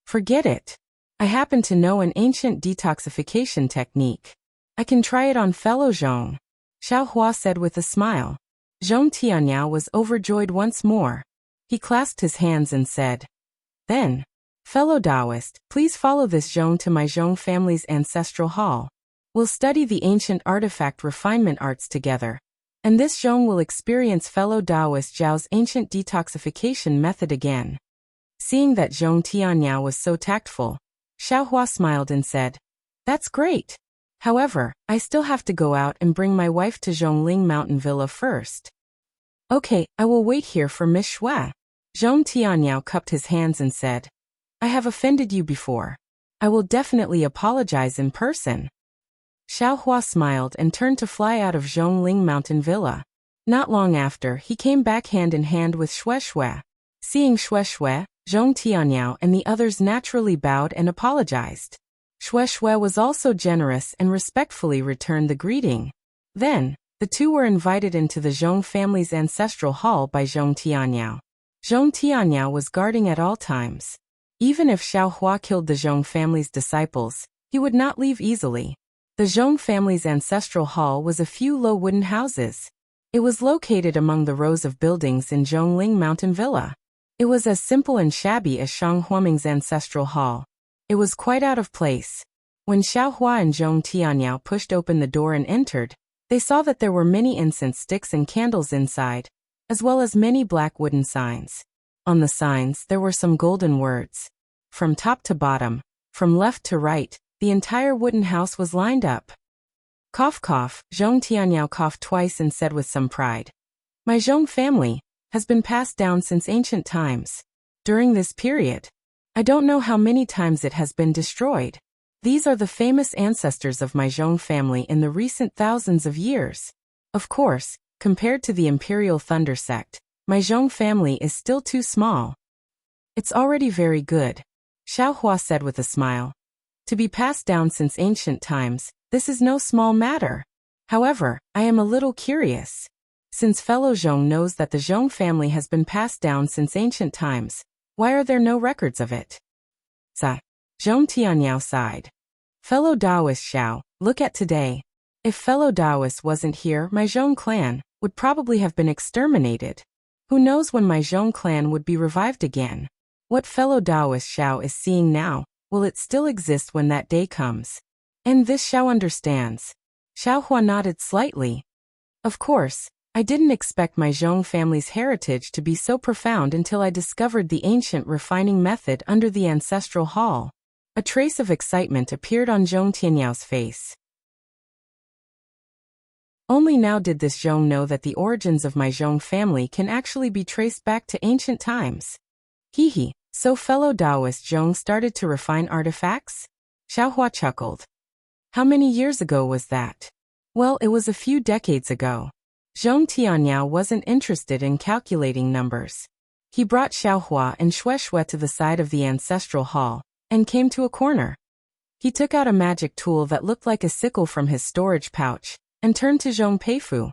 "Forget it. I happen to know an ancient detoxification technique. I can try it on fellow Zhong," Xiaohua said with a smile. Zhong Tianyao was overjoyed once more. He clasped his hands and said, "Then, fellow Taoist, please follow this Zhong to my Zhong family's ancestral hall. We'll study the ancient artifact refinement arts together. And this Zhong will experience fellow Taoist Zhao's ancient detoxification method again." Seeing that Zhong Tianyao was so tactful, Xiaohua smiled and said, "That's great. However, I still have to go out and bring my wife to Zhongling Mountain Villa first." "Okay, I will wait here for Miss Xue." Zhong Tianyao cupped his hands and said, "I have offended you before. I will definitely apologize in person." Xiaohua smiled and turned to fly out of Zhongling Mountain Villa. Not long after, he came back hand in hand with Xue. Seeing Xue, Zhong Tianyao and the others naturally bowed and apologized. Xue was also generous and respectfully returned the greeting. Then, the two were invited into the Zhong family's ancestral hall by Zhong Tianyao. Zhong Tianyao was guarding at all times. Even if Xiaohua killed the Zhong family's disciples, he would not leave easily. The Zhong family's ancestral hall was a few low wooden houses. It was located among the rows of buildings in Zhongling Mountain Villa. It was as simple and shabby as Shang Huaming's ancestral hall. It was quite out of place. When Xiaohua and Zhong Tianyao pushed open the door and entered, they saw that there were many incense sticks and candles inside, as well as many black wooden signs. On the signs there were some golden words. From top to bottom, from left to right, the entire wooden house was lined up. Cough cough, Zhong Tianyao coughed twice and said with some pride, "My Zhong family has been passed down since ancient times. During this period, I don't know how many times it has been destroyed. These are the famous ancestors of my Zhong family in the recent thousands of years. Of course, compared to the Imperial Thunder sect, my Zhong family is still too small." "It's already very good," Xiaohua said with a smile. "To be passed down since ancient times, this is no small matter. However, I am a little curious. Since fellow Zhong knows that the Zhong family has been passed down since ancient times, why are there no records of it?" Zhong Tianyao sighed. "Fellow Taoist Xiao, look at today. If fellow Taoist wasn't here, my Zhong clan would probably have been exterminated. Who knows when my Zhong clan would be revived again? What fellow Taoist Xiao is seeing now, will it still exist when that day comes? And this Xiao understands." Xiaohua nodded slightly. "Of course, I didn't expect my Zhong family's heritage to be so profound until I discovered the ancient refining method under the ancestral hall." A trace of excitement appeared on Zhong Tianyao's face. Only now did this Zhong know that the origins of my Zhong family can actually be traced back to ancient times. Hee, so fellow Taoist Zhong started to refine artifacts? Xiaohua chuckled. "How many years ago was that?" "Well, it was a few decades ago." Zhong Tianyao wasn't interested in calculating numbers. He brought Xiaohua and Xue to the side of the ancestral hall, and came to a corner. He took out a magic tool that looked like a sickle from his storage pouch, and turned to Zhong Peifu.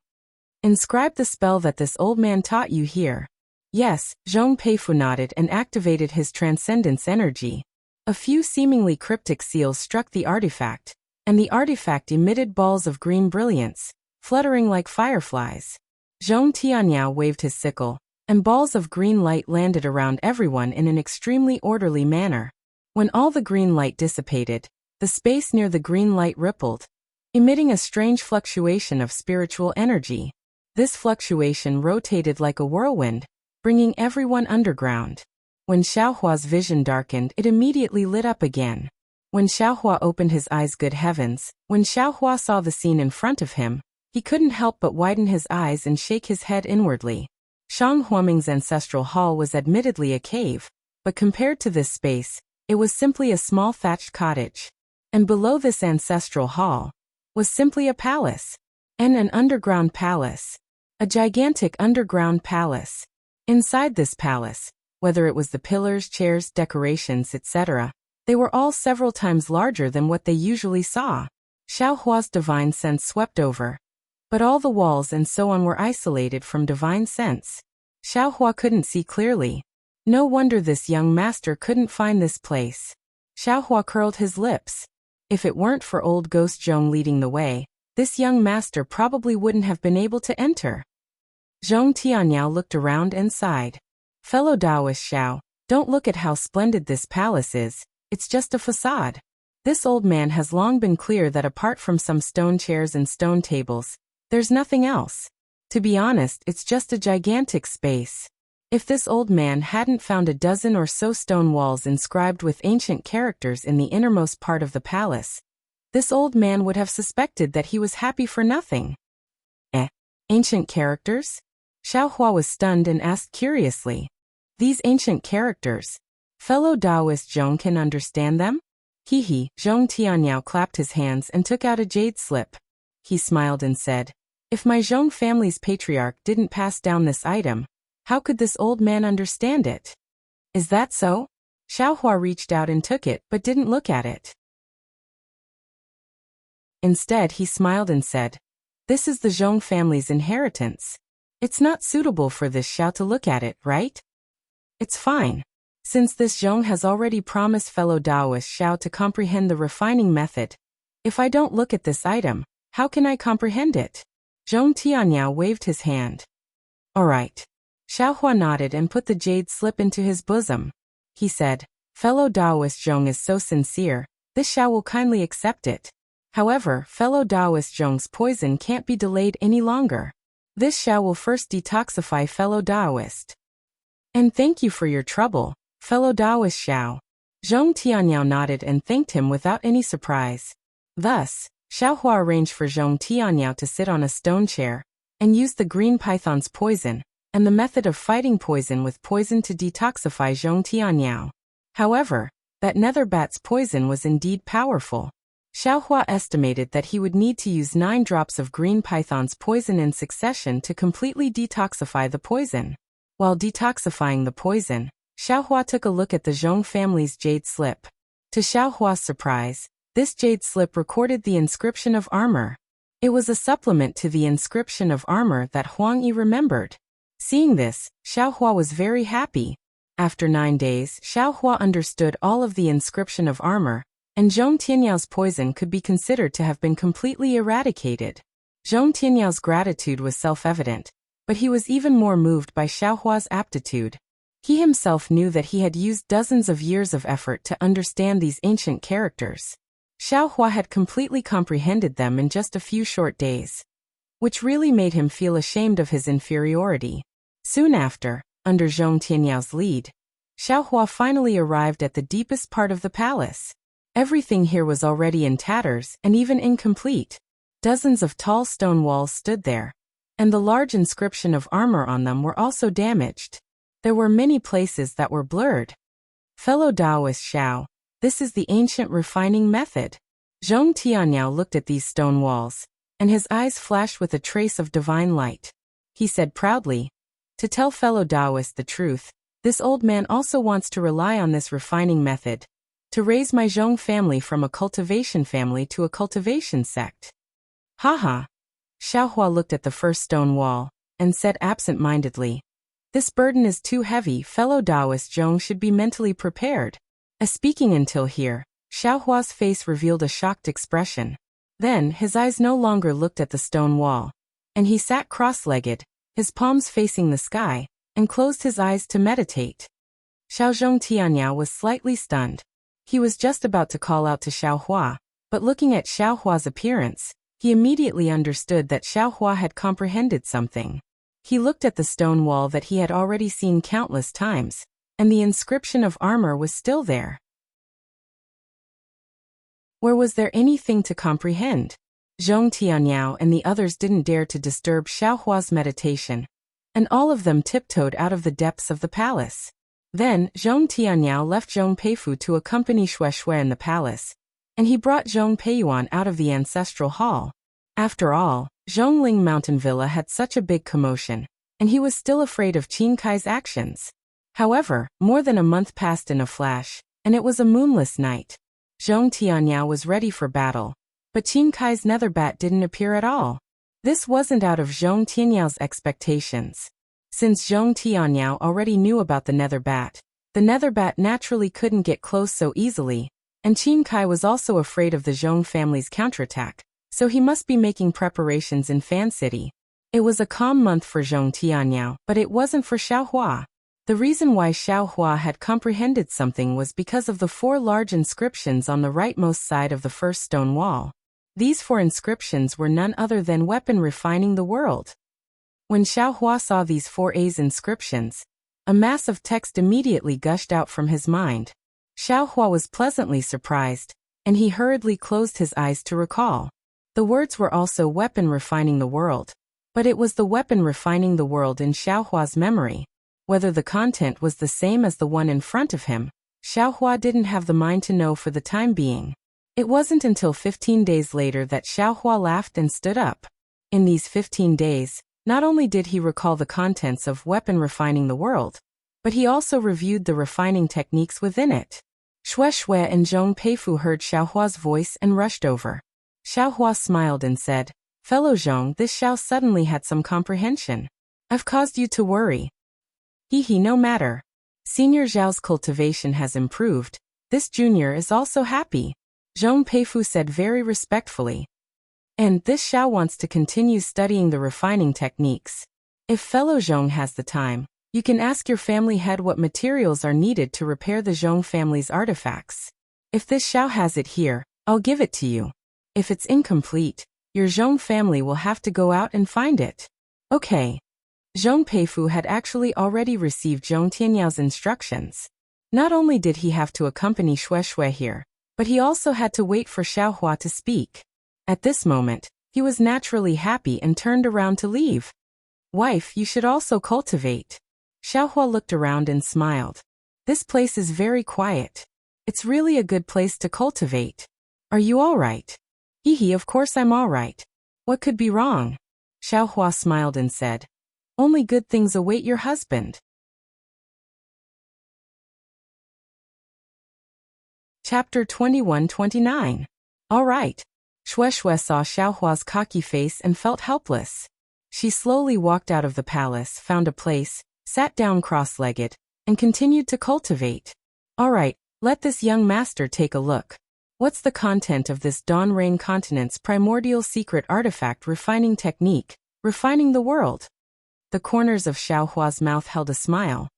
"Inscribe the spell that this old man taught you here." Yes, Zhong Peifu nodded and activated his transcendence energy. A few seemingly cryptic seals struck the artifact, and the artifact emitted balls of green brilliance, fluttering like fireflies. Zhong Tianyao waved his sickle, and balls of green light landed around everyone in an extremely orderly manner. When all the green light dissipated, the space near the green light rippled, emitting a strange fluctuation of spiritual energy. This fluctuation rotated like a whirlwind, bringing everyone underground. When Xiaohua's vision darkened, it immediately lit up again. When Xiaohua opened his eyes, good heavens, when Xiaohua saw the scene in front of him, he couldn't help but widen his eyes and shake his head inwardly. Shang Huaming's ancestral hall was admittedly a cave, but compared to this space, it was simply a small thatched cottage. And below this ancestral hall was simply a palace. And an underground palace. A gigantic underground palace. Inside this palace, whether it was the pillars, chairs, decorations, etc., they were all several times larger than what they usually saw. Xiaohua's divine sense swept over. But all the walls and so on were isolated from divine sense. Xiaohua couldn't see clearly. No wonder this young master couldn't find this place. Xiaohua curled his lips. If it weren't for old Ghost Zhong leading the way, this young master probably wouldn't have been able to enter. Zhong Tianyao looked around and sighed. Fellow Taoist Xiao, don't look at how splendid this palace is, it's just a facade. This old man has long been clear that apart from some stone chairs and stone tables, there's nothing else. To be honest, it's just a gigantic space. If this old man hadn't found a dozen or so stone walls inscribed with ancient characters in the innermost part of the palace, this old man would have suspected that he was happy for nothing. Ancient characters? Xiao Hua was stunned and asked curiously. These ancient characters? Fellow Taoist Zhong can understand them? He. Zhong Tianyao clapped his hands and took out a jade slip. He smiled and said, if my Zhong family's patriarch didn't pass down this item, how could this old man understand it? Is that so? Xiao Hua reached out and took it but didn't look at it. Instead, he smiled and said, this is the Zhong family's inheritance. It's not suitable for this Xiao to look at it, right? It's fine. Since this Zhong has already promised fellow Taoist Xiao to comprehend the refining method, if I don't look at this item, how can I comprehend it? Zhong Tianyao waved his hand. All right. Xiao Hua nodded and put the jade slip into his bosom. He said, fellow Taoist Zhong is so sincere, this Xiao will kindly accept it. However, fellow Taoist Zhong's poison can't be delayed any longer. This Xiao will first detoxify fellow Taoist. And thank you for your trouble, fellow Taoist Xiao. Zhong Tianyao nodded and thanked him without any surprise. Thus, Xiao Hua arranged for Zhong Tianyao to sit on a stone chair and use the green python's poison and the method of fighting poison with poison to detoxify Zhong Tianyao. However, that nether bat's poison was indeed powerful. Xiao Hua estimated that he would need to use 9 drops of green python's poison in succession to completely detoxify the poison. While detoxifying the poison, Xiao Hua took a look at the Zhong family's jade slip. To Xiao Hua's surprise, this jade slip recorded the inscription of armor. It was a supplement to the inscription of armor that Huang Yi remembered. Seeing this, Xiao Hua was very happy. After 9 days, Xiao Hua understood all of the inscription of armor, and Zhong Tianyao's poison could be considered to have been completely eradicated. Zhong Tianyao's gratitude was self-evident, but he was even more moved by Xiao Hua's aptitude. He himself knew that he had used dozens of years of effort to understand these ancient characters. Xiao Hua had completely comprehended them in just a few short days, which really made him feel ashamed of his inferiority. Soon after, under Zhong Tianyao's lead, Xiao Hua finally arrived at the deepest part of the palace. Everything here was already in tatters and even incomplete. Dozens of tall stone walls stood there, and the large inscription of armor on them were also damaged. There were many places that were blurred. Fellow Taoist Xiao, this is the ancient refining method. Zhong Tianyao looked at these stone walls, and his eyes flashed with a trace of divine light. He said proudly, to tell fellow Taoists the truth, this old man also wants to rely on this refining method to raise my Zhong family from a cultivation family to a cultivation sect. Haha. Xiao Hua looked at the first stone wall and said absent-mindedly, this burden is too heavy, fellow Taoist Zhong should be mentally prepared. As speaking until here, Xiao Hua's face revealed a shocked expression. Then, his eyes no longer looked at the stone wall, and he sat cross-legged, his palms facing the sky, and closed his eyes to meditate. Xiao Zhong Tianyao was slightly stunned. He was just about to call out to Xiao Hua, but looking at Xiao Hua's appearance, he immediately understood that Xiao Hua had comprehended something. He looked at the stone wall that he had already seen countless times, and the inscription of armor was still there. Where was there anything to comprehend? Zhong Tianyao and the others didn't dare to disturb Xiao Hua's meditation, and all of them tiptoed out of the depths of the palace. Then, Zhong Tianyao left Zhong Peifu to accompany Shui in the palace, and he brought Zhong Peiyuan out of the ancestral hall. After all, Zhongling Mountain Villa had such a big commotion, and he was still afraid of Qin Kai's actions. However, more than a month passed in a flash, and it was a moonless night. Zhong Tianyao was ready for battle, but Qin Kai's nether bat didn't appear at all. This wasn't out of Zhong Tianyao's expectations. Since Zhong Tianyao already knew about the nether bat, the nether bat naturally couldn't get close so easily, and Qin Kai was also afraid of the Zhong family's counterattack, so he must be making preparations in Fan City. It was a calm month for Zhong Tianyao, but it wasn't for Xiaohua. The reason why Xiaohua had comprehended something was because of the 4 large inscriptions on the rightmost side of the first stone wall. These 4 inscriptions were none other than weapon refining the world. When Xiaohua saw these 4 A's inscriptions, a mass of text immediately gushed out from his mind. Xiaohua was pleasantly surprised, and he hurriedly closed his eyes to recall. The words were also weapon refining the world, but it was the weapon refining the world in Xiaohua's memory. Whether the content was the same as the one in front of him, Xiaohua didn't have the mind to know for the time being. It wasn't until 15 days later that Xiaohua laughed and stood up. In these 15 days, not only did he recall the contents of weapon refining the world, but he also reviewed the refining techniques within it. Shui and Zhong Peifu heard Xiaohua's voice and rushed over. Xiaohua smiled and said, "Fellow Zhong, this Xiao suddenly had some comprehension. I've caused you to worry." No matter. Senior Zhao's cultivation has improved. This junior is also happy. Zhong Peifu said very respectfully. And this Xiao wants to continue studying the refining techniques. If fellow Zhong has the time, you can ask your family head what materials are needed to repair the Zhong family's artifacts. If this Xiao has it here, I'll give it to you. If it's incomplete, your Zhong family will have to go out and find it. Okay. Zhong Peifu had actually already received Zhong Tianyao's instructions. Not only did he have to accompany Shui here, but he also had to wait for Xiaohua to speak. At this moment, he was naturally happy and turned around to leave. "Wife, you should also cultivate." Xiaohua looked around and smiled. "This place is very quiet. It's really a good place to cultivate. Are you all right?" Of course I'm all right. What could be wrong?" Xiaohua smiled and said, "Only good things await your husband." Chapter 21-29. All right. Shui saw Xiaohua's cocky face and felt helpless. She slowly walked out of the palace, found a place, sat down cross-legged, and continued to cultivate. "All right, let this young master take a look. What's the content of this Dawn Rain continent's primordial secret artifact refining technique, refining the world?" The corners of Xiaohua's mouth held a smile.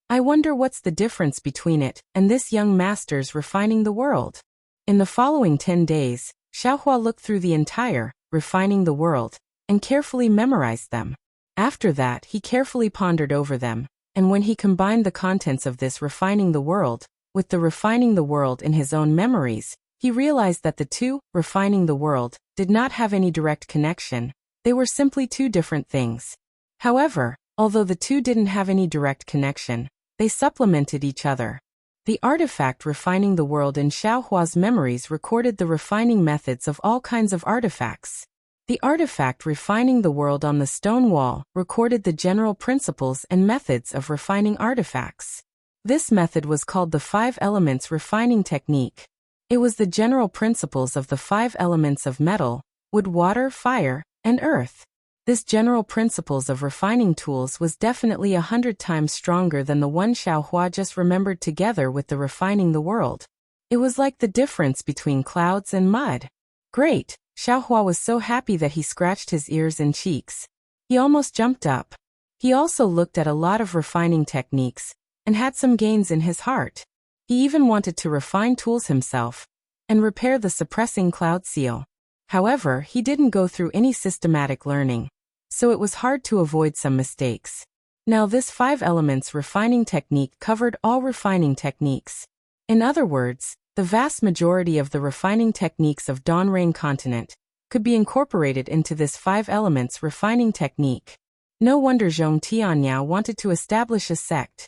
"I wonder what's the difference between it and this young master's refining the world." In the following 10 days, Xiaohua looked through the entire refining the world and carefully memorized them. After that, he carefully pondered over them, and when he combined the contents of this refining the world with the refining the world in his own memories, he realized that the two, refining the world, did not have any direct connection. They were simply 2 different things. However, although the 2 didn't have any direct connection, they supplemented each other. The artifact refining the world in Xiaohua's memories recorded the refining methods of all kinds of artifacts. The artifact refining the world on the stone wall recorded the general principles and methods of refining artifacts. This method was called the 5 elements refining technique. It was the general principles of the 5 elements of metal, wood, water, fire, and earth. This general principles of refining tools was definitely 100 times stronger than the one Xiaohua just remembered together with the refining the world. It was like the difference between clouds and mud. Great! Xiaohua was so happy that he scratched his ears and cheeks. He almost jumped up. He also looked at a lot of refining techniques and had some gains in his heart. He even wanted to refine tools himself and repair the suppressing cloud seal. However, he didn't go through any systematic learning, so it was hard to avoid some mistakes. Now this 5 elements refining technique covered all refining techniques. In other words, the vast majority of the refining techniques of Dawn Rain continent could be incorporated into this 5 elements refining technique. No wonder Zhong Tianyao wanted to establish a sect.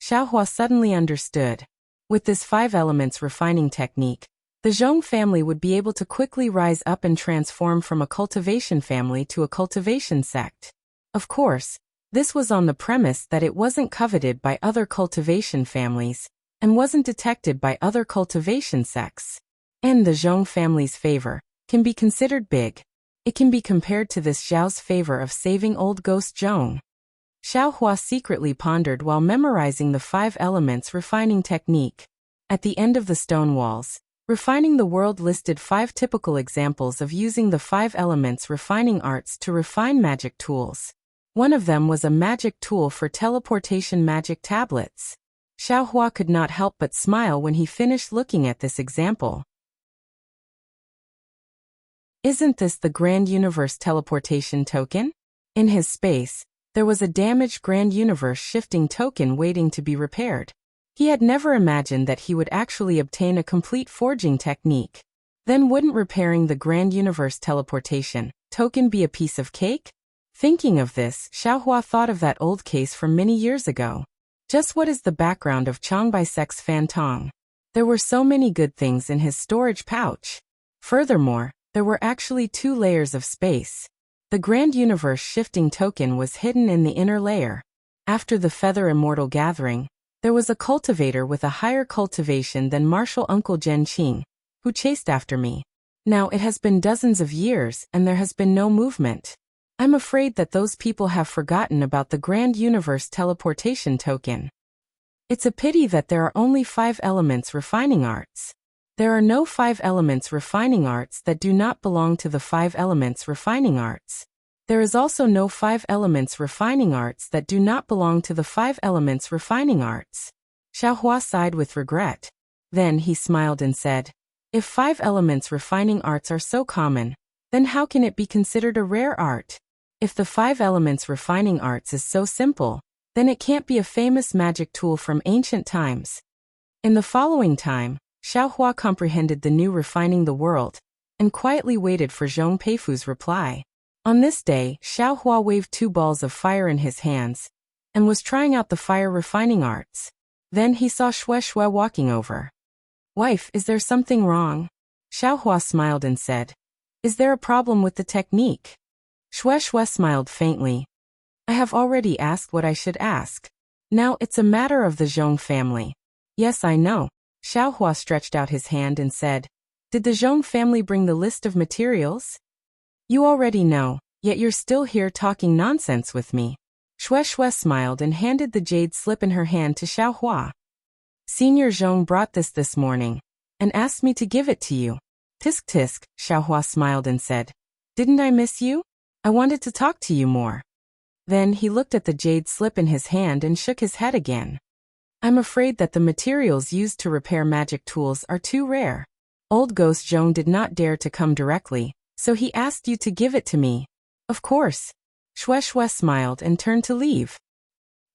Xiaohua suddenly understood. With this 5 elements refining technique, the Zhong family would be able to quickly rise up and transform from a cultivation family to a cultivation sect. Of course, this was on the premise that it wasn't coveted by other cultivation families and wasn't detected by other cultivation sects. And the Zhong family's favor can be considered big. It can be compared to this Xiao's favor of saving old ghost Zhong. Xiaohua secretly pondered while memorizing the 5 elements refining technique. At the end of the stone walls, Refining the World listed 5 typical examples of using the 5 elements refining arts to refine magic tools. One of them was a magic tool for teleportation magic tablets. Xiaohua could not help but smile when he finished looking at this example. Isn't this the Grand Universe teleportation token? In his space, there was a damaged Grand Universe shifting token waiting to be repaired. He had never imagined that he would actually obtain a complete forging technique. Then wouldn't repairing the Grand Universe teleportation token be a piece of cake? Thinking of this, Xiaohua thought of that old case from many years ago. Just what is the background of Changbaisek's Fantong? There were so many good things in his storage pouch. Furthermore, there were actually 2 layers of space. The Grand Universe shifting token was hidden in the inner layer. After the Feather Immortal Gathering, there was a cultivator with a higher cultivation than Martial Uncle Zhenqing, who chased after me. Now it has been dozens of years and there has been no movement. I'm afraid that those people have forgotten about the Grand Universe teleportation token. It's a pity that there are only 5 elements refining arts. There are no 5 elements refining arts that do not belong to the 5 elements refining arts. There is also no 5 elements refining arts that do not belong to the 5 elements refining arts. Xiaohua sighed with regret. Then he smiled and said, if 5 elements refining arts are so common, then how can it be considered a rare art? If the 5 elements refining arts is so simple, then it can't be a famous magic tool from ancient times. In the following time, Xiaohua comprehended the new refining the world, and quietly waited for Zhong Peifu's reply. On this day, Xiaohua waved 2 balls of fire in his hands, and was trying out the fire refining arts. Then he saw Shui walking over. Wife, is there something wrong? Xiaohua smiled and said, is there a problem with the technique? Shui smiled faintly. I have already asked what I should ask. Now it's a matter of the Zhong family. Yes, I know. Xiaohua stretched out his hand and said, did the Zhong family bring the list of materials? You already know, yet you're still here talking nonsense with me. Shui smiled and handed the jade slip in her hand to Xiaohua. Senior Zhong brought this morning, and asked me to give it to you. Tisk tisk, Xiaohua smiled and said, didn't I miss you? I wanted to talk to you more. Then he looked at the jade slip in his hand and shook his head again. I'm afraid that the materials used to repair magic tools are too rare. Old Ghost Zhong did not dare to come directly, so he asked you to give it to me. Of course. Shui smiled and turned to leave.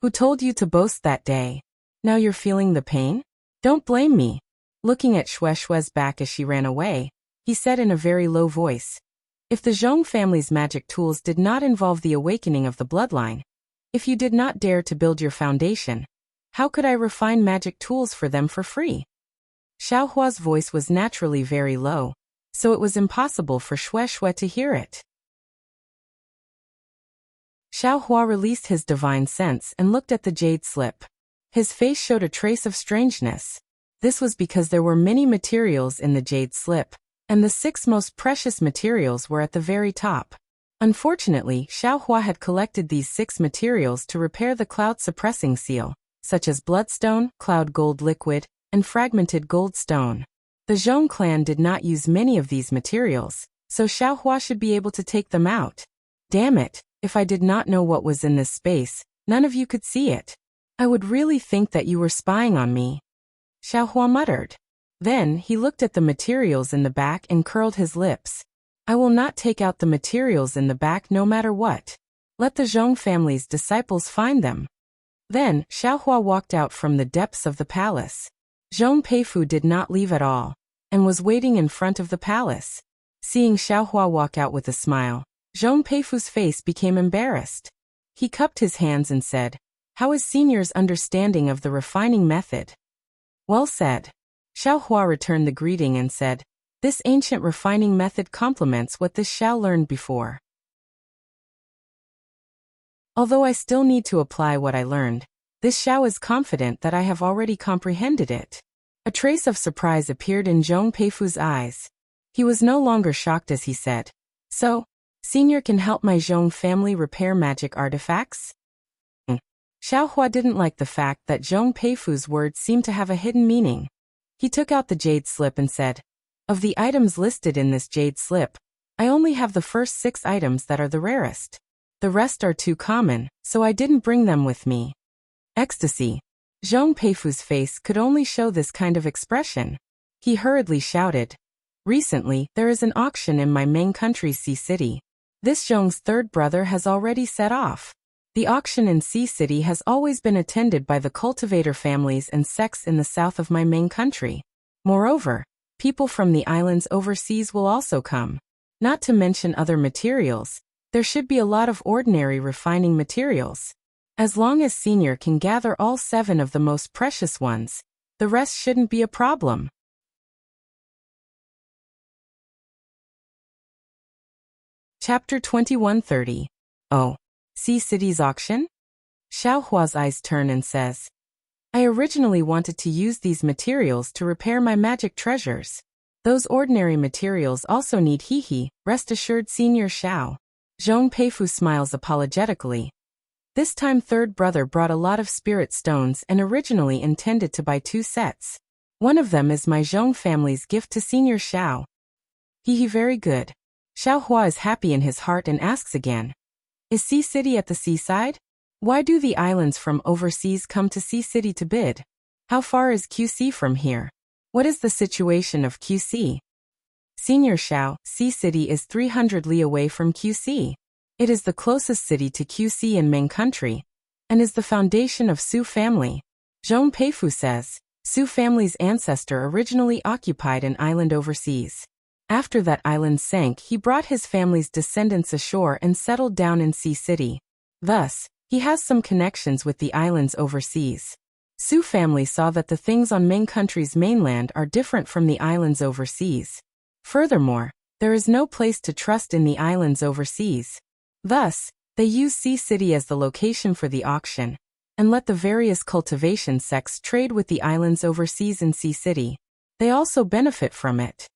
Who told you to boast that day? Now you're feeling the pain? Don't blame me. Looking at Shui's back as she ran away, he said in a very low voice. If the Zhong family's magic tools did not involve the awakening of the bloodline, if you did not dare to build your foundation, how could I refine magic tools for them for free? Xiaohua's voice was naturally very low, so it was impossible for Shui to hear it. Xiaohua released his divine sense and looked at the jade slip. His face showed a trace of strangeness. This was because there were many materials in the jade slip, and the 6 most precious materials were at the very top. Unfortunately, Xiaohua had collected these 6 materials to repair the cloud-suppressing seal, such as bloodstone, cloud gold liquid, and fragmented gold stone. The Zhong clan did not use many of these materials, so Xiaohua should be able to take them out. Damn it, if I did not know what was in this space, none of you could see it. I would really think that you were spying on me. Xiaohua muttered. Then he looked at the materials in the back and curled his lips. I will not take out the materials in the back no matter what. Let the Zhong family's disciples find them. Then Xiaohua walked out from the depths of the palace. Zhong Peifu did not leave at all, and was waiting in front of the palace. Seeing Xiaohua walk out with a smile, Zhong Peifu's face became embarrassed. He cupped his hands and said, how is Senior's understanding of the refining method? Well said. Xiaohua returned the greeting and said, this ancient refining method complements what this Xiao learned before. Although I still need to apply what I learned, this Xiao is confident that I have already comprehended it. A trace of surprise appeared in Zhong Peifu's eyes. He was no longer shocked as he said, so, Senior can help my Zhong family repair magic artifacts? Xiaohua didn't like the fact that Zhong Peifu's words seemed to have a hidden meaning. He took out the jade slip and said, "Of the items listed in this jade slip, I only have the first 6 items that are the rarest. The rest are too common, so I didn't bring them with me." Ecstasy. Zhong Peifu's face could only show this kind of expression. He hurriedly shouted, "Recently, there is an auction in my main country's Sea City. This Zhong's third brother has already set off. The auction in Sea City has always been attended by the cultivator families and sects in the south of my main country. Moreover, people from the islands overseas will also come. Not to mention other materials, there should be a lot of ordinary refining materials. As long as Senior can gather all 7 of the most precious ones, the rest shouldn't be a problem." Chapter 2130. Oh, Sea City's auction? Xiao Hua's eyes turn and says, "I originally wanted to use these materials to repair my magic treasures. Those ordinary materials also need hehe, rest assured Senior Xiao." Zhong Peifu smiles apologetically. This time third brother brought a lot of spirit stones and originally intended to buy 2 sets. One of them is my Zhong family's gift to Senior Xiao. Hehe, very good. Xiao Hua is happy in his heart and asks again, "Is Sea City at the seaside? Why do the islands from overseas come to Sea City to bid? How far is QC from here? What is the situation of QC?" Senior Xiao, Sea City is 300 li away from QC. It is the closest city to QC in main country, and is the foundation of Su family. Zhong Peifu says, Su family's ancestor originally occupied an island overseas. After that island sank, he brought his family's descendants ashore and settled down in Sea City. Thus, he has some connections with the islands overseas. Su family saw that the things on main country's mainland are different from the islands overseas. Furthermore, there is no place to trust in the islands overseas. Thus, they use Sea City as the location for the auction, and let the various cultivation sects trade with the islands overseas in Sea City. They also benefit from it.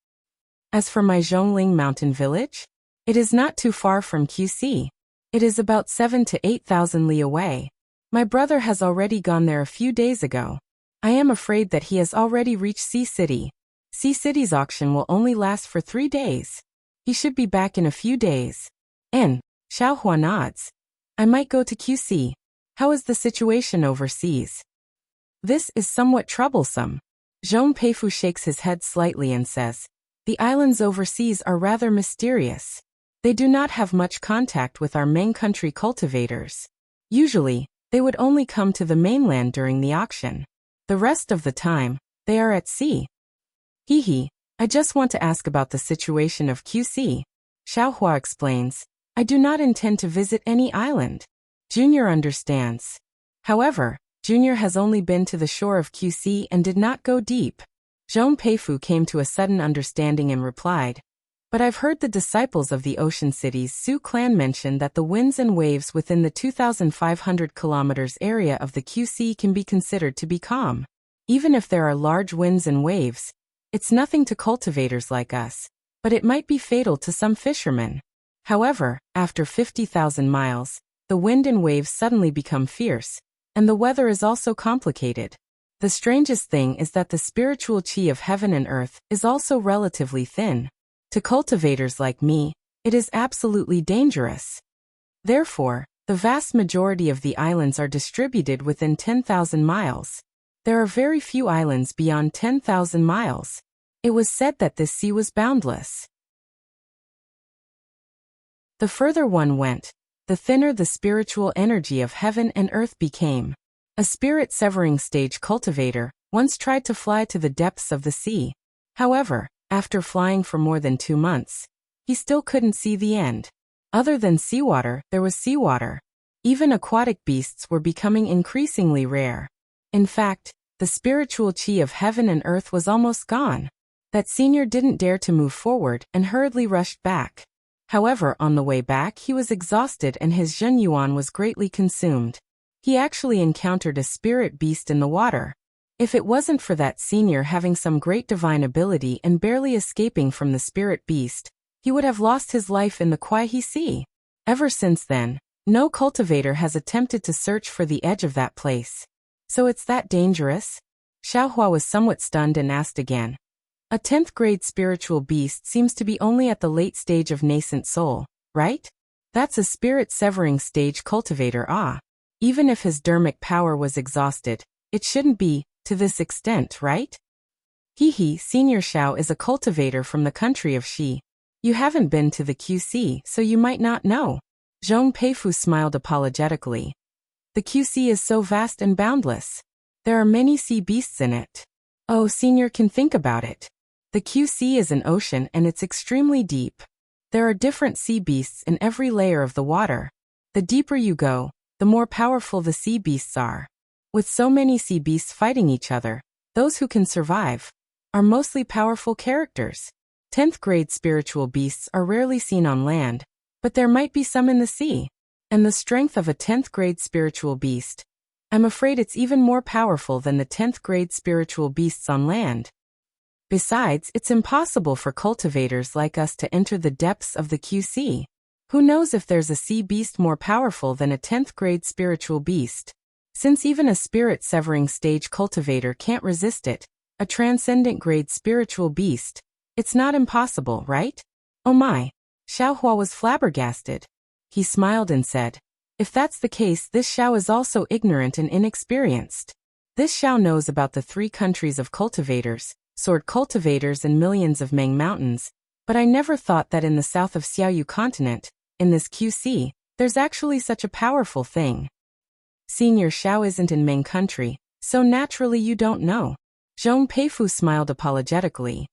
As for my Zhongling mountain village, it is not too far from QC. It is about 7 to 8,000 li away. My brother has already gone there a few days ago. I am afraid that he has already reached Sea City. Sea City's auction will only last for 3 days. He should be back in a few days. And Xiao Hua nods. I might go to QC. How is the situation overseas? This is somewhat troublesome. Zhong Peifu shakes his head slightly and says, the islands overseas are rather mysterious. They do not have much contact with our main country cultivators. Usually, they would only come to the mainland during the auction. The rest of the time, they are at sea. Hehe, I just want to ask about the situation of QC. Xiao Hua explains, I do not intend to visit any island. Junior understands. However, Junior has only been to the shore of QC and did not go deep. Zhong Peifu came to a sudden understanding and replied, but I've heard the disciples of the Ocean City's Su clan mention that the winds and waves within the 2,500 kilometers area of the QC can be considered to be calm. Even if there are large winds and waves, it's nothing to cultivators like us, but it might be fatal to some fishermen. However, after 50,000 miles, the wind and waves suddenly become fierce, and the weather is also complicated. The strangest thing is that the spiritual chi of heaven and earth is also relatively thin. To cultivators like me, it is absolutely dangerous. Therefore, the vast majority of the islands are distributed within 10,000 miles. There are very few islands beyond 10,000 miles. It was said that this sea was boundless. The further one went, the thinner the spiritual energy of heaven and earth became. A spirit-severing stage cultivator once tried to fly to the depths of the sea. However, after flying for more than 2 months, he still couldn't see the end. Other than seawater, there was seawater. Even aquatic beasts were becoming increasingly rare. In fact, the spiritual chi of heaven and earth was almost gone. That senior didn't dare to move forward and hurriedly rushed back. However, on the way back he was exhausted and his Zhen Yuan was greatly consumed. He actually encountered a spirit beast in the water. If it wasn't for that senior having some great divine ability and barely escaping from the spirit beast, he would have lost his life in the Kuai Sea. Ever since then, no cultivator has attempted to search for the edge of that place. So it's that dangerous? Xiaohua was somewhat stunned and asked again. A 10th grade spiritual beast seems to be only at the late stage of nascent soul, right? That's a spirit-severing stage cultivator. Even if his dermic power was exhausted, it shouldn't be, to this extent, right? Senior Xiao is a cultivator from the country of Xi. You haven't been to the QC, so you might not know. Zhong Peifu smiled apologetically. The QC is so vast and boundless. There are many sea beasts in it. Oh, Senior can think about it. The QC is an ocean and it's extremely deep. There are different sea beasts in every layer of the water. The deeper you go, the more powerful the sea beasts are. With so many sea beasts fighting each other, those who can survive are mostly powerful characters. 10th grade spiritual beasts are rarely seen on land, but there might be some in the sea. And the strength of a 10th grade spiritual beast, I'm afraid it's even more powerful than the 10th grade spiritual beasts on land. Besides, it's impossible for cultivators like us to enter the depths of the QC. Who knows if there's a sea beast more powerful than a 10th grade spiritual beast? Since even a spirit-severing stage cultivator can't resist it, a transcendent grade spiritual beast, it's not impossible, right? Oh my! Xiaohua was flabbergasted. He smiled and said, if that's the case, this Xiao is also ignorant and inexperienced. This Xiao knows about the 3 countries of cultivators, sword cultivators and millions of Meng mountains, but I never thought that in the south of Xiaoyu continent, in this QC, there's actually such a powerful thing. Senior Xiao isn't in Meng country, so naturally you don't know. Zhong Peifu smiled apologetically.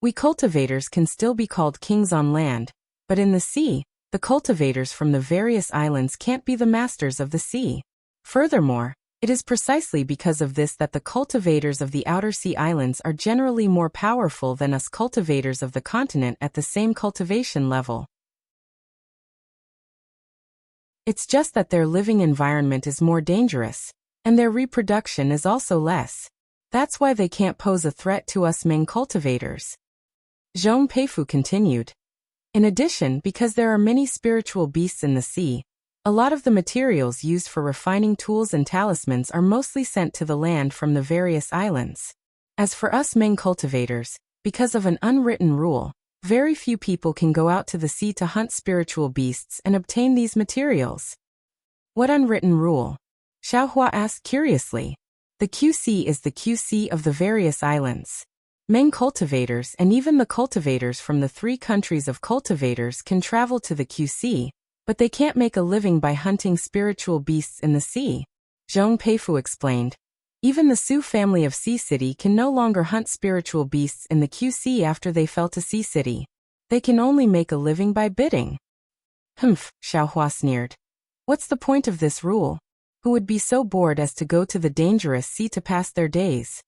We cultivators can still be called kings on land, but in the sea, the cultivators from the various islands can't be the masters of the sea. Furthermore, it is precisely because of this that the cultivators of the outer sea islands are generally more powerful than us cultivators of the continent at the same cultivation level. It's just that their living environment is more dangerous, and their reproduction is also less. That's why they can't pose a threat to us Meng cultivators. Zhong Peifu continued. In addition, because there are many spiritual beasts in the sea, a lot of the materials used for refining tools and talismans are mostly sent to the land from the various islands. As for us Meng cultivators, because of an unwritten rule, very few people can go out to the sea to hunt spiritual beasts and obtain these materials. What unwritten rule? Xiaohua asked curiously. The QC is the QC of the various islands. Meng cultivators and even the cultivators from the 3 countries of cultivators can travel to the QC, but they can't make a living by hunting spiritual beasts in the sea. Zhong Peifu explained. Even the Su family of Sea City can no longer hunt spiritual beasts in the QC after they fell to Sea City. They can only make a living by bidding. Xiaohua sneered. What's the point of this rule? Who would be so bored as to go to the dangerous sea to pass their days?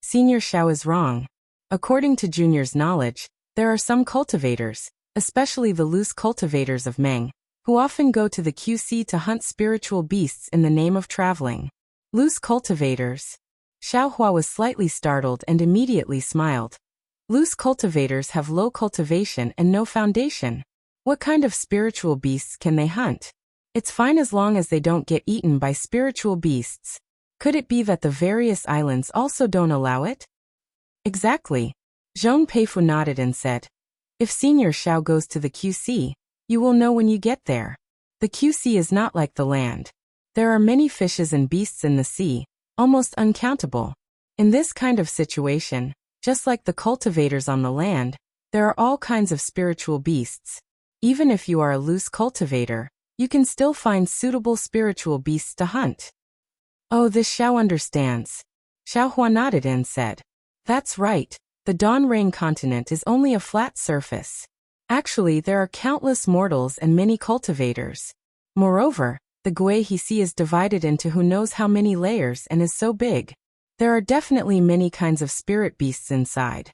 Senior Xiao is wrong. According to Junior's knowledge, there are some cultivators, especially the loose cultivators of Meng, who often go to the QC to hunt spiritual beasts in the name of traveling. Loose cultivators. Xiaohua was slightly startled and immediately smiled. Loose cultivators have low cultivation and no foundation. What kind of spiritual beasts can they hunt? It's fine as long as they don't get eaten by spiritual beasts. Could it be that the various islands also don't allow it? Exactly. Zhong Peifu nodded and said, if Senior Xiao goes to the QC, you will know when you get there. The QC is not like the land. There are many fishes and beasts in the sea, almost uncountable. In this kind of situation, just like the cultivators on the land, there are all kinds of spiritual beasts. Even if you are a loose cultivator, you can still find suitable spiritual beasts to hunt. Oh, this Xiao understands. Xiaohua nodded and said, that's right, the Dawn Rain continent is only a flat surface. Actually, there are countless mortals and many cultivators. Moreover, the Guihe Sea is divided into who knows how many layers and is so big. There are definitely many kinds of spirit beasts inside.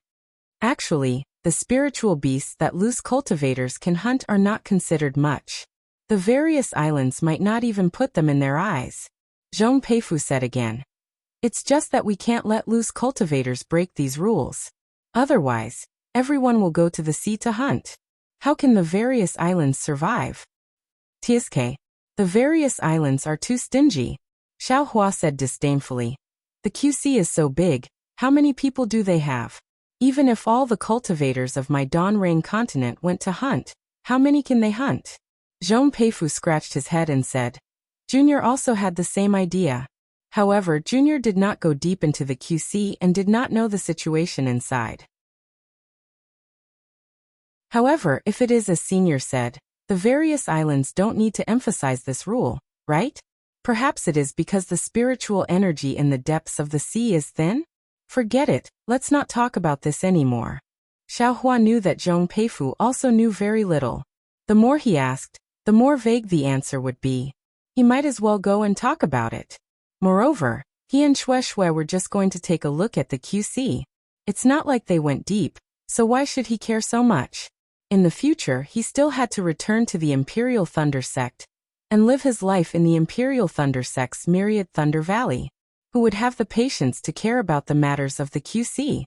Actually, the spiritual beasts that loose cultivators can hunt are not considered much. The various islands might not even put them in their eyes. Zhong Peifu said again. It's just that we can't let loose cultivators break these rules. Otherwise, everyone will go to the sea to hunt. How can the various islands survive? Tsk, the various islands are too stingy, Xiaohua said disdainfully. The QC is so big, how many people do they have? Even if all the cultivators of my Donrain continent went to hunt, how many can they hunt? Zhong Peifu scratched his head and said. Junior also had the same idea. However, Junior did not go deep into the QC and did not know the situation inside. However, if it is as Senior said, the various islands don't need to emphasize this rule, right? Perhaps it is because the spiritual energy in the depths of the sea is thin? Forget it, let's not talk about this anymore. Xiaohua knew that Zhong Peifu also knew very little. The more he asked, the more vague the answer would be. He might as well go and talk about it. Moreover, he and Shui were just going to take a look at the QC. It's not like they went deep, so why should he care so much? In the future, he still had to return to the Imperial Thunder Sect and live his life in the Imperial Thunder Sect's myriad Thunder Valley. Who would have the patience to care about the matters of the QC?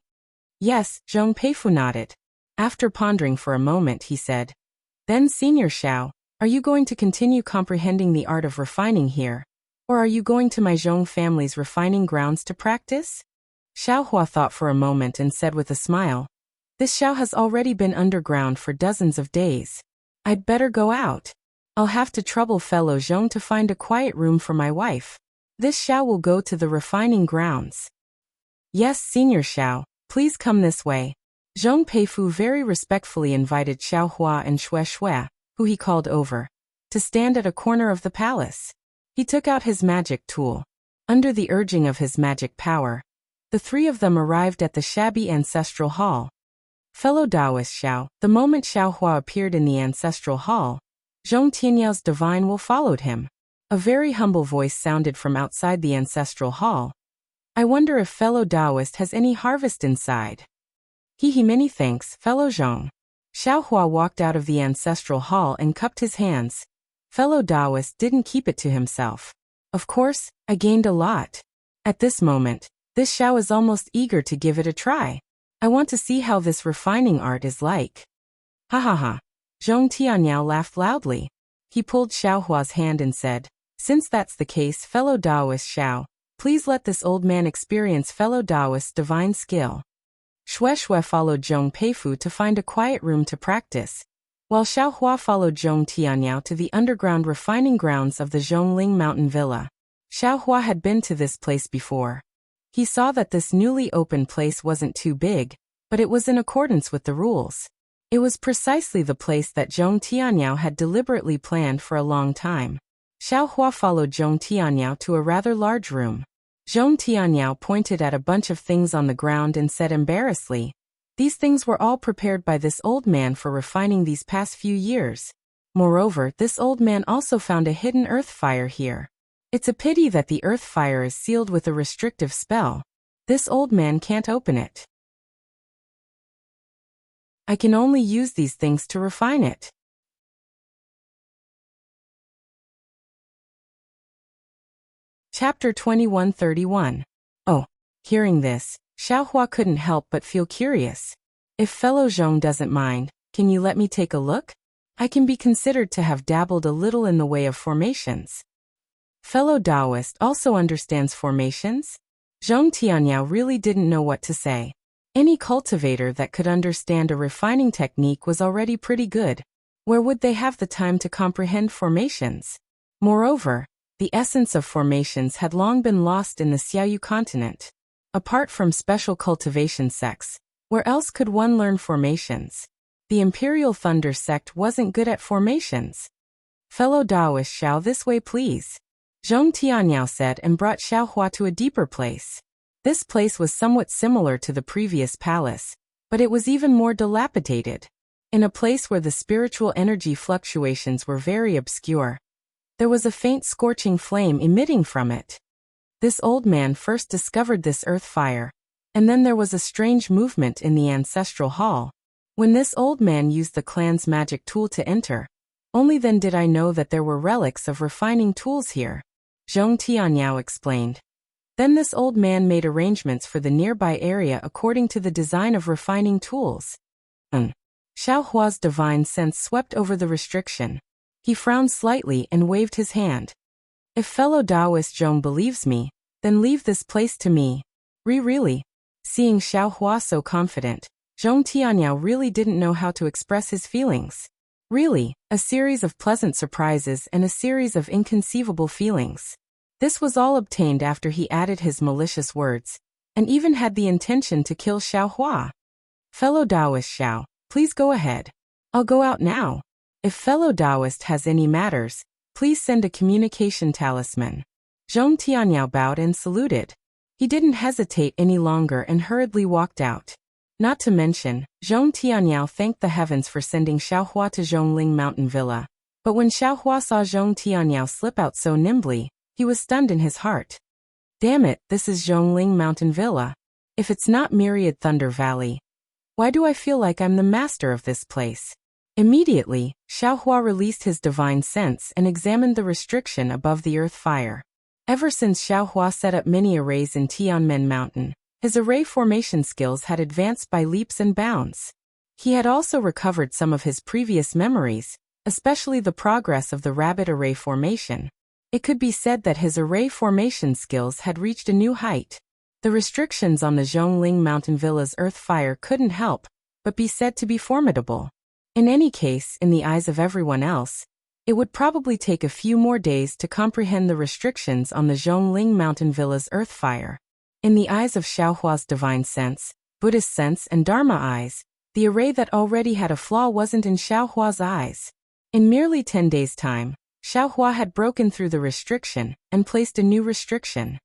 Yes, Zhong Peifu nodded. After pondering for a moment, he said, Then Senior Xiao, are you going to continue comprehending the art of refining here? Or are you going to my Zhong family's refining grounds to practice? Xiaohua thought for a moment and said with a smile, This Xiao has already been underground for dozens of days. I'd better go out. I'll have to trouble fellow Zhong to find a quiet room for my wife. This Xiao will go to the refining grounds. Yes, Senior Xiao, please come this way. Zhong Peifu very respectfully invited Xiaohua and Shui, who he called over, to stand at a corner of the palace. He took out his magic tool. Under the urging of his magic power, the three of them arrived at the shabby ancestral hall. Fellow Taoist Xiao, the moment Xiaohua appeared in the ancestral hall, Zhong Tianyao divine will followed him. A very humble voice sounded from outside the ancestral hall. I wonder if fellow Taoist has any harvest inside. Many thanks, fellow Zhong. Xiaohua walked out of the ancestral hall and cupped his hands. Fellow Taoist didn't keep it to himself. Of course, I gained a lot. At this moment, this Xiao is almost eager to give it a try. I want to see how this refining art is like. Ha ha ha. Zhong Tianyao laughed loudly. He pulled Xiaohua's hand and said, Since that's the case, fellow Taoist Xiao, please let this old man experience fellow Taoist's divine skill. Shui followed Zhong Peifu to find a quiet room to practice, while Xiaohua followed Zhong Tianyao to the underground refining grounds of the Zhongling Mountain Villa. Xiaohua had been to this place before. He saw that this newly opened place wasn't too big, but it was in accordance with the rules. It was precisely the place that Zhong Tianyao had deliberately planned for a long time. Xiaohua followed Zhong Tianyao to a rather large room. Zhong Tianyao pointed at a bunch of things on the ground and said embarrassedly, These things were all prepared by this old man for refining these past few years. Moreover, this old man also found a hidden earth fire here. It's a pity that the earth fire is sealed with a restrictive spell. This old man can't open it. I can only use these things to refine it. Chapter 2131. Oh, hearing this, Xiaohua couldn't help but feel curious. If fellow Zhong doesn't mind, can you let me take a look? I can be considered to have dabbled a little in the way of formations. Fellow Taoist also understands formations? Zhong Tianyao really didn't know what to say. Any cultivator that could understand a refining technique was already pretty good. Where would they have the time to comprehend formations? Moreover, the essence of formations had long been lost in the Xiaoyu continent. Apart from special cultivation sects, where else could one learn formations? The Imperial Thunder sect wasn't good at formations. Fellow Taoist Xiao, this way please. Zhong Tianyao said and brought Xiaohua to a deeper place. This place was somewhat similar to the previous palace, but it was even more dilapidated. In a place where the spiritual energy fluctuations were very obscure, there was a faint scorching flame emitting from it. This old man first discovered this earth fire, and then there was a strange movement in the ancestral hall. When this old man used the clan's magic tool to enter, only then did I know that there were relics of refining tools here. Zhong Tianyao explained. Then this old man made arrangements for the nearby area according to the design of refining tools. Xiaohua's divine sense swept over the restriction. He frowned slightly and waved his hand. If fellow Taoist Zhong believes me, Then leave this place to me. Really? Seeing Xiao Hua so confident, Zhong Tianyao really didn't know how to express his feelings. Really, a series of pleasant surprises and a series of inconceivable feelings. This was all obtained after he added his malicious words, and even had the intention to kill Xiao Hua. Fellow Taoist Xiao, please go ahead. I'll go out now. If fellow Taoist has any matters, please send a communication talisman. Zhong Tianyao bowed and saluted. He didn't hesitate any longer and hurriedly walked out. Not to mention, Zhong Tianyao thanked the heavens for sending Xiao Hua to Zhongling Mountain Villa. But when Xiao Hua saw Zhong Tianyao slip out so nimbly, he was stunned in his heart. Damn it, this is Zhongling Mountain Villa. If it's not Myriad Thunder Valley, why do I feel like I'm the master of this place? Immediately, Xiao Hua released his divine sense and examined the restriction above the earth fire. Ever since Xiao Hua set up many arrays in Tianmen Mountain, his array formation skills had advanced by leaps and bounds. He had also recovered some of his previous memories, especially the progress of the rabbit array formation. It could be said that his array formation skills had reached a new height. The restrictions on the Zhongling Mountain Villa's earth fire couldn't help but be said to be formidable. In any case, in the eyes of everyone else, it would probably take a few more days to comprehend the restrictions on the Zhongling Mountain Villa's earth fire. In the eyes of Xiao Hua's divine sense, Buddhist sense and Dharma eyes, the array that already had a flaw wasn't in Xiao Hua's eyes. In merely 10 days' time, Xiao Hua had broken through the restriction and placed a new restriction.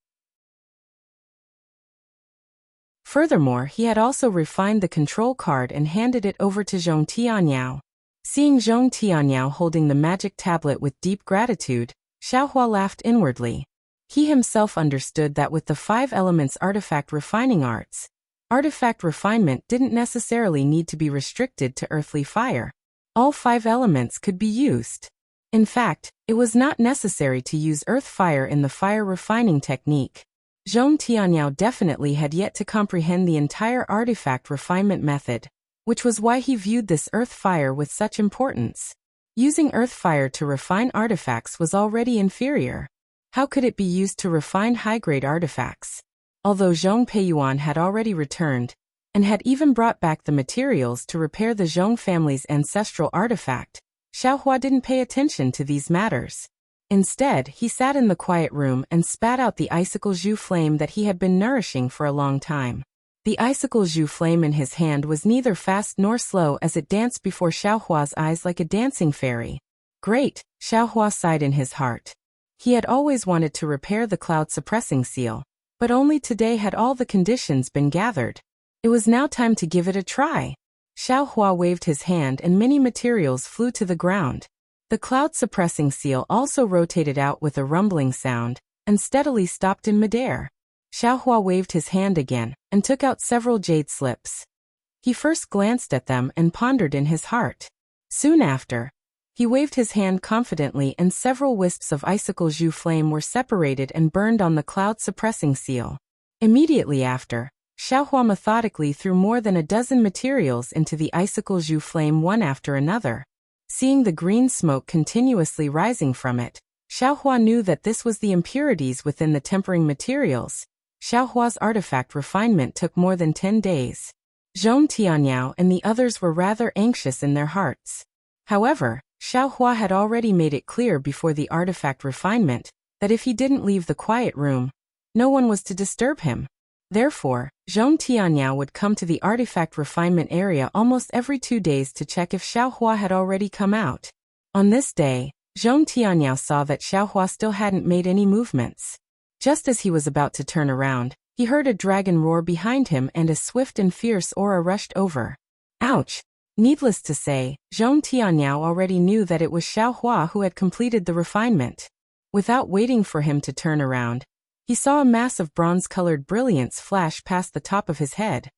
Furthermore, he had also refined the control card and handed it over to Zhong Tianyao. Seeing Zhong Tianyao holding the magic tablet with deep gratitude, Xiao Hua laughed inwardly. He himself understood that with the 5 elements artifact refining arts, artifact refinement didn't necessarily need to be restricted to earthly fire. All 5 elements could be used. In fact, it was not necessary to use earth fire in the fire refining technique. Zhong Tianyao definitely had yet to comprehend the entire artifact refinement method, which was why he viewed this earth fire with such importance. Using earth fire to refine artifacts was already inferior. How could it be used to refine high-grade artifacts? Although Zhong Peiyuan had already returned, and had even brought back the materials to repair the Zhong family's ancestral artifact, Xiao Hua didn't pay attention to these matters. Instead, he sat in the quiet room and spat out the icicle Zhu flame that he had been nourishing for a long time. The icicle Zhu flame in his hand was neither fast nor slow as it danced before Xiao Hua's eyes like a dancing fairy. Great, Xiao Hua sighed in his heart. He had always wanted to repair the cloud suppressing seal, but only today had all the conditions been gathered. It was now time to give it a try. Xiao Hua waved his hand and many materials flew to the ground. The cloud suppressing seal also rotated out with a rumbling sound and steadily stopped in midair. Xiao Hua waved his hand again and took out several jade slips. He first glanced at them and pondered in his heart. Soon after, he waved his hand confidently and several wisps of icicle Zhu flame were separated and burned on the cloud suppressing seal. Immediately after, Xiao Hua methodically threw more than a dozen materials into the icicle Zhu flame one after another. Seeing the green smoke continuously rising from it, Xiao Hua knew that this was the impurities within the tempering materials. Xiao Hua's artifact refinement took more than 10 days. Zhong Tianyao and the others were rather anxious in their hearts. However, Xiao Hua had already made it clear before the artifact refinement that if he didn't leave the quiet room, no one was to disturb him. Therefore, Zhong Tianyao would come to the artifact refinement area almost every 2 days to check if Xiao Hua had already come out. On this day, Zhong Tianyao saw that Xiao Hua still hadn't made any movements. Just as he was about to turn around, he heard a dragon roar behind him and a swift and fierce aura rushed over. Ouch! Needless to say, Zhong Tianyao already knew that it was Xiao Hua who had completed the refinement. Without waiting for him to turn around, he saw a mass of bronze-colored brilliance flash past the top of his head.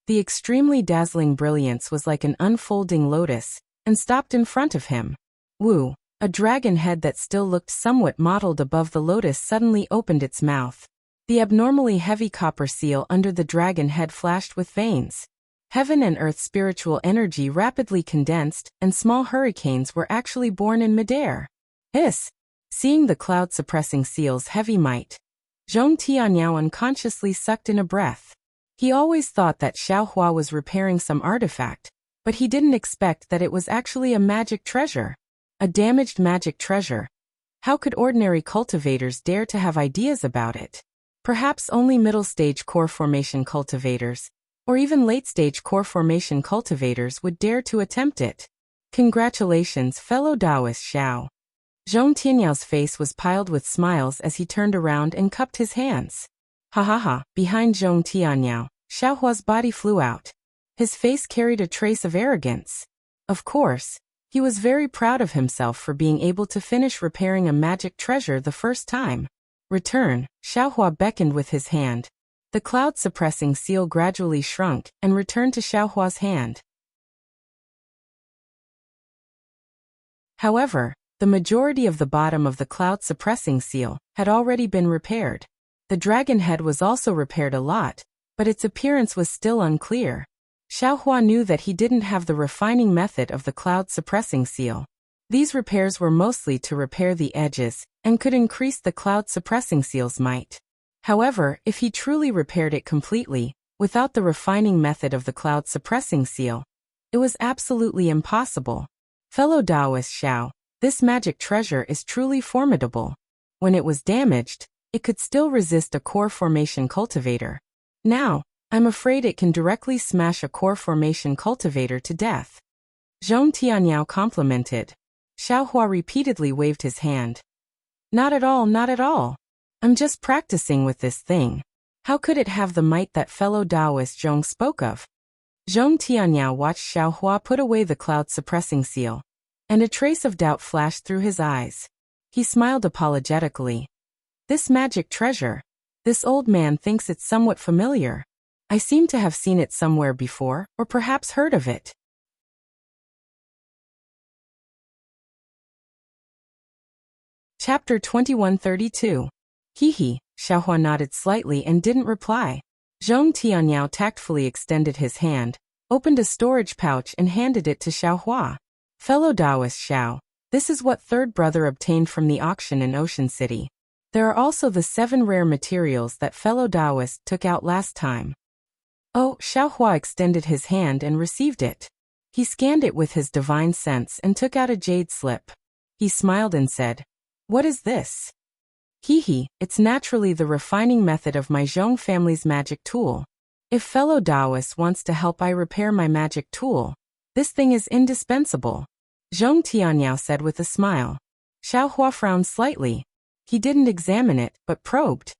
The extremely dazzling brilliance was like an unfolding lotus, and stopped in front of him. Woo! A dragon head that still looked somewhat mottled above the lotus suddenly opened its mouth. The abnormally heavy copper seal under the dragon head flashed with veins. Heaven and earth spiritual energy rapidly condensed, and small hurricanes were actually born in midair. Hiss! Seeing the cloud-suppressing seal's heavy might, Zhong Tianyao unconsciously sucked in a breath. He always thought that Xiaohua was repairing some artifact, but he didn't expect that it was actually a magic treasure. A damaged magic treasure. How could ordinary cultivators dare to have ideas about it? Perhaps only middle-stage core formation cultivators, or even late-stage core formation cultivators would dare to attempt it. Congratulations, fellow Taoist Xiao. Zhong Tianyao's face was piled with smiles as he turned around and cupped his hands. Ha ha ha, behind Zhong Tianyao, Xiaohua's body flew out. His face carried a trace of arrogance. Of course, he was very proud of himself for being able to finish repairing a magic treasure the first time. Return, Xiaohua beckoned with his hand. The cloud-suppressing seal gradually shrunk and returned to Xiaohua's hand. However, the majority of the bottom of the cloud-suppressing seal had already been repaired. The dragon head was also repaired a lot, but its appearance was still unclear. Xiaohua knew that he didn't have the refining method of the cloud-suppressing seal. These repairs were mostly to repair the edges and could increase the cloud-suppressing seal's might. However, if he truly repaired it completely, without the refining method of the cloud-suppressing seal, it was absolutely impossible. Fellow Taoist Xiao, this magic treasure is truly formidable. When it was damaged, it could still resist a core formation cultivator. Now, I'm afraid it can directly smash a core formation cultivator to death. Zhong Tianyao complimented. Xiaohua repeatedly waved his hand. Not at all, not at all. I'm just practicing with this thing. How could it have the might that fellow Taoist Zhong spoke of? Zhong Tianyao watched Xiaohua put away the cloud-suppressing seal, and a trace of doubt flashed through his eyes. He smiled apologetically. This magic treasure. This old man thinks it's somewhat familiar. I seem to have seen it somewhere before, or perhaps heard of it. Chapter 2132. Hee, Xiaohua nodded slightly and didn't reply. Zhong Tianyao tactfully extended his hand, opened a storage pouch and handed it to Xiaohua. Fellow Taoist Xiao, this is what third brother obtained from the auction in Ocean City. There are also the 7 rare materials that fellow Taoist took out last time. Oh, Xiaohua extended his hand and received it. He scanned it with his divine sense and took out a jade slip. He smiled and said, "What is this?" Hee, it's naturally the refining method of my Zhong family's magic tool. If fellow Taoist wants to help I repair my magic tool, this thing is indispensable. Zhong Tianyao said with a smile. Xiaohua frowned slightly. He didn't examine it, but probed.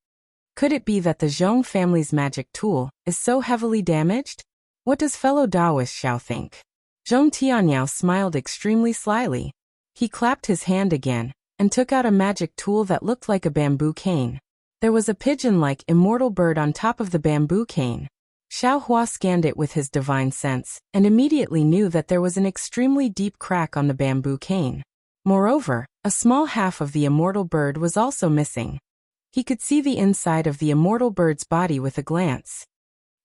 Could it be that the Zhong family's magic tool is so heavily damaged? What does fellow Taoist Xiao think? Zhong Tianyao smiled extremely slyly. He clapped his hand again, and took out a magic tool that looked like a bamboo cane. There was a pigeon-like immortal bird on top of the bamboo cane. Xiaohua scanned it with his divine sense, and immediately knew that there was an extremely deep crack on the bamboo cane. Moreover, a small half of the immortal bird was also missing. He could see the inside of the immortal bird's body with a glance.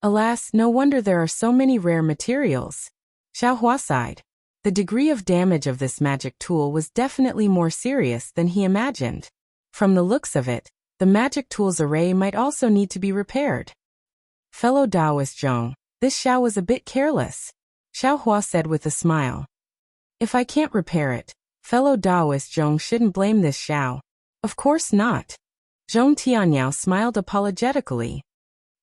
Alas, no wonder there are so many rare materials. Xiaohua sighed. The degree of damage of this magic tool was definitely more serious than he imagined. From the looks of it, the magic tool's array might also need to be repaired. Fellow Taoist Zhong, this Xiao was a bit careless, Xiaohua said with a smile. If I can't repair it, fellow Taoist Zhong shouldn't blame this Xiao. Of course not. Zhong Tianyao smiled apologetically.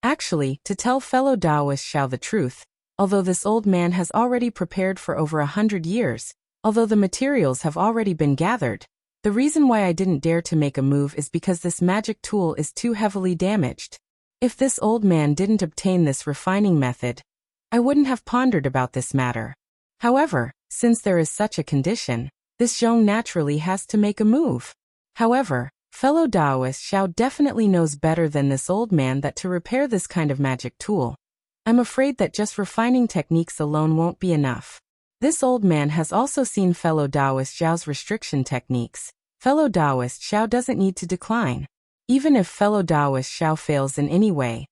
Actually, to tell fellow Taoist Xiao the truth, although this old man has already prepared for over 100 years, although the materials have already been gathered, the reason why I didn't dare to make a move is because this magic tool is too heavily damaged. If this old man didn't obtain this refining method, I wouldn't have pondered about this matter. However, since there is such a condition, this Zhong naturally has to make a move. However, fellow Taoist Xiao definitely knows better than this old man that to repair this kind of magic tool, I'm afraid that just refining techniques alone won't be enough. This old man has also seen fellow Taoist Xiao's restriction techniques. Fellow Taoist Xiao doesn't need to decline. Even if fellow Taoist Xiao fails in any way,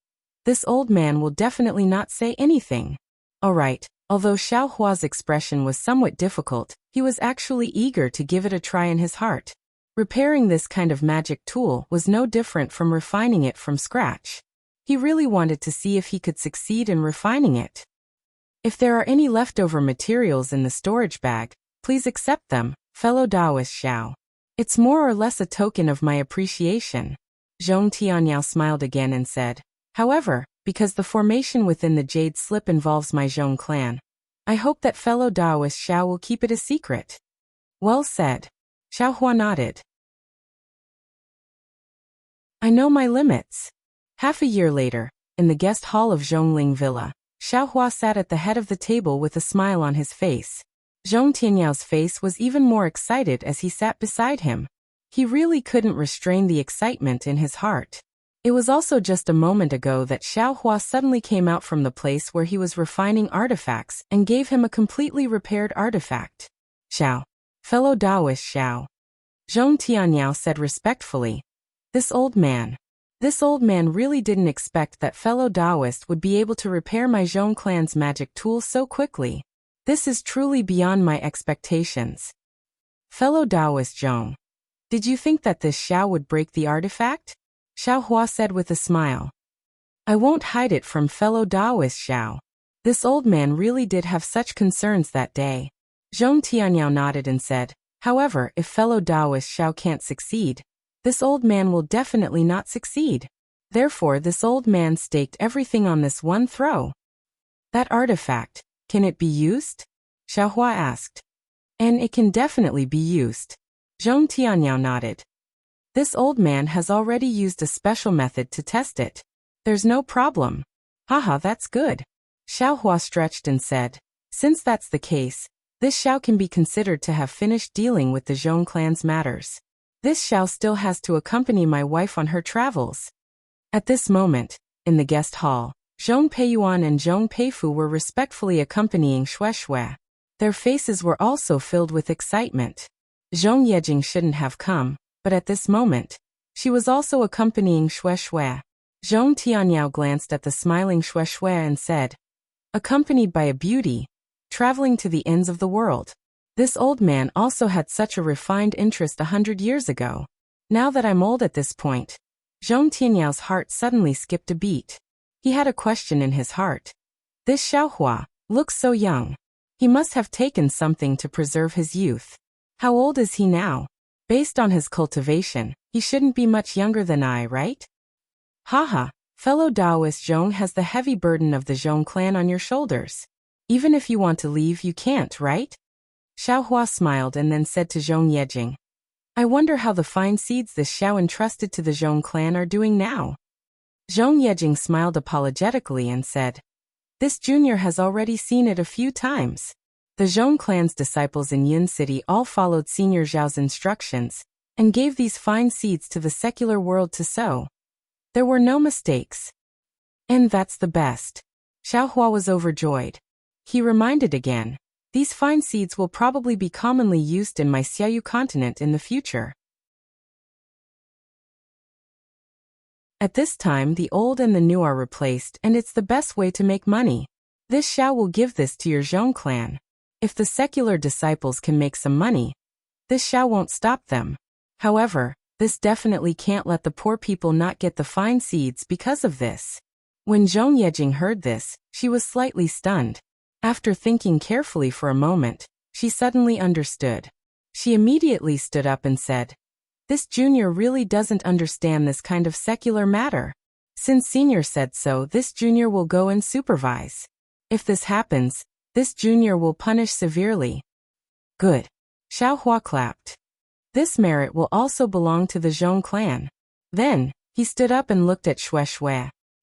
this old man will definitely not say anything. Alright, although Xiaohua's expression was somewhat difficult, he was actually eager to give it a try in his heart. Repairing this kind of magic tool was no different from refining it from scratch. He really wanted to see if he could succeed in refining it. If there are any leftover materials in the storage bag, please accept them, fellow Taoist Xiao. It's more or less a token of my appreciation. Zhong Tianyao smiled again and said, however, because the formation within the jade slip involves my Zhong clan, I hope that fellow Taoist Xiao will keep it a secret. Well said. Xiaohua nodded. I know my limits. Half a year later, in the guest hall of Zhongling Villa, Xiaohua sat at the head of the table with a smile on his face. Zhong Tianyao's face was even more excited as he sat beside him. He really couldn't restrain the excitement in his heart. It was also just a moment ago that Xiaohua suddenly came out from the place where he was refining artifacts and gave him a completely repaired artifact. Xiao. Fellow Taoist Xiao. Zhong Tianyao said respectfully. This old man really didn't expect that fellow Taoist would be able to repair my Zhong clan's magic tool so quickly. This is truly beyond my expectations. Fellow Taoist Zhong. Did you think that this Xiao would break the artifact? Xiaohua said with a smile. I won't hide it from fellow Taoist Xiao. This old man really did have such concerns that day. Zhong Tianyao nodded and said, however, if fellow Taoist Xiao can't succeed, this old man will definitely not succeed. Therefore, this old man staked everything on this one throw. That artifact, can it be used? Xiaohua asked. And it can definitely be used. Zhong Tianyao nodded. This old man has already used a special method to test it. There's no problem. Haha, that's good. Xiaohua stretched and said, since that's the case, this Xiao can be considered to have finished dealing with the Zhong clan's matters. This Xiao still has to accompany my wife on her travels. At this moment, in the guest hall, Zhong Peiyuan and Zhong Peifu were respectfully accompanying Shui. Their faces were also filled with excitement. Zhong Yejing shouldn't have come, but at this moment, she was also accompanying Shui. Zhong Tianyao glanced at the smiling Shui and said, accompanied by a beauty, traveling to the ends of the world. This old man also had such a refined interest 100 years ago. Now that I'm old at this point, Zhong Tianyao's heart suddenly skipped a beat. He had a question in his heart. This Xiaohua looks so young. He must have taken something to preserve his youth. How old is he now? Based on his cultivation, he shouldn't be much younger than I, right? Haha, fellow Taoist Zhong has the heavy burden of the Zhong clan on your shoulders. Even if you want to leave, you can't, right? Xiaohua smiled and then said to Zhong Yejing, I wonder how the fine seeds this Xiao entrusted to the Zhong clan are doing now. Zhong Yejing smiled apologetically and said, this junior has already seen it a few times. The Zhong clan's disciples in Yun City all followed Senior Zhao's instructions and gave these fine seeds to the secular world to sow. There were no mistakes. And that's the best. Xiaohua was overjoyed. He reminded again, these fine seeds will probably be commonly used in my Xiaoyu continent in the future. At this time, the old and the new are replaced, and it's the best way to make money. This Xiao will give this to your Zhong clan. If the secular disciples can make some money, this Xiao won't stop them. However, this definitely can't let the poor people not get the fine seeds because of this. When Zhong Yejing heard this, she was slightly stunned. After thinking carefully for a moment, she suddenly understood. She immediately stood up and said, this junior really doesn't understand this kind of secular matter. Since senior said so, this junior will go and supervise. If this happens, this junior will punish severely. Good. Xiaohua clapped. This merit will also belong to the Zhong clan. Then, he stood up and looked at Shui.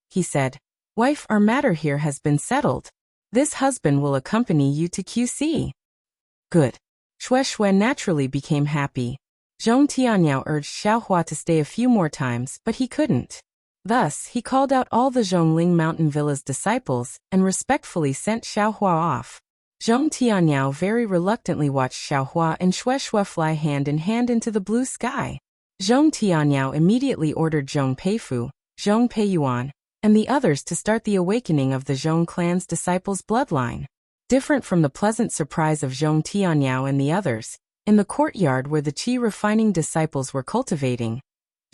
He said, wife, our matter here has been settled. This husband will accompany you to QC. Good. Shui naturally became happy. Zhong Tianyao urged Xiaohua to stay a few more times, but he couldn't. Thus, he called out all the Zhongling Mountain Villa's disciples and respectfully sent Xiaohua off. Zhong Tianyao very reluctantly watched Xiaohua and Shui fly hand in hand into the blue sky. Zhong Tianyao immediately ordered Zhong Peifu, Zhong Peiyuan, and the others to start the awakening of the Zhong clan's disciples' bloodline. Different from the pleasant surprise of Zhong Tianyao and the others, In the courtyard where the qi refining disciples were cultivating,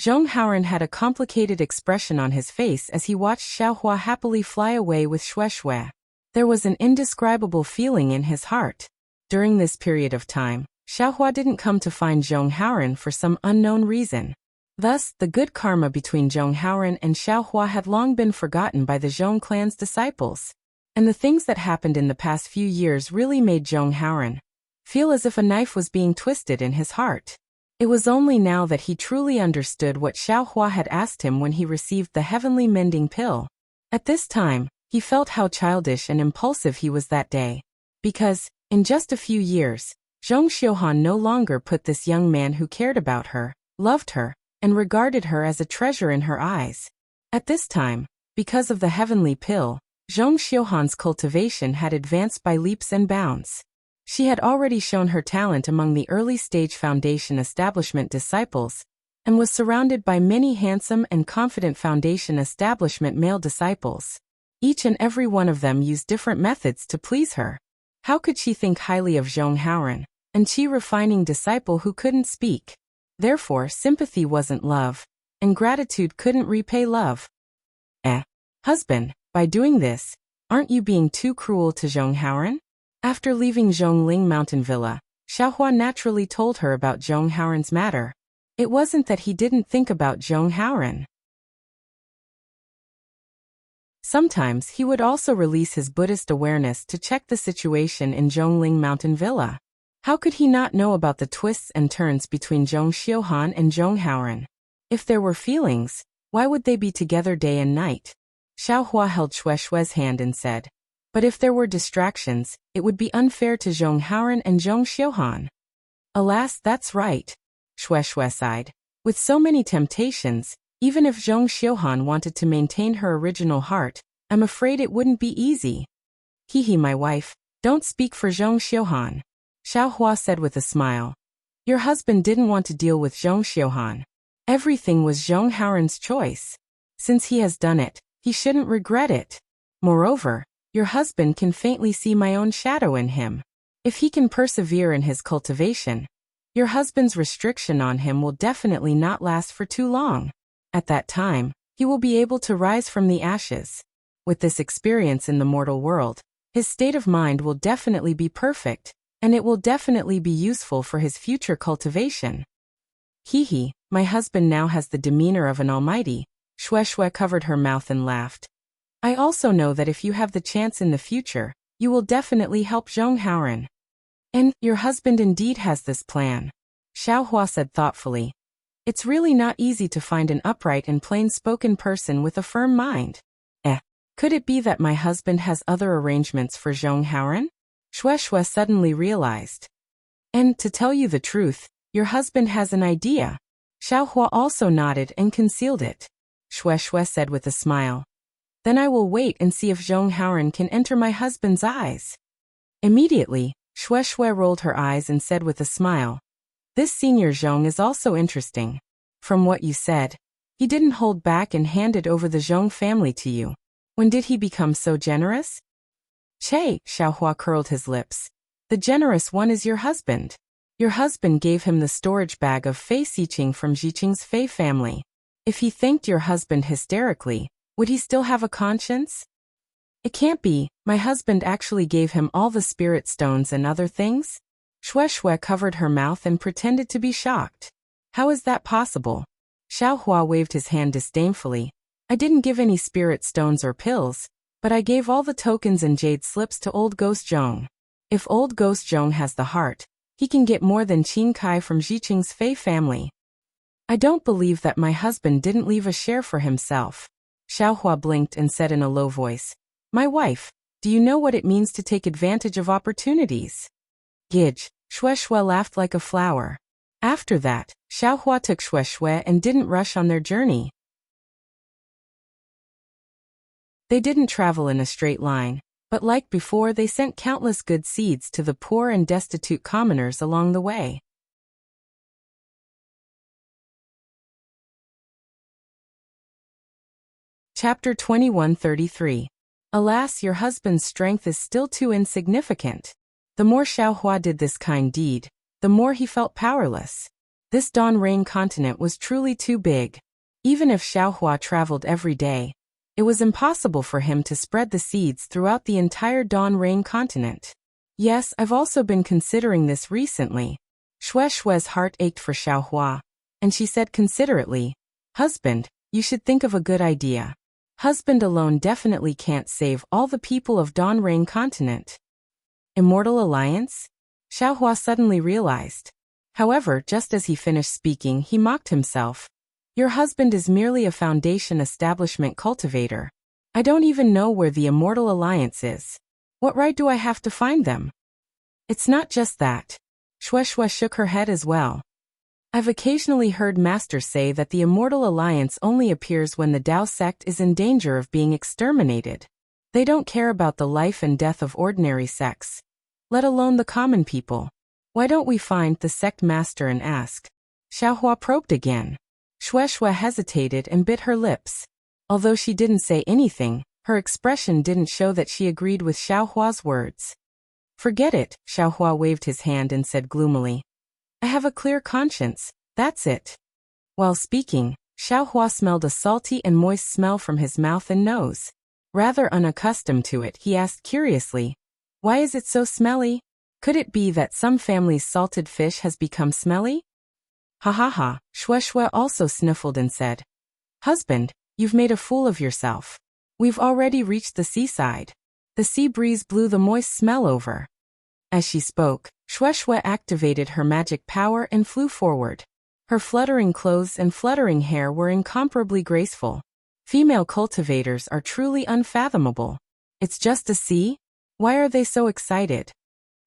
Zhong Haoren had a complicated expression on his face as he watched Xiaohua happily fly away with Shui. There was an indescribable feeling in his heart. During this period of time, Xiaohua didn't come to find Zhong Haoren for some unknown reason. Thus, the good karma between Zhong Haoren and Xiaohua had long been forgotten by the Zhong clan's disciples. And the things that happened in the past few years really made Zhong Haoren feel as if a knife was being twisted in his heart. It was only now that he truly understood what Xiaohua had asked him when he received the heavenly mending pill. At this time, he felt how childish and impulsive he was that day. Because, in just a few years, Zhong Xiuhan no longer put this young man who cared about her, loved her, and regarded her as a treasure in her eyes. At this time, because of the heavenly pill, Zhong Xiuhan's cultivation had advanced by leaps and bounds. She had already shown her talent among the early-stage foundation establishment disciples, and was surrounded by many handsome and confident foundation establishment male disciples. Each and every one of them used different methods to please her. How could she think highly of Zhong Haoren, an qi refining disciple who couldn't speak? Therefore, sympathy wasn't love, and gratitude couldn't repay love. Husband, by doing this, aren't you being too cruel to Zhong Haoren? After leaving Zhongling Mountain Villa, Xiaohua naturally told her about Zhong Haoren's matter. It wasn't that he didn't think about Zhong Haoren. Sometimes he would also release his Buddhist awareness to check the situation in Zhongling Mountain Villa. How could he not know about the twists and turns between Zhong Xiuhan and Zhong Haoren? If there were feelings, why would they be together day and night? Xiaohua held Shue's hand and said, but if there were distractions, it would be unfair to Zhong Haoren and Zhong Xiuhan. Alas, that's right. Shui sighed. With so many temptations, even if Zhong Xiuhan wanted to maintain her original heart, I'm afraid it wouldn't be easy. Hehe, my wife, don't speak for Zhong Xiuhan. Xiaohua said with a smile. Your husband didn't want to deal with Zhong Xiuhan. Everything was Zhong Haoren's choice. Since he has done it, he shouldn't regret it. Moreover, your husband can faintly see my own shadow in him. If he can persevere in his cultivation, your husband's restriction on him will definitely not last for too long. At that time, he will be able to rise from the ashes. With this experience in the mortal world, his state of mind will definitely be perfect, and it will definitely be useful for his future cultivation. Hehe, my husband now has the demeanor of an almighty. Shui covered her mouth and laughed. I also know that if you have the chance in the future, you will definitely help Zhong Haoren. And your husband indeed has this plan. Xiaohua said thoughtfully. It's really not easy to find an upright and plain-spoken person with a firm mind. Could it be that my husband has other arrangements for Zhong Haoren? Shui suddenly realized. And to tell you the truth, your husband has an idea. Xiaohua also nodded and concealed it. Shui said with a smile. Then I will wait and see if Zhong Haoren can enter my husband's eyes. Immediately, Shui rolled her eyes and said with a smile. This senior Zhong is also interesting. From what you said, he didn't hold back and handed over the Zhong family to you. When did he become so generous? Che, Xiaohua curled his lips. The generous one is your husband. Your husband gave him the storage bag of Fei Xiqing from Xiqing's Fei family. If he thanked your husband hysterically, would he still have a conscience? It can't be, my husband actually gave him all the spirit stones and other things? Shui covered her mouth and pretended to be shocked. How is that possible? Xiaohua waved his hand disdainfully. I didn't give any spirit stones or pills, but I gave all the tokens and jade slips to old Ghost Zhong. If old Ghost Zhong has the heart, he can get more than Qin Kai from Xiqing's Fei family. I don't believe that my husband didn't leave a share for himself. Xiaohua blinked and said in a low voice, My wife, do you know what it means to take advantage of opportunities? Gidge, Shui laughed like a flower. After that, Xiaohua took Shui and didn't rush on their journey. They didn't travel in a straight line, but like before they sent countless good seeds to the poor and destitute commoners along the way. Chapter 2133. Alas, your husband's strength is still too insignificant. The more Xiaohua did this kind deed, the the more he felt powerless. This Dawn Rain continent was truly too big. Even if Xiaohua traveled every day, it was impossible for him to spread the seeds throughout the entire Dawn Rain continent. Yes, I've also been considering this recently. Shue's heart ached for Xiaohua, and she said considerately, "Husband, you should think of a good idea. Husband alone definitely can't save all the people of Dawn Rain continent." Immortal Alliance? Xiaohua suddenly realized. However, just as he finished speaking, he mocked himself. Your husband is merely a foundation establishment cultivator. I don't even know where the Immortal Alliance is. What right do I have to find them? It's not just that. Shui shook her head as well. I've occasionally heard masters say that the Immortal Alliance only appears when the Dao sect is in danger of being exterminated. They don't care about the life and death of ordinary sects, let alone the common people. Why don't we find the sect master and ask? Xiaohua probed again. Shui hesitated and bit her lips. Although she didn't say anything, her expression didn't show that she agreed with Xiaohua's words. Forget it, Xiaohua waved his hand and said gloomily. I have a clear conscience, that's it. While speaking, Xiaohua smelled a salty and moist smell from his mouth and nose. Rather unaccustomed to it, he asked curiously, why is it so smelly? Could it be that some family's salted fish has become smelly? Ha ha ha, Shui also sniffled and said, Husband, you've made a fool of yourself. We've already reached the seaside. The sea breeze blew the moist smell over. As she spoke, Shui activated her magic power and flew forward. Her fluttering clothes and fluttering hair were incomparably graceful. Female cultivators are truly unfathomable. It's just a sea? Why are they so excited?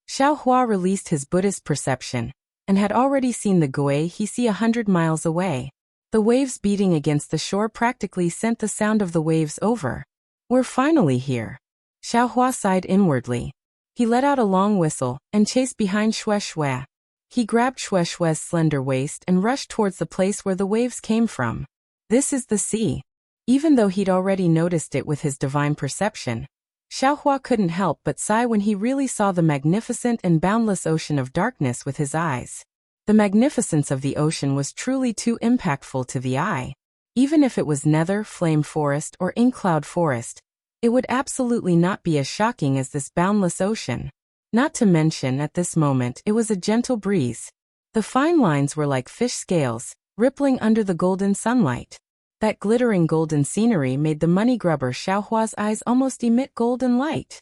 Xiaohua released his Buddhist perception, and had already seen the Gui he see 100 miles away. The waves beating against the shore practically sent the sound of the waves over. We're finally here. Xiaohua sighed inwardly. He let out a long whistle, and chased behind Shui. He grabbed Shui's slender waist and rushed towards the place where the waves came from. This is the sea. Even though he'd already noticed it with his divine perception, Xiaohua couldn't help but sigh when he really saw the magnificent and boundless ocean of darkness with his eyes. The magnificence of the ocean was truly too impactful to the eye. Even if it was nether, flame forest, or inkcloud forest, it would absolutely not be as shocking as this boundless ocean. Not to mention, at this moment, it was a gentle breeze. The fine lines were like fish scales, rippling under the golden sunlight. That glittering golden scenery made the money grubber Xiaohua's eyes almost emit golden light.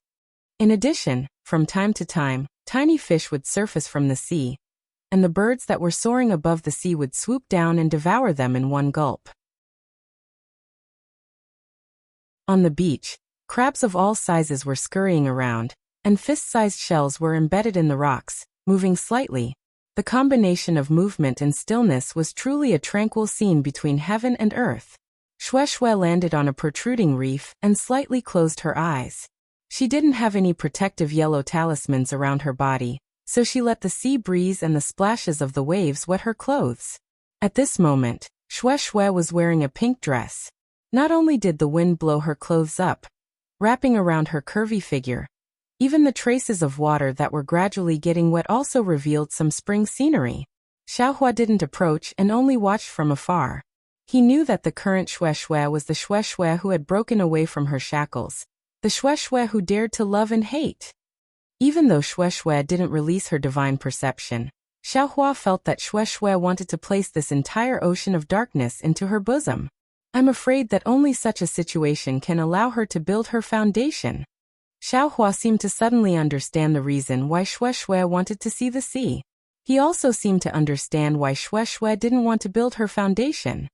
In addition, from time to time, tiny fish would surface from the sea, and the birds that were soaring above the sea would swoop down and devour them in one gulp. On the beach, crabs of all sizes were scurrying around, and fist-sized shells were embedded in the rocks, moving slightly. The combination of movement and stillness was truly a tranquil scene between heaven and earth. Shui landed on a protruding reef and slightly closed her eyes. She didn't have any protective yellow talismans around her body, so she let the sea breeze and the splashes of the waves wet her clothes. At this moment, Shui was wearing a pink dress. Not only did the wind blow her clothes up, wrapping around her curvy figure, even the traces of water that were gradually getting wet also revealed some spring scenery. Xiaohua didn't approach and only watched from afar. He knew that the current Shui was the Shui who had broken away from her shackles, the Shui who dared to love and hate. Even though Shui didn't release her divine perception, Xiaohua felt that Shui wanted to place this entire ocean of darkness into her bosom. I'm afraid that only such a situation can allow her to build her foundation. Xiaohua seemed to suddenly understand the reason why Shui wanted to see the sea. He also seemed to understand why Shui didn't want to build her foundation.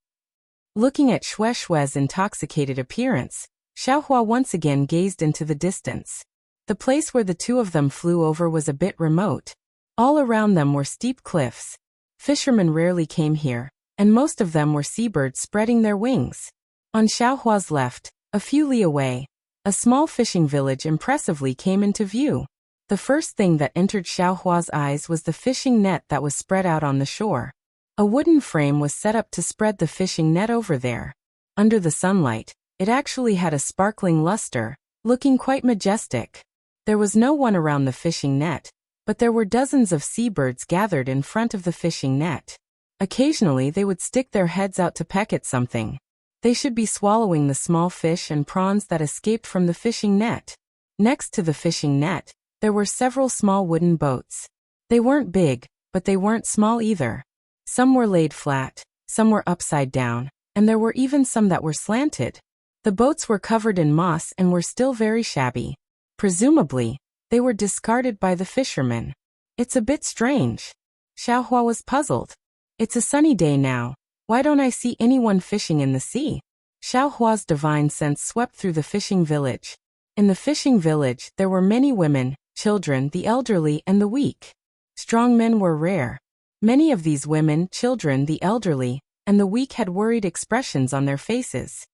Looking at Shui's intoxicated appearance, Xiaohua once again gazed into the distance. The place where the two of them flew over was a bit remote. All around them were steep cliffs. Fishermen rarely came here, and most of them were seabirds spreading their wings. On Xiaohua's left, a few li away, a small fishing village impressively came into view. The first thing that entered Xiaohua's eyes was the fishing net that was spread out on the shore. A wooden frame was set up to spread the fishing net over there. Under the sunlight, it actually had a sparkling luster, looking quite majestic. There was no one around the fishing net, but there were dozens of seabirds gathered in front of the fishing net. Occasionally they would stick their heads out to peck at something. They should be swallowing the small fish and prawns that escaped from the fishing net. Next to the fishing net, there were several small wooden boats. They weren't big, but they weren't small either. Some were laid flat, some were upside down, and there were even some that were slanted. The boats were covered in moss and were still very shabby. Presumably, they were discarded by the fishermen. It's a bit strange. Xiaohua was puzzled. It's a sunny day now. Why don't I see anyone fishing in the sea? Xiaohua's divine sense swept through the fishing village. In the fishing village, there were many women, children, the elderly, and the weak. Strong men were rare. Many of these women, children, the elderly, and the weak had worried expressions on their faces.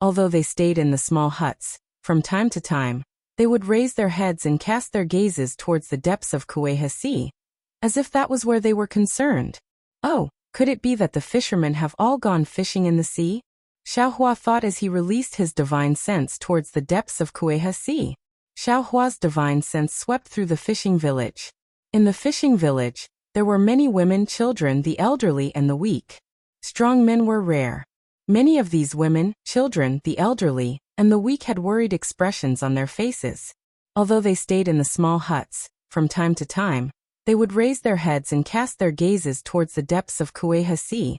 Although they stayed in the small huts, from time to time, they would raise their heads and cast their gazes towards the depths of Kueha Sea, as if that was where they were concerned. Oh, could it be that the fishermen have all gone fishing in the sea? Xiaohua thought as he released his divine sense towards the depths of Kueha Sea. Xiaohua's divine sense swept through the fishing village. In the fishing village, there were many women, children, the elderly, and the weak. Strong men were rare. Many of these women, children, the elderly, and the weak had worried expressions on their faces. Although they stayed in the small huts, from time to time, they would raise their heads and cast their gazes towards the depths of Kueha Sea,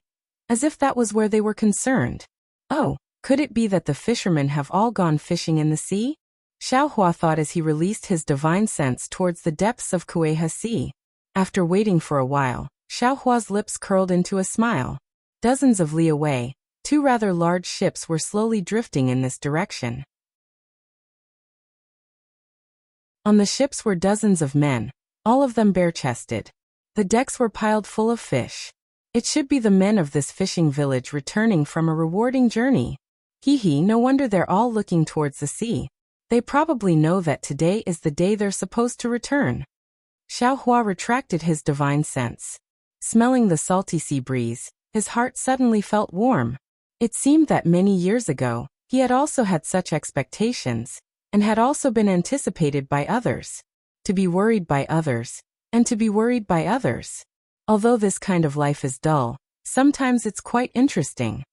as if that was where they were concerned. Oh, could it be that the fishermen have all gone fishing in the sea? Xiaohua thought as he released his divine sense towards the depths of Kueha Sea. After waiting for a while, Xiaohua's lips curled into a smile. Dozens of li away, two rather large ships were slowly drifting in this direction. On the ships were dozens of men, all of them bare-chested. The decks were piled full of fish. It should be the men of this fishing village returning from a rewarding journey. Hee, no wonder they're all looking towards the sea. They probably know that today is the day they're supposed to return. Xiaohua retracted his divine sense. Smelling the salty sea breeze, his heart suddenly felt warm. It seemed that many years ago, he had also had such expectations, and had also been anticipated by others. To be worried by others, and to be worried by others. Although this kind of life is dull, sometimes it's quite interesting.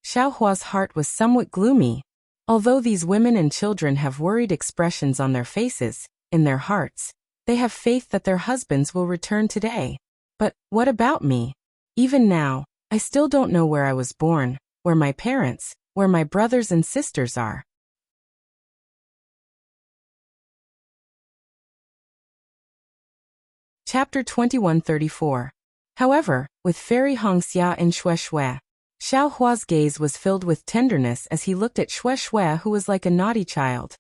Xiaohua's heart was somewhat gloomy. Although these women and children have worried expressions on their faces, in their hearts, they have faith that their husbands will return today. But what about me? Even now, I still don't know where I was born, where my parents, where my brothers and sisters are. Chapter 2134. However, with Fairy Hongxia and Shui, Xiaohua's gaze was filled with tenderness as he looked at Shui, who was like a naughty child.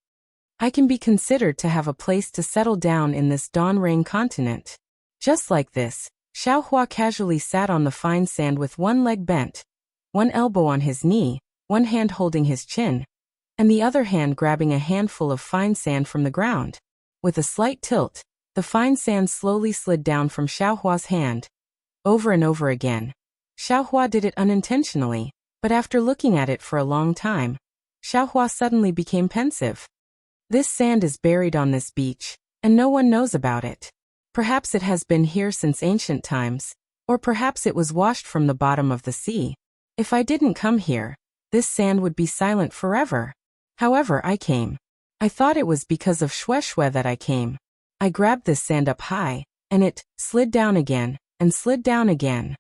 I can be considered to have a place to settle down in this dawn rain continent. Just like this, Xiaohua casually sat on the fine sand with one leg bent, one elbow on his knee, one hand holding his chin, and the other hand grabbing a handful of fine sand from the ground. With a slight tilt, the fine sand slowly slid down from Xiaohua's hand. Over and over again. Xiaohua did it unintentionally, but after looking at it for a long time, Xiaohua suddenly became pensive. This sand is buried on this beach, and no one knows about it. Perhaps it has been here since ancient times, or perhaps it was washed from the bottom of the sea. If I didn't come here, this sand would be silent forever. However, I came. I thought it was because of Shui that I came. I grabbed this sand up high, and it slid down again, and slid down again.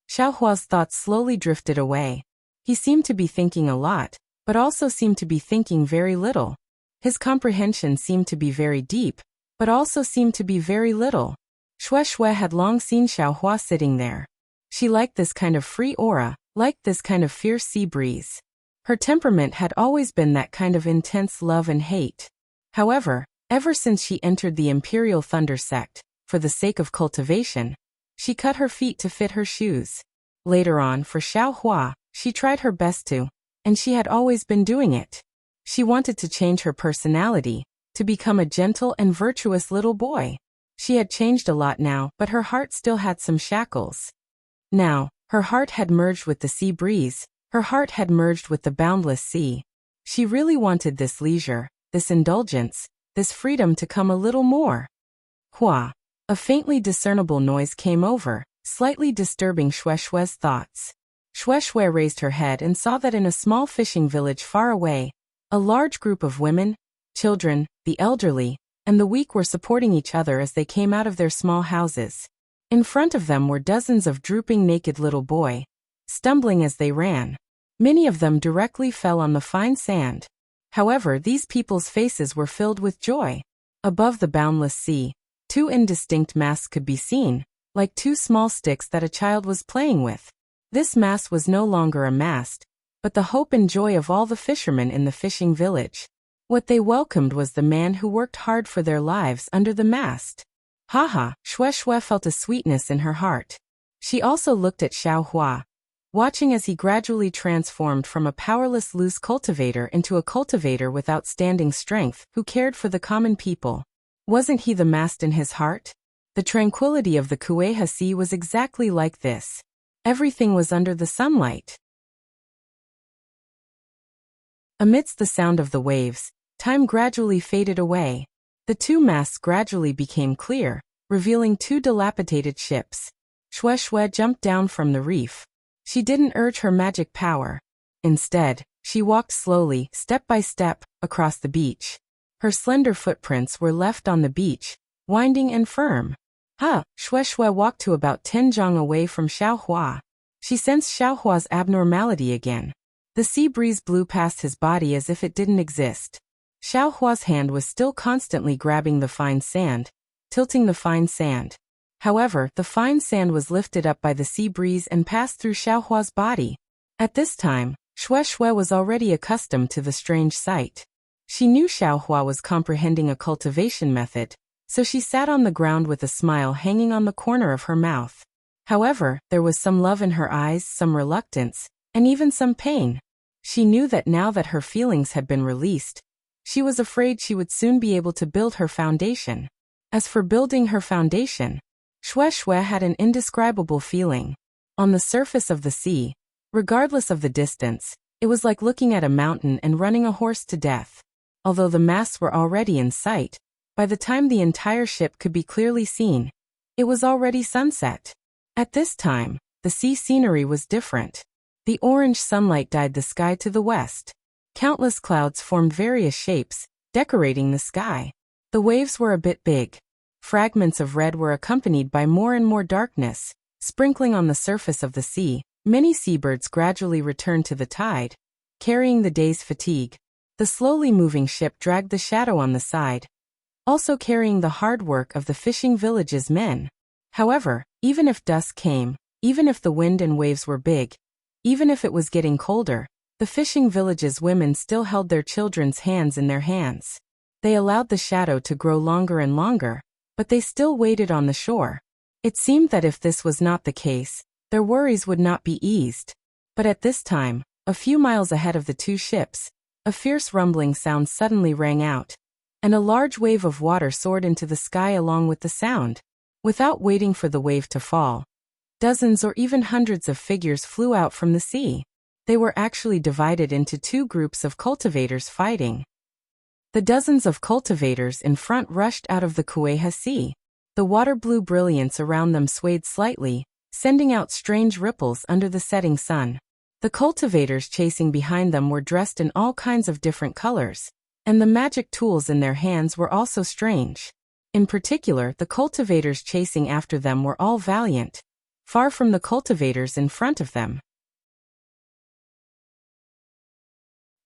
Xiaohua's thoughts slowly drifted away. He seemed to be thinking a lot, but also seemed to be thinking very little. His comprehension seemed to be very deep, but also seemed to be very little. Shui had long seen Xiaohua sitting there. She liked this kind of free aura, liked this kind of fierce sea breeze. Her temperament had always been that kind of intense love and hate. However, ever since she entered the Imperial Thunder sect, for the sake of cultivation, she cut her feet to fit her shoes. Later on, for Xiaohua, she tried her best to, and she had always been doing it. She wanted to change her personality, to become a gentle and virtuous little boy. She had changed a lot now, but her heart still had some shackles. Now, her heart had merged with the sea breeze, her heart had merged with the boundless sea. She really wanted this leisure, this indulgence, this freedom to come a little more. Hua. A faintly discernible noise came over, slightly disturbing Shueishue's thoughts. Shueishue raised her head and saw that in a small fishing village far away, a large group of women, children, the elderly, and the weak were supporting each other as they came out of their small houses. In front of them were dozens of drooping naked little boys, stumbling as they ran. Many of them directly fell on the fine sand. However, these people's faces were filled with joy. Above the boundless sea, two indistinct masts could be seen, like two small sticks that a child was playing with. This mast was no longer a mast, but the hope and joy of all the fishermen in the fishing village. What they welcomed was the man who worked hard for their lives under the mast. Haha, Shueishue felt a sweetness in her heart. She also looked at Xiao Hua, watching as he gradually transformed from a powerless loose cultivator into a cultivator with outstanding strength who cared for the common people. Wasn't he the mast in his heart? The tranquility of the Kueha Sea was exactly like this. Everything was under the sunlight. Amidst the sound of the waves, time gradually faded away. The two masts gradually became clear, revealing two dilapidated ships. Shueishue jumped down from the reef. She didn't urge her magic power. Instead, she walked slowly, step by step, across the beach. Her slender footprints were left on the beach, winding and firm. Shueishue walked to about 10 zhang away from Xiao Hua. She sensed Xiao Hua's abnormality again. The sea breeze blew past his body as if it didn't exist. Xiao Hua's hand was still constantly grabbing the fine sand, tilting the fine sand. However, the fine sand was lifted up by the sea breeze and passed through Xiao Hua's body. At this time, Shueishue was already accustomed to the strange sight. She knew Xiao Hua was comprehending a cultivation method, so she sat on the ground with a smile hanging on the corner of her mouth. However, there was some love in her eyes, some reluctance, and even some pain. She knew that now that her feelings had been released, she was afraid she would soon be able to build her foundation. As for building her foundation, Shueishue had an indescribable feeling. On the surface of the sea, regardless of the distance, it was like looking at a mountain and running a horse to death. Although the masts were already in sight, by the time the entire ship could be clearly seen, it was already sunset. At this time, the sea scenery was different. The orange sunlight dyed the sky to the west. Countless clouds formed various shapes, decorating the sky. The waves were a bit big. Fragments of red were accompanied by more and more darkness, sprinkling on the surface of the sea. Many seabirds gradually returned to the tide, carrying the day's fatigue. The slowly moving ship dragged the shadow on the side, also carrying the hard work of the fishing village's men. However, even if dusk came, even if the wind and waves were big, even if it was getting colder, the fishing village's women still held their children's hands in their hands. They allowed the shadow to grow longer and longer, but they still waited on the shore. It seemed that if this was not the case, their worries would not be eased. But at this time, a few miles ahead of the two ships, a fierce rumbling sound suddenly rang out, and a large wave of water soared into the sky along with the sound. Without waiting for the wave to fall, dozens or even hundreds of figures flew out from the sea. They were actually divided into two groups of cultivators fighting. The dozens of cultivators in front rushed out of the Kueha Sea. The water-blue brilliance around them swayed slightly, sending out strange ripples under the setting sun. The cultivators chasing behind them were dressed in all kinds of different colors, and the magic tools in their hands were also strange. In particular, the cultivators chasing after them were all valiant, far from the cultivators in front of them.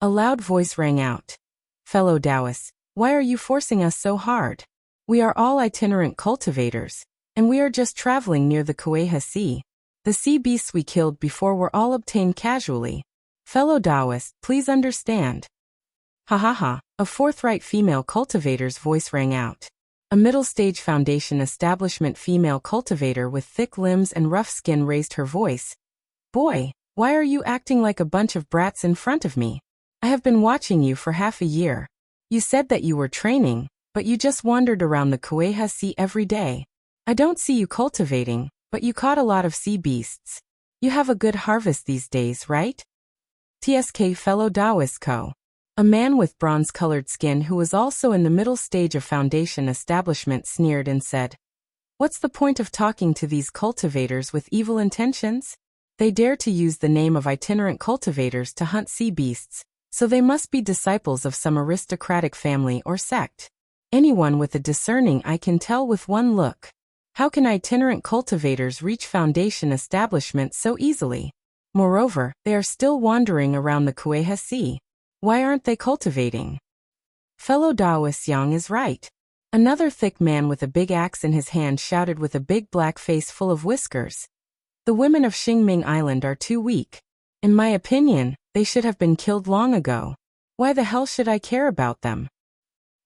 A loud voice rang out. "Fellow Taoists, why are you forcing us so hard? We are all itinerant cultivators, and we are just traveling near the Kueha Sea. The sea beasts we killed before were all obtained casually. Fellow Taoists, please understand." Ha ha ha, a forthright female cultivator's voice rang out. A middle-stage foundation establishment female cultivator with thick limbs and rough skin raised her voice. "Boy, why are you acting like a bunch of brats in front of me? I have been watching you for half a year. You said that you were training, but you just wandered around the Kueha Sea every day. I don't see you cultivating, but you caught a lot of sea beasts. You have a good harvest these days, right? TSK fellow Taoist Co. A man with bronze-colored skin who was also in the middle stage of foundation establishment sneered and said, "What's the point of talking to these cultivators with evil intentions? They dare to use the name of itinerant cultivators to hunt sea beasts, so they must be disciples of some aristocratic family or sect. Anyone with a discerning eye can tell with one look. How can itinerant cultivators reach foundation establishments so easily? Moreover, they are still wandering around the Kueha Sea. Why aren't they cultivating?" Fellow Daoist Yang is right. Another thick man with a big axe in his hand shouted with a big black face full of whiskers. "The women of Xingming Island are too weak. In my opinion, they should have been killed long ago. Why the hell should I care about them?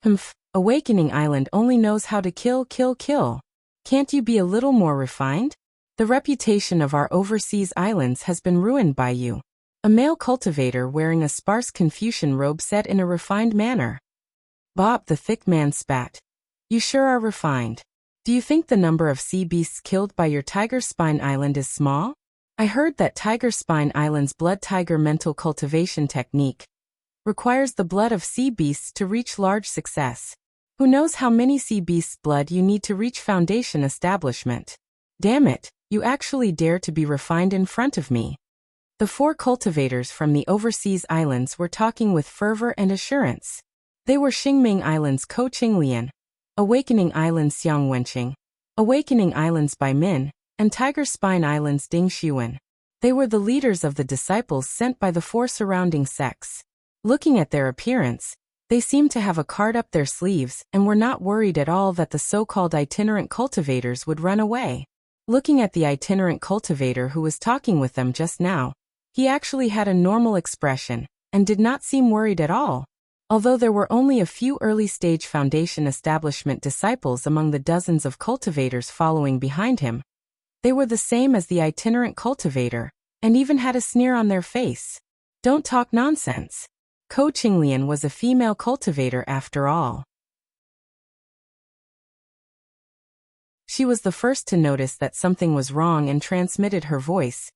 Humph, Awakening Island only knows how to kill, kill, kill. Can't you be a little more refined? The reputation of our overseas islands has been ruined by you." A male cultivator wearing a sparse Confucian robe said in a refined manner. Bob the thick man spat. "You sure are refined. Do you think the number of sea beasts killed by your Tiger Spine Island is small? I heard that Tiger Spine Island's blood tiger mental cultivation technique requires the blood of sea beasts to reach large success. Who knows how many sea beasts' blood you need to reach foundation establishment? Damn it, you actually dare to be refined in front of me." The four cultivators from the overseas islands were talking with fervor and assurance. They were Xingming Islands Ko Qinglian, Awakening Islands Xiang Wenqing, Awakening Islands Bai Min, and Tiger Spine Islands Ding Xuan. They were the leaders of the disciples sent by the four surrounding sects. Looking at their appearance, they seemed to have a card up their sleeves and were not worried at all that the so-called itinerant cultivators would run away. Looking at the itinerant cultivator who was talking with them just now, he actually had a normal expression and did not seem worried at all. Although there were only a few early-stage foundation establishment disciples among the dozens of cultivators following behind him, they were the same as the itinerant cultivator, and even had a sneer on their face. Don't talk nonsense. Ko Qinglian was a female cultivator after all. She was the first to notice that something was wrong and transmitted her voice.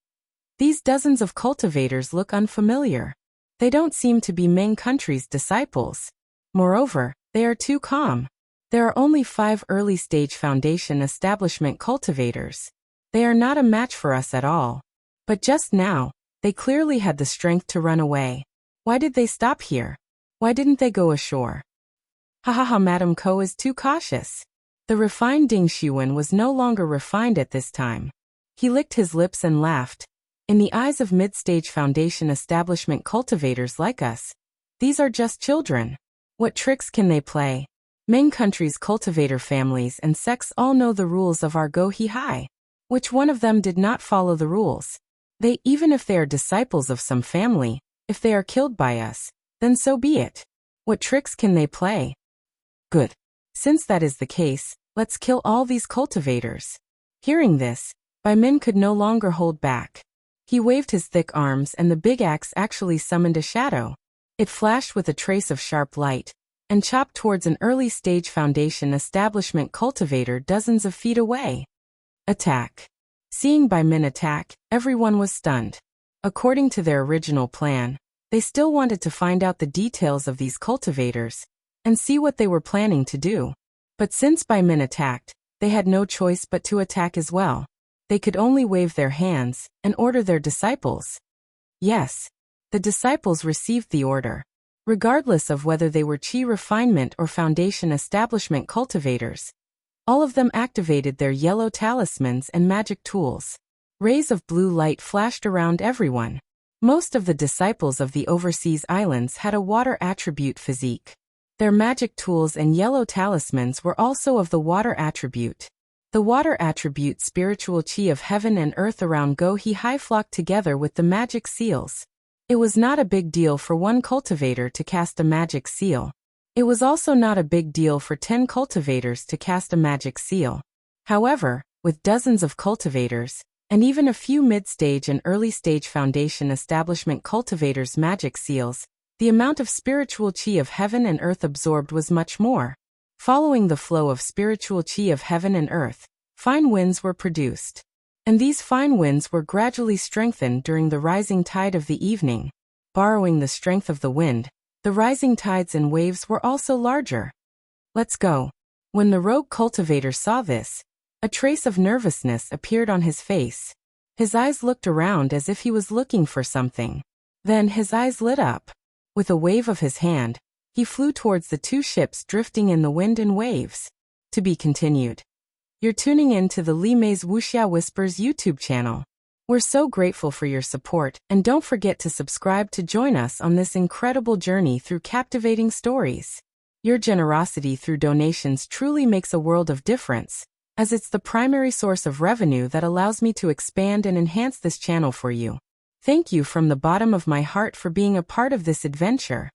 "These dozens of cultivators look unfamiliar. They don't seem to be Ming country's disciples. Moreover, they are too calm. There are only 5 early-stage foundation establishment cultivators. They are not a match for us at all. But just now, they clearly had the strength to run away. Why did they stop here? Why didn't they go ashore? Ha ha ha, Madam Ko is too cautious." The refined Ding Xuan was no longer refined at this time. He licked his lips and laughed. "In the eyes of mid-stage foundation establishment cultivators like us, these are just children. What tricks can they play? Ming country's cultivator families and sects all know the rules of our Go He Hai. Which one of them did not follow the rules? Even if they are disciples of some family, if they are killed by us, then so be it. What tricks can they play? Good. Since that is the case, let's kill all these cultivators." Hearing this, Bai Min could no longer hold back. He waved his thick arms and the big axe actually summoned a shadow. It flashed with a trace of sharp light, and chopped towards an early-stage foundation establishment cultivator dozens of feet away. Attack. Seeing Bai Min attack, everyone was stunned. According to their original plan, they still wanted to find out the details of these cultivators and see what they were planning to do. But since Bai Min attacked, they had no choice but to attack as well. They could only wave their hands and order their disciples. Yes, the disciples received the order. Regardless of whether they were Qi refinement or foundation establishment cultivators, all of them activated their yellow talismans and magic tools. Rays of blue light flashed around everyone. Most of the disciples of the overseas islands had a water attribute physique. Their magic tools and yellow talismans were also of the water attribute. The water attribute spiritual Qi of heaven and earth around Go He Hai flocked together with the magic seals. It was not a big deal for one cultivator to cast a magic seal. It was also not a big deal for 10 cultivators to cast a magic seal. However, with dozens of cultivators, and even a few mid-stage and early-stage foundation establishment cultivators' magic seals, the amount of spiritual Qi of heaven and earth absorbed was much more. Following the flow of spiritual Qi of heaven and earth, fine winds were produced. And these fine winds were gradually strengthened during the rising tide of the evening. Borrowing the strength of the wind, The rising tides and waves were also larger. Let's go. When the rogue cultivator saw this, a trace of nervousness appeared on his face. His eyes looked around as if he was looking for something. Then his eyes lit up. With a wave of his hand, he flew towards the two ships drifting in the wind and waves. To be continued. You're tuning in to the Li Mei's Wuxia Whispers YouTube channel. We're so grateful for your support, and don't forget to subscribe to join us on this incredible journey through captivating stories. Your generosity through donations truly makes a world of difference, as it's the primary source of revenue that allows me to expand and enhance this channel for you. Thank you from the bottom of my heart for being a part of this adventure.